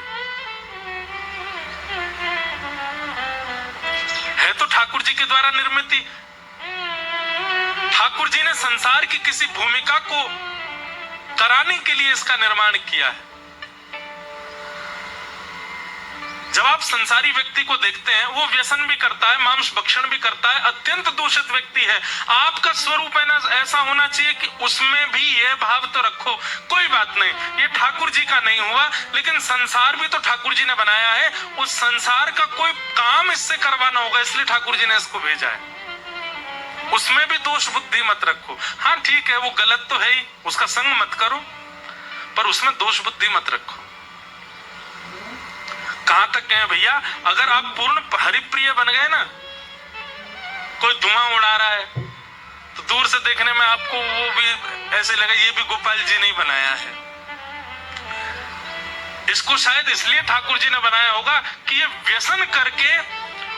तो ठाकुर जी के द्वारा निर्मित। ठाकुर जी ने संसार की किसी भूमिका को कराने के लिए इसका निर्माण किया है। जब आप संसारी व्यक्ति को देखते हैं, वो व्यसन भी करता है, मांस भक्षण भी करता है, अत्यंत दूषित व्यक्ति है, आपका स्वरूप है ना ऐसा होना चाहिए कि उसमें भी ये भाव तो रखो, कोई बात नहीं, ये ठाकुर जी का नहीं हुआ, लेकिन संसार भी तो ठाकुर जी ने बनाया है, उस संसार का कोई काम इससे करवाना होगा, इसलिए ठाकुर जी ने इसको भेजा है। उसमें भी दोष बुद्धि मत रखो। हाँ ठीक है, वो गलत तो है ही, उसका संग मत करो, पर उसमें दोष बुद्धि मत रखो। कहां तक कहें भैया, अगर आप पूर्ण हरिप्रिय बन गए ना, कोई धुआं उड़ा रहा है तो दूर से देखने में आपको वो भी ऐसे लगे ये भी गोपाल जी ने बनाया है। इसको शायद इसलिए ठाकुर जी ने बनाया होगा कि ये व्यसन करके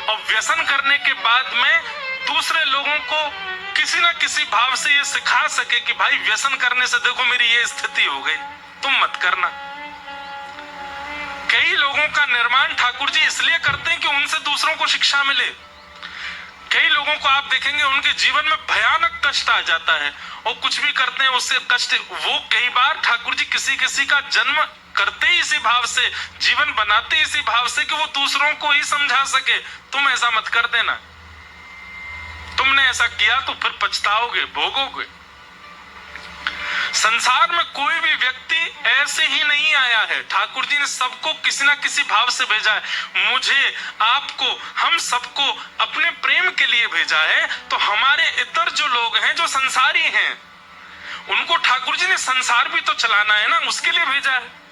और व्यसन करने के बाद में दूसरे लोगों को किसी ना किसी भाव से ये सिखा सके कि भाई व्यसन करने से देखो मेरी ये स्थिति हो गई, तुम मत करना। कई लोगों का निर्माण ठाकुर जी इसलिए करते हैं कि उनसे दूसरों को शिक्षा मिले। कई लोगों को आप देखेंगे उनके जीवन में भयानक कष्ट आ जाता है और कुछ भी करते हैं उससे कष्ट, वो कई बार ठाकुर जी किसी किसी का जन्म करते ही इसी भाव से, जीवन बनाते इसी भाव से कि वो दूसरों को ही समझा सके, तुम ऐसा मत कर देना, तुमने ऐसा किया तो फिर पछताओगे, भोगोगे। संसार में कोई भी व्यक्ति ऐसे ही नहीं आया है, ठाकुर जी ने सबको किसी ना किसी भाव से भेजा है। मुझे, आपको, हम सबको अपने प्रेम के लिए भेजा है। तो हमारे इतर जो लोग हैं, जो संसारी हैं, उनको ठाकुर जी ने संसार भी तो चलाना है ना, उसके लिए भेजा है।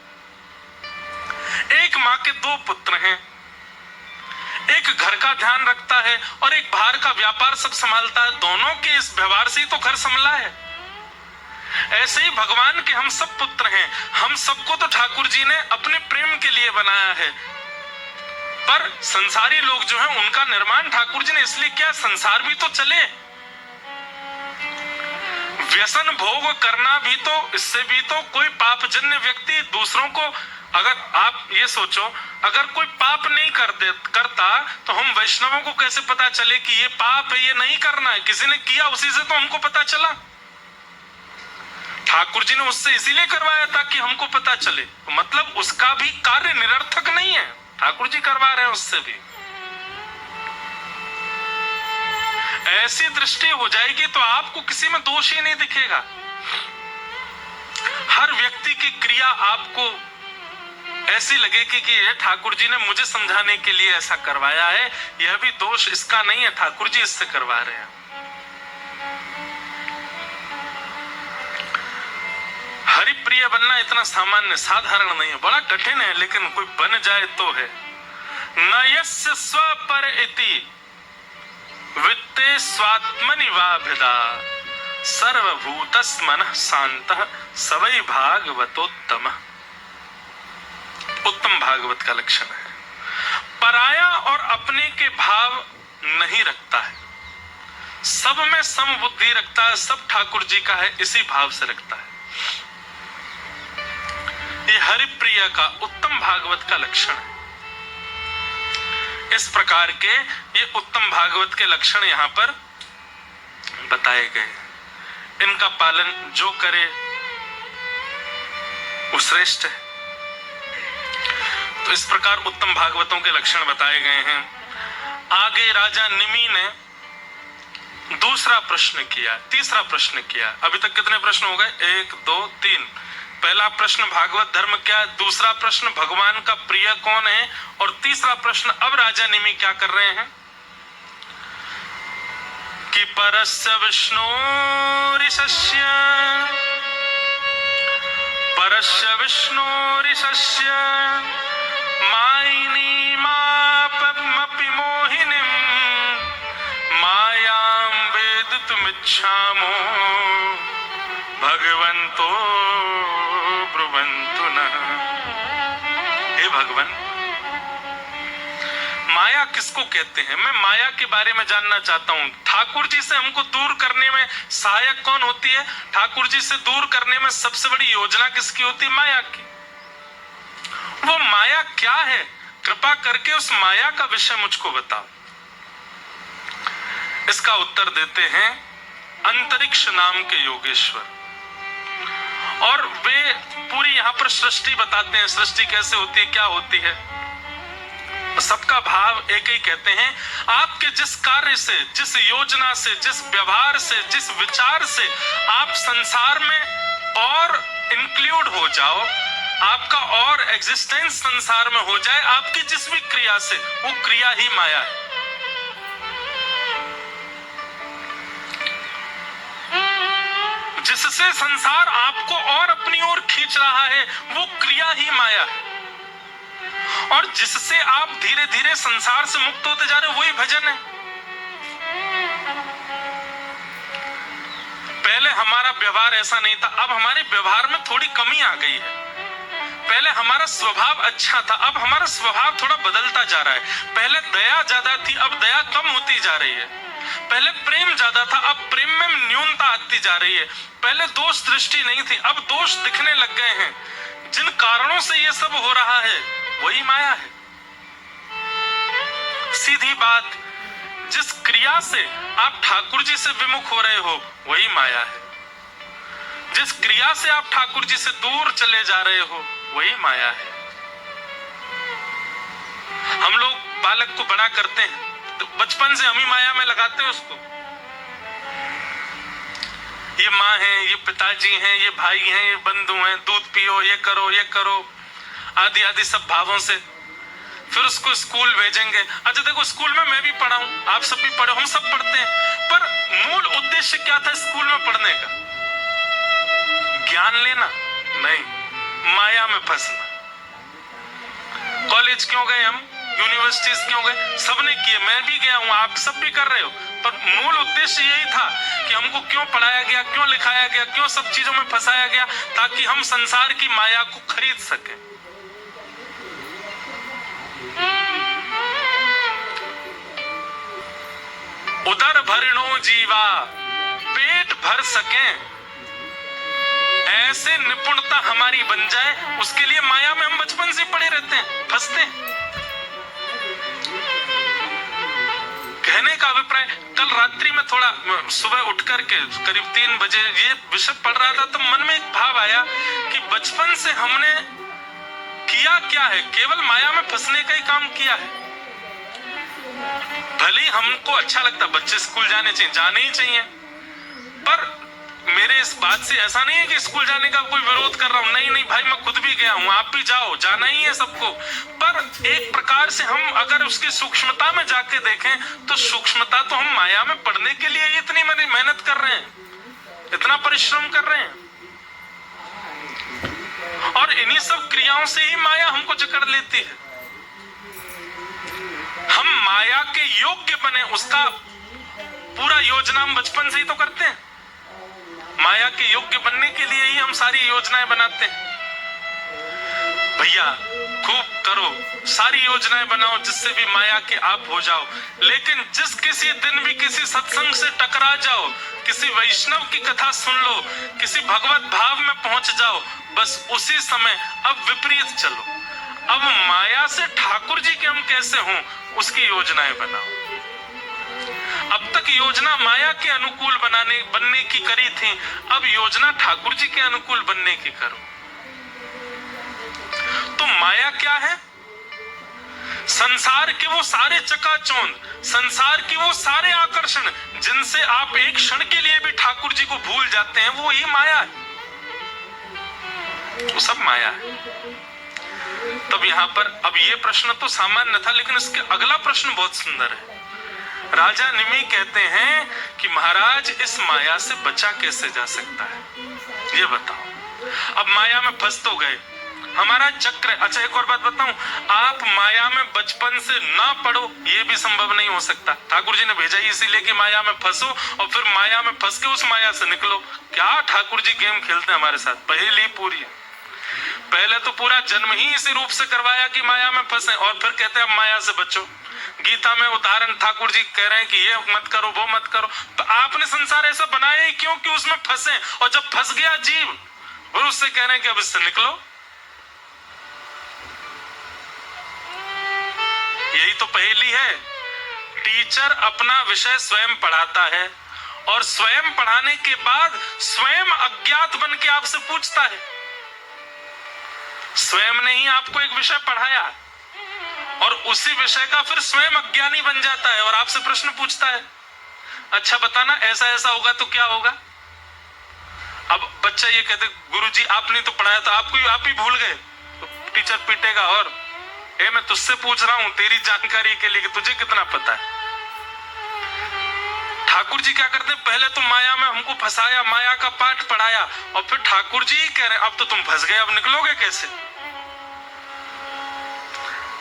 एक माँ के 2 पुत्र हैं, एक घर का ध्यान रखता है और एक बाहर का व्यापार सब संभालता है, दोनों के इस व्यवहार से ही तो घर संभला है। ऐसे ही भगवान के हम सब पुत्र हैं, हम सबको तो ठाकुर जी ने अपने प्रेम के लिए बनाया है, पर संसारी लोग जो हैं उनका निर्माण ठाकुर जी ने इसलिए किया, संसार भी तो चले। व्यसन भोग करना भी तो, इससे भी तो कोई पापजन्य व्यक्ति दूसरों को अगर आप ये सोचो, अगर कोई पाप नहीं करता तो हम वैष्णवों को कैसे पता चले कि ये पाप है, ये नहीं करना है? किसी ने किया, उसी से तो हमको पता चला। ठाकुर जी ने उससे इसीलिए करवाया ताकि हमको पता चले, मतलब उसका भी कार्य निरर्थक नहीं है, ठाकुर जी करवा रहे हैं उससे भी। ऐसी दृष्टि हो जाएगी तो आपको किसी में दोष ही नहीं दिखेगा। हर व्यक्ति की क्रिया आपको ऐसी लगेगी कि ये ठाकुर जी ने मुझे समझाने के लिए ऐसा करवाया है, यह भी दोष इसका नहीं है, ठाकुर जी इससे करवा रहे हैं। हरिप्रिय बनना इतना सामान्य साधारण नहीं है, बड़ा कठिन है, लेकिन कोई बन जाए तो है। न यस्य स्वपर इति वित्ते स्वात्मनि वाभिदा सर्वभूतस् मनः शान्तः स वै भागवतोत्तम। उत्तम भागवत का लक्षण है, पराया और अपने के भाव नहीं रखता है, सब में सम बुद्धि रखता है, सब ठाकुर जी का है इसी भाव से रखता है। ये हरिप्रिय का उत्तम भागवत का लक्षण है। इस प्रकार के ये उत्तम भागवत के लक्षण यहां पर बताए गए। इनका पालन जो करे वो श्रेष्ठ है। तो इस प्रकार उत्तम भागवतों के लक्षण बताए गए हैं। आगे राजा निमि ने दूसरा प्रश्न किया, तीसरा प्रश्न किया। अभी तक कितने प्रश्न हो गए? 1 2 3। पहला प्रश्न भागवत धर्म क्या है, दूसरा प्रश्न भगवान का प्रिय कौन है, और तीसरा प्रश्न अब राजा निमि क्या कर रहे हैं कि परस्य विष्णोरिशस्य मायिनी मापमपि मोहिनीं मायां वेदितुमिच्छामो भगवन्तो ब्रुवन्तु नः। हे भगवान, माया किसको कहते हैं? मैं माया के बारे में जानना चाहता हूं। ठाकुर जी से हमको दूर करने में सहायक कौन होती है? ठाकुर जी से दूर करने में सबसे बड़ी योजना किसकी होती है? माया की। वो माया क्या है? कृपा करके उस माया का विषय मुझको बताओ। इसका उत्तर देते हैं अंतरिक्ष नाम के योगेश्वर, और वे पूरी यहां पर सृष्टि बताते हैं। सृष्टि कैसे होती है, क्या होती है, सबका भाव एक ही कहते हैं। आपके जिस कार्य से, जिस योजना से, जिस व्यवहार से, जिस विचार से आप संसार में और इंक्लूड हो जाओ, आपका और एग्जिस्टेंस संसार में हो जाए, आपकी जिस भी क्रिया से, वो क्रिया ही माया है। जिससे संसार आपको और अपनी ओर खींच रहा है, वो क्रिया ही माया है। और जिससे आप धीरे धीरे संसार से मुक्त होते जा रहे हो, वही भजन है। पहले हमारा व्यवहार ऐसा नहीं था, अब हमारे व्यवहार में थोड़ी कमी आ गई है। पहले हमारा स्वभाव अच्छा था, अब हमारा स्वभाव थोड़ा बदलता जा रहा है। पहले दया ज्यादा थी, अब दया कम होती जा रही है। पहले प्रेम ज्यादा था, अब प्रेम में न्यूनता आती जा रही है। पहले दोष दृष्टि नहीं थी, अब दोष दिखने लग गए हैं। जिन कारणों से ये सब हो रहा है, वही माया है। सीधी बात, जिस क्रिया से आप ठाकुर जी से विमुख हो रहे हो, वही माया है। जिस क्रिया से आप ठाकुर जी से दूर चले जा रहे हो, वही माया है। हम लोग बालक को बड़ा करते हैं तो बचपन से हम ही माया में लगाते हैं उसको। ये माँ है, ये पिताजी हैं, ये भाई हैं, ये बंधु हैं, दूध पियो, ये करो आदि आदि सब भावों से। फिर उसको स्कूल भेजेंगे। अच्छा देखो, स्कूल में मैं भी पढ़ा हूं, आप सब भी पढ़े, हम सब पढ़ते हैं, पर मूल उद्देश्य क्या था स्कूल में पढ़ने का? ज्ञान लेना नहीं, माया में फंसना। कॉलेज क्यों गए हम, यूनिवर्सिटीज क्यों गए? सबने किए, मैं भी गया हूं, आप सब भी कर रहे हो, पर मूल उद्देश्य यही था कि हमको क्यों पढ़ाया गया, क्यों लिखाया गया, क्यों सब चीजों में फंसाया गया, ताकि हम संसार की माया को खरीद सकें। उदर भरणो जीवा, पेट भर सकें, कैसे निपुणता हमारी बन जाए, उसके लिए माया में हम बचपन से पड़े रहते हैं, फंसते हैं। कहने का अभिप्राय, कल रात्रि में थोड़ा सुबह उठ करके करीब 3 बजे ये विषय पढ़ रहा था, तो मन में एक भाव आया कि बचपन से हमने किया क्या है, केवल माया में फंसने का ही काम किया है। भले ही हमको अच्छा लगता बच्चे स्कूल जाने ही चाहिए, पर मेरे इस बात से ऐसा नहीं है कि स्कूल जाने का कोई विरोध कर रहा हूं, नहीं भाई, मैं खुद भी गया हूं, आप भी जाओ, जाना ही है सबको। पर एक प्रकार से हम अगर उसकी सूक्ष्मता में जाके देखें तो सूक्ष्मता तो हम माया में पढ़ने के लिए इतनी मेहनत कर रहे हैं, इतना परिश्रम कर रहे हैं, और इन्हीं सब क्रियाओं से ही माया हमको जकड़ लेती है। हम माया के योग्य बने, उसका पूरा योजना हम बचपन से ही तो करते हैं। माया के योग्य बनने के लिए ही हम सारी योजनाएं बनाते हैं। भैया खूब करो, सारी योजनाएं बनाओ जिससे भी माया के आप हो जाओ, लेकिन जिस किसी दिन भी किसी सत्संग से टकरा जाओ, किसी वैष्णव की कथा सुन लो, किसी भगवत भाव में पहुंच जाओ, बस उसी समय अब विपरीत चलो। अब माया से ठाकुर जी के हम कैसे हों, उसकी योजनाएं बनाओ। अब तक योजना माया के अनुकूल बनने की करी थी, अब योजना ठाकुर जी के अनुकूल बनने की करो। तो माया क्या है? संसार के वो सारे चकाचौंध, संसार की वो सारे आकर्षण जिनसे आप एक क्षण के लिए भी ठाकुर जी को भूल जाते हैं, वो ही माया है, वो सब माया है। तब यहां पर अब ये प्रश्न तो सामान्य था, लेकिन इसके अगला प्रश्न बहुत सुंदर है। राजा निमि कहते हैं कि महाराज इस माया से बचा कैसे जा सकता है, ये बताओ। अब माया में फंस तो गए, हमारा चक्र। अच्छा एक और बात बताऊं, आप माया में बचपन से ना पढ़ो ये भी संभव नहीं हो सकता। ठाकुर जी ने भेजा ही इसीलिए कि माया में फंसो और फिर माया में फंस के उस माया से निकलो। क्या ठाकुर जी गेम खेलते हैं हमारे साथ, पहली पूरी। पहले तो पूरा जन्म ही इसी रूप से करवाया कि माया में फंसे, और फिर कहते हैं माया से बचो। गीता में उदाहरण ठाकुर जी कह रहे हैं कि ये मत करो वो मत करो, तो आपने संसार ऐसा बनाया ही क्यों कि उसमें फंसे, और जब फंस गया जीव और उससे कह रहे हैं कि अब इससे निकलो। यही तो पहेली है। टीचर अपना विषय स्वयं पढ़ाता है और स्वयं पढ़ाने के बाद स्वयं अज्ञात बन के आपसे पूछता है। स्वयं ने ही आपको एक विषय पढ़ाया और उसी विषय का फिर स्वयं अज्ञानी बन जाता है और आपसे प्रश्न पूछता है, अच्छा बताना ऐसा ऐसा होगा तो क्या होगा। अब बच्चा ये कहते गुरुजी आपने तो पढ़ाया था, आप ही भूल गए, तो टीचर पीटेगा। और मैं तुझसे पूछ रहा हूं तेरी जानकारी के लिए कि तुझे कितना पता है। ठाकुर जी क्या करते हैं, पहले तो माया में हमको फंसाया, माया का पाठ पढ़ाया, और फिर ठाकुर जी कह रहे हैं अब तो तुम फंस गए, अब निकलोगे कैसे।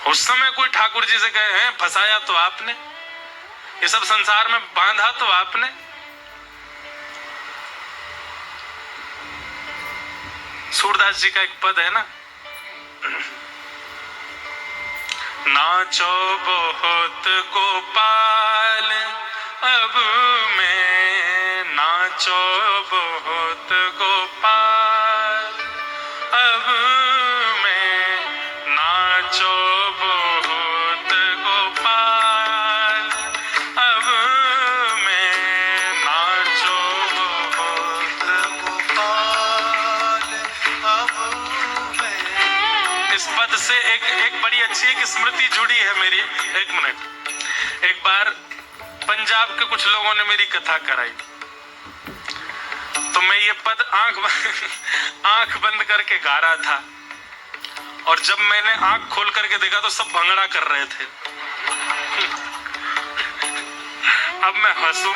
उस समय कोई ठाकुर जी से कहे हैं फंसाया तो आपने, ये सब संसार में बांधा तो आपने। सूरदास जी का एक पद है ना, नाचो बहुत गोपाल अब मैं, नाचो बहुत गोपाल अब मैं, नाचो बहुत गोपाल अब मैं, नाचो बहुत गोपाल अब मैं। इस पद से एक बड़ी अच्छी एक स्मृति जुड़ी है मेरी। एक मिनट, एक बार पंजाब के कुछ लोगों ने मेरी कथा कराई, तो मैं ये पद आंख बंद करके गा रहा था, और जब मैंने आंख खोल करके देखा तो सब भंगड़ा कर रहे थे। अब मैं हंसूं,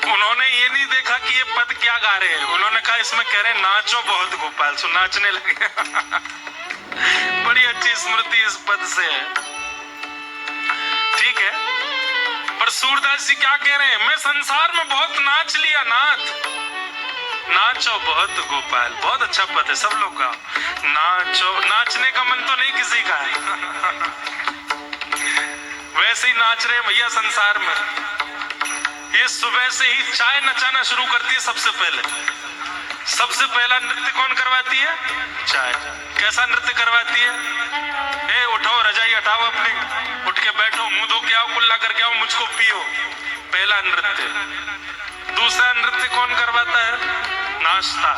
उन्होंने ये नहीं देखा कि ये पद क्या गा रहे हैं, उन्होंने कहा इसमें कह रहे हैं नाचो बहुत गोपाल, सो नाचने लगे। बड़ी अच्छी स्मृति इस पद से है, ठीक है। पर सूरदास जी क्या कह रहे हैं, मैं संसार में बहुत नाच लिया नाथ, नाचो बहुत गोपाल। बहुत अच्छा पद है, सब लोग का नाचो। नाचने का मन तो नहीं किसी का है, वैसे ही नाच रहे भैया संसार में। ये सुबह से ही चाय नचाना शुरू करती है। सबसे पहला नृत्य कौन करवाती है? चाय। कैसा नृत्य करवाती है? ए उठो, रजाई हटाओ अपनी, उठ के बैठो, मुंह धो के आओ, कुल्ला करके आओ, मुझको पियो। पहला नृत्य। दूसरा नृत्य कौन करवाता है? नाश्ता।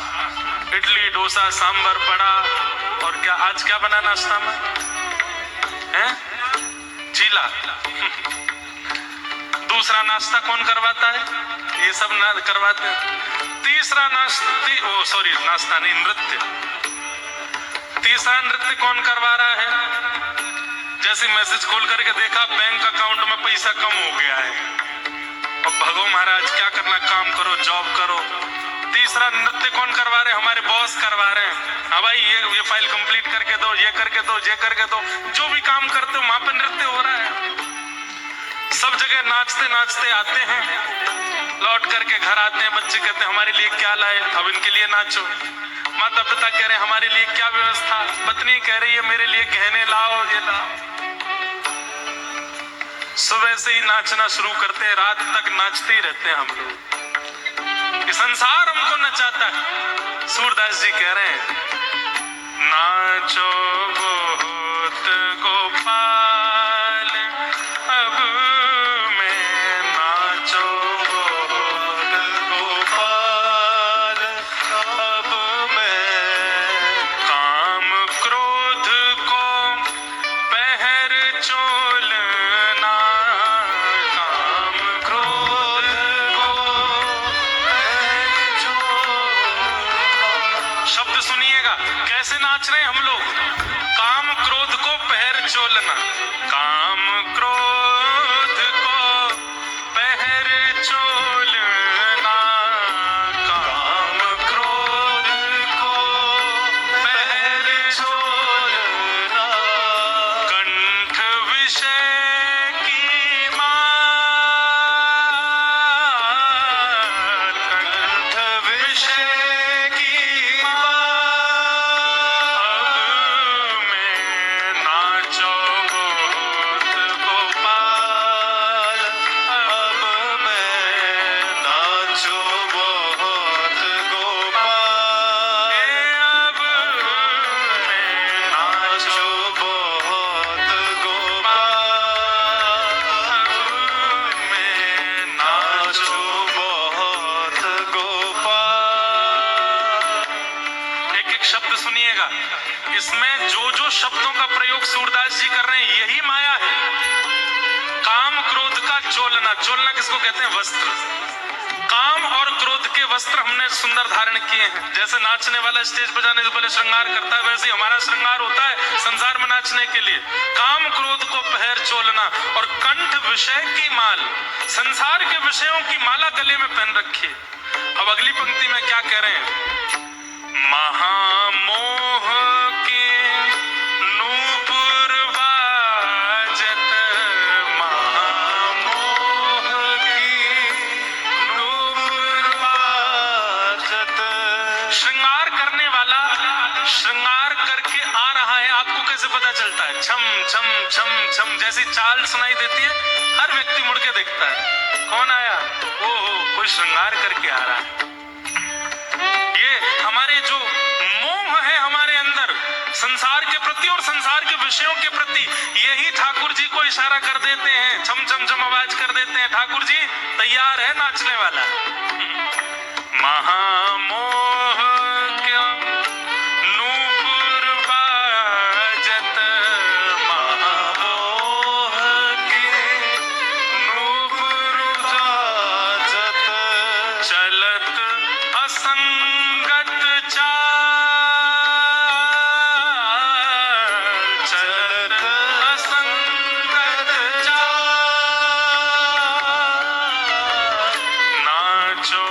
इडली, डोसा, सांभर, बड़ा, और क्या आज क्या बना नाश्ता में? हैं? चीला। दूसरा नाश्ता कौन करवाता है? ये सब ना करवाते हैं। तीसरा नाश्ता नहीं, नृत्य। तीसरा नृत्य कौन करवा रहा है? जैसे मैसेज खोल करके देखा बैंक अकाउंट में पैसा कम हो गया है, अब भगो महाराज क्या करना, काम करो, जॉब करो। तीसरा नृत्य कौन करवा रहे हैं? हमारे बॉस करवा रहे हैं। हाँ भाई, ये फाइल कंप्लीट करके दो, ये करके दो, ये करके दो। जो भी काम करते हो वहां पर नृत्य हो रहा है। सब जगह नाचते नाचते आते हैं, लौट करके घर आते हैं, बच्चे कहते हैं हमारे लिए क्या लाए, अब इनके लिए नाचो। माता पिता कह रहे हैं हमारे लिए क्या व्यवस्था, पत्नी कह रही है मेरे लिए गहने लाओ, ये लाओ। सुबह से ही नाचना शुरू करते हैं, रात तक नाचते ही रहते हैं हम लोग। ये संसार हमको नचाता है। सूरदास जी कह रहे हैं नाचो बहुत गोपाल, अब मैं नाचो बहुत गोपाल, अब मैं काम क्रोध को पहर चोलना, काम क्रोध को पहर चोलना। शब्द सुनिएगा कैसे नाच रहे हैं हम लोग। काम क्रोध को पहर चोलना, काम क्रोध को पहर चोलना, काम क्रोध को पहर चोलना। कंठ विषय की माल, कंठ विषय की माल, अब मैं नाचो बहुत गोपाल, अब मैं नाचो बहुत गोपाल, अब मैं नाचो बहुत गोपाल, अब मैं नाचो बहुत गोपाल। एक एक शब्द सुनिएगा, इसमें जो शब्दों का प्रयोग सूरदास जी कर रहे हैं यही माया है। काम क्रोध का चोलना, चोलना किसको कहते हैं? वस्त्र। काम और क्रोध के वस्त्र हमने सुंदर धारण किए हैं। जैसे नाचने वाला स्टेज पर जाने से पहले श्रृंगार करता है, वैसे ही हमारा श्रृंगार होता है संसार में नाचने के लिए। काम क्रोध को पहर चोलना, और कंठ विषय की माल, संसार के विषयों की माला गले में पहन रखी है। अब अगली पंक्ति में क्या कह रहे हैं? महामोह के नूपुर बाजत, महामोह की नूपुर बाजत। श्रृंगार करने वाला श्रृंगार करके आ रहा है, आपको कैसे पता चलता है? छम छम छम छम जैसी चाल सुनाई देती है, हर व्यक्ति मुड़ के देखता है कौन आया, ओहो कोई श्रृंगार करके आ रहा है। ये हमारे जो मोह है हमारे अंदर संसार के प्रति और संसार के विषयों के प्रति, यही ठाकुर जी को इशारा कर देते हैं, छम छम छम आवाज कर देते हैं, ठाकुर जी तैयार है नाचने वाला। महामोह क्यों नूपुर बाजत, महामोह के नूपुर बाजत। चलत असंगत चाल, चलत असंगत चाल, नाचो